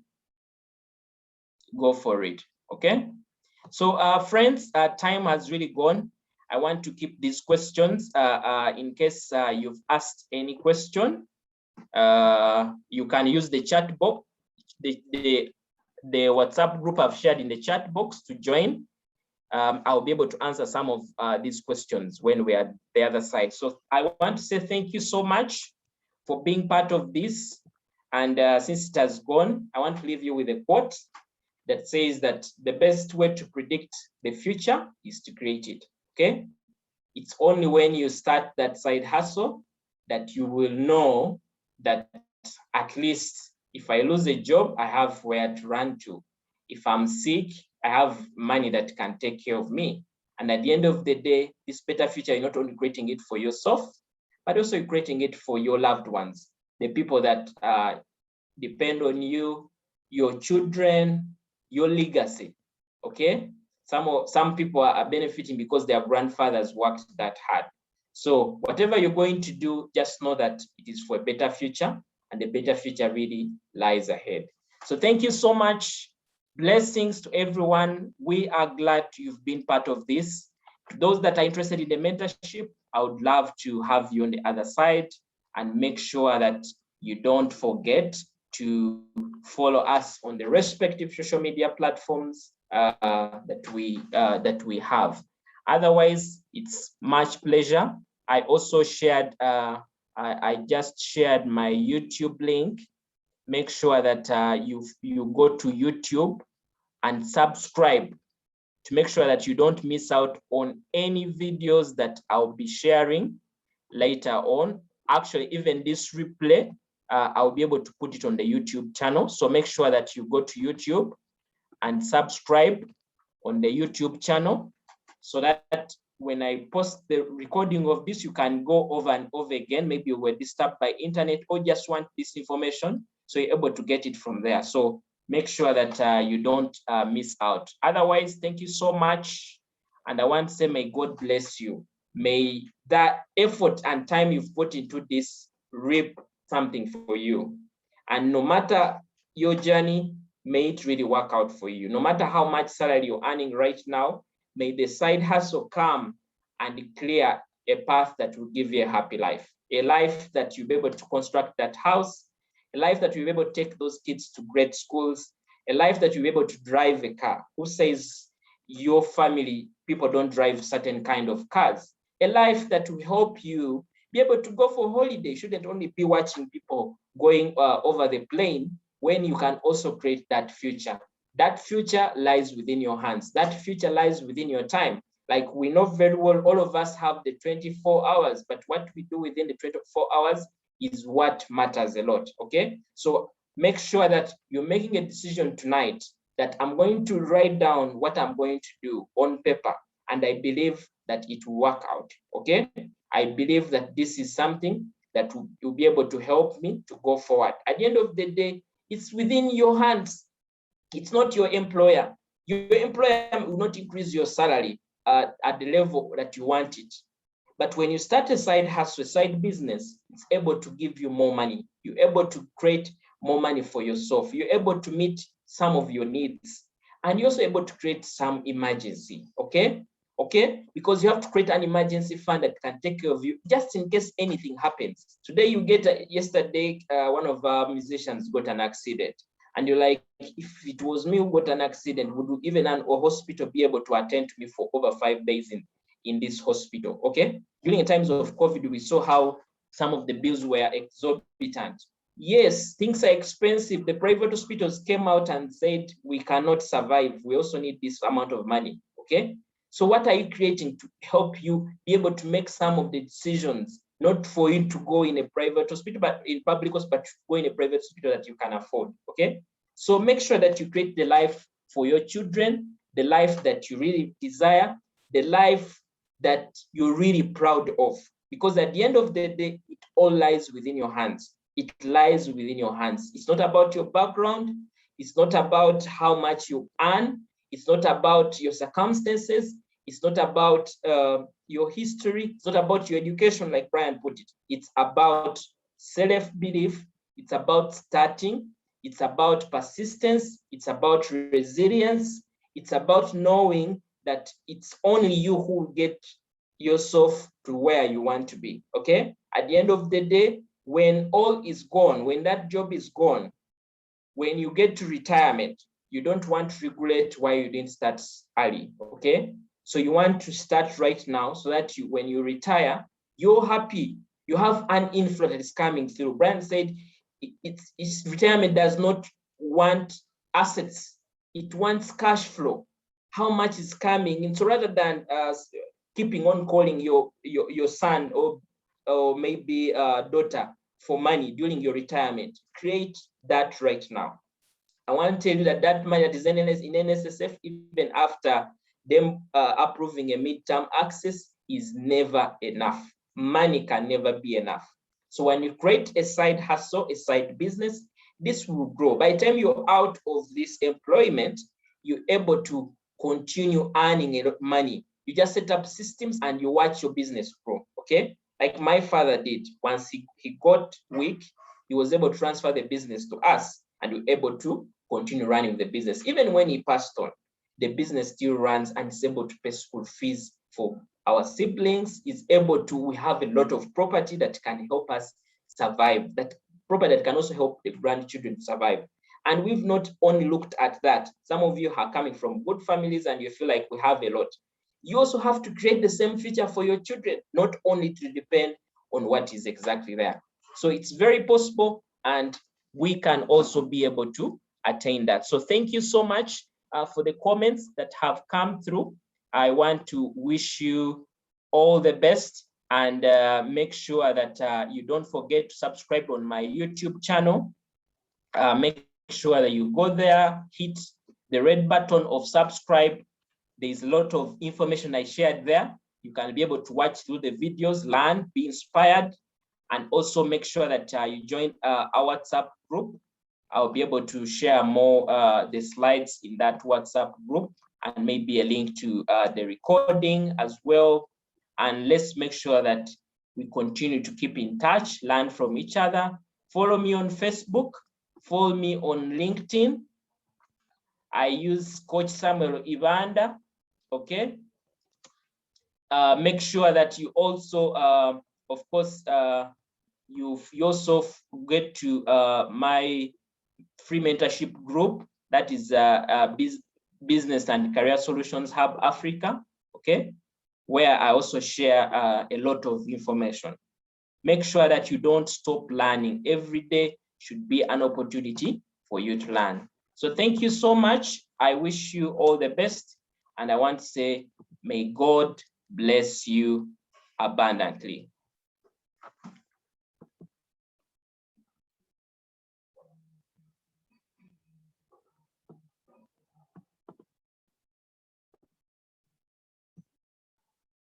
Go for it, okay? So friends, time has really gone. I want to keep these questions in case you've asked any question. You can use the chat box, the WhatsApp group I've shared in the chat box to join. I'll be able to answer some of these questions when we are the other side. So I want to say thank you so much for being part of this. And since it has gone, I want to leave you with a quote that says that the best way to predict the future is to create it, okay? It's only when you start that side hustle that you will know that at least if I lose a job, I have where to run to. If I'm sick, I have money that can take care of me. And at the end of the day, this better future, you're not only creating it for yourself, but also you're creating it for your loved ones, the people that depend on you, your children, your legacy, okay? Some people are benefiting because their grandfathers worked that hard. So whatever you're going to do, just know that it is for a better future, and the better future really lies ahead. So thank you so much. Blessings to everyone. We are glad you've been part of this. To those that are interested in the mentorship, I would love to have you on the other side, and make sure that you don't forget to follow us on the respective social media platforms that we have. Otherwise, it's much pleasure. I also shared, I just shared my YouTube link. Make sure that you go to YouTube and subscribe to make sure that you don't miss out on any videos that I'll be sharing later on. Actually, even this replay, I'll be able to put it on the YouTube channel. So make sure that you go to YouTube and subscribe on the YouTube channel so that when I post the recording of this, you can go over and over again. Maybe you were disturbed by internet or just want this information, so you're able to get it from there. So make sure that you don't miss out. Otherwise, thank you so much. And I want to say, may God bless you. May that effort and time you've put into this reap something for you. And no matter your journey, may it really work out for you. No matter how much salary you're earning right now, may the side hustle come and clear a path that will give you a happy life, a life that you'll be able to construct that house, a life that you'll be able to take those kids to great schools, a life that you'll be able to drive a car. Who says your family, people don't drive certain kind of cars? A life that will help you be able to go for holiday. Shouldn't only be watching people going over the plane, when you can also create that future. That future lies within your hands. That future lies within your time. Like we know very well, all of us have the 24 hours, but what we do within the 24 hours is what matters a lot, okay? So make sure that you're making a decision tonight that I'm going to write down what I'm going to do on paper, and I believe that it will work out, okay? I believe that this is something that will be able to help me to go forward. At the end of the day, it's within your hands. It's not your employer. Your employer will not increase your salary at the level that you want it. But when you start a side hustle, a side business, it's able to give you more money. You're able to create more money for yourself. You're able to meet some of your needs. And you're also able to create some emergency, okay? Okay? Because you have to create an emergency fund that can take care of you just in case anything happens. Today you get, yesterday, one of our musicians got an accident. And you're like, if it was me who got an accident, would even a hospital be able to attend to me for over 5 days in this hospital, okay? During the times of COVID, we saw how some of the bills were exorbitant. Yes, things are expensive. The private hospitals came out and said, we cannot survive. We also need this amount of money, okay? So what are you creating to help you be able to make some of the decisions not for you to go in a private hospital, but in public hospital, but go in a private hospital that you can afford, okay? So make sure that you create the life for your children, the life that you really desire, the life that you're really proud of. Because at the end of the day, it all lies within your hands. It lies within your hands. It's not about your background. It's not about how much you earn. It's not about your circumstances. It's not about your history. It's not about your education, like Brian put it. It's about self-belief. It's about starting. It's about persistence. It's about resilience. It's about knowing that it's only you who will get yourself to where you want to be, okay? At the end of the day, when all is gone, when that job is gone, when you get to retirement, you don't want to regret why you didn't start early, okay? So you want to start right now so that when you retire, you're happy. You have an inflow that is coming through. Brian said it's retirement does not want assets. It wants cash flow. How much is coming in? So rather than keeping on calling your son or maybe daughter for money during your retirement, create that right now. I want to tell you that money that is in NSSF, even after them approving a midterm access, is never enough. Money can never be enough. So when you create a side hustle, a side business, this will grow. By the time you're out of this employment, you're able to continue earning a lot of money. You just set up systems and you watch your business grow, okay? Like my father did. Once he got weak, he was able to transfer the business to us and we were able to continue running the business. Even when he passed on, the business still runs and is able to pay school fees for our siblings, is able to, we have a lot of property that can help us survive, that property that can also help the grandchildren survive. And we've not only looked at that. Some of you are coming from good families and you feel like we have a lot. You also have to create the same future for your children, not only to depend on what is exactly there. So it's very possible and we can also be able to attain that. So thank you so much for the comments that have come through. I want to wish you all the best and make sure that you don't forget to subscribe on my YouTube channel. Make sure that you go there, hit the red button of subscribe. There's a lot of information I shared there. You can be able to watch through the videos, learn, be inspired, and also make sure that you join our WhatsApp group. I'll be able to share more the slides in that WhatsApp group and maybe a link to the recording as well. And let's make sure that we continue to keep in touch, learn from each other. Follow me on Facebook, follow me on LinkedIn. I use Coach Samuel Ivanda, okay? Make sure that you also, of course, you yourself get to my free mentorship group, that is Business and Career Solutions Hub Africa, okay, where I also share a lot of information. Make sure that you don't stop learning. Every day should be an opportunity for you to learn. So thank you so much. I wish you all the best. And I want to say, may God bless you abundantly.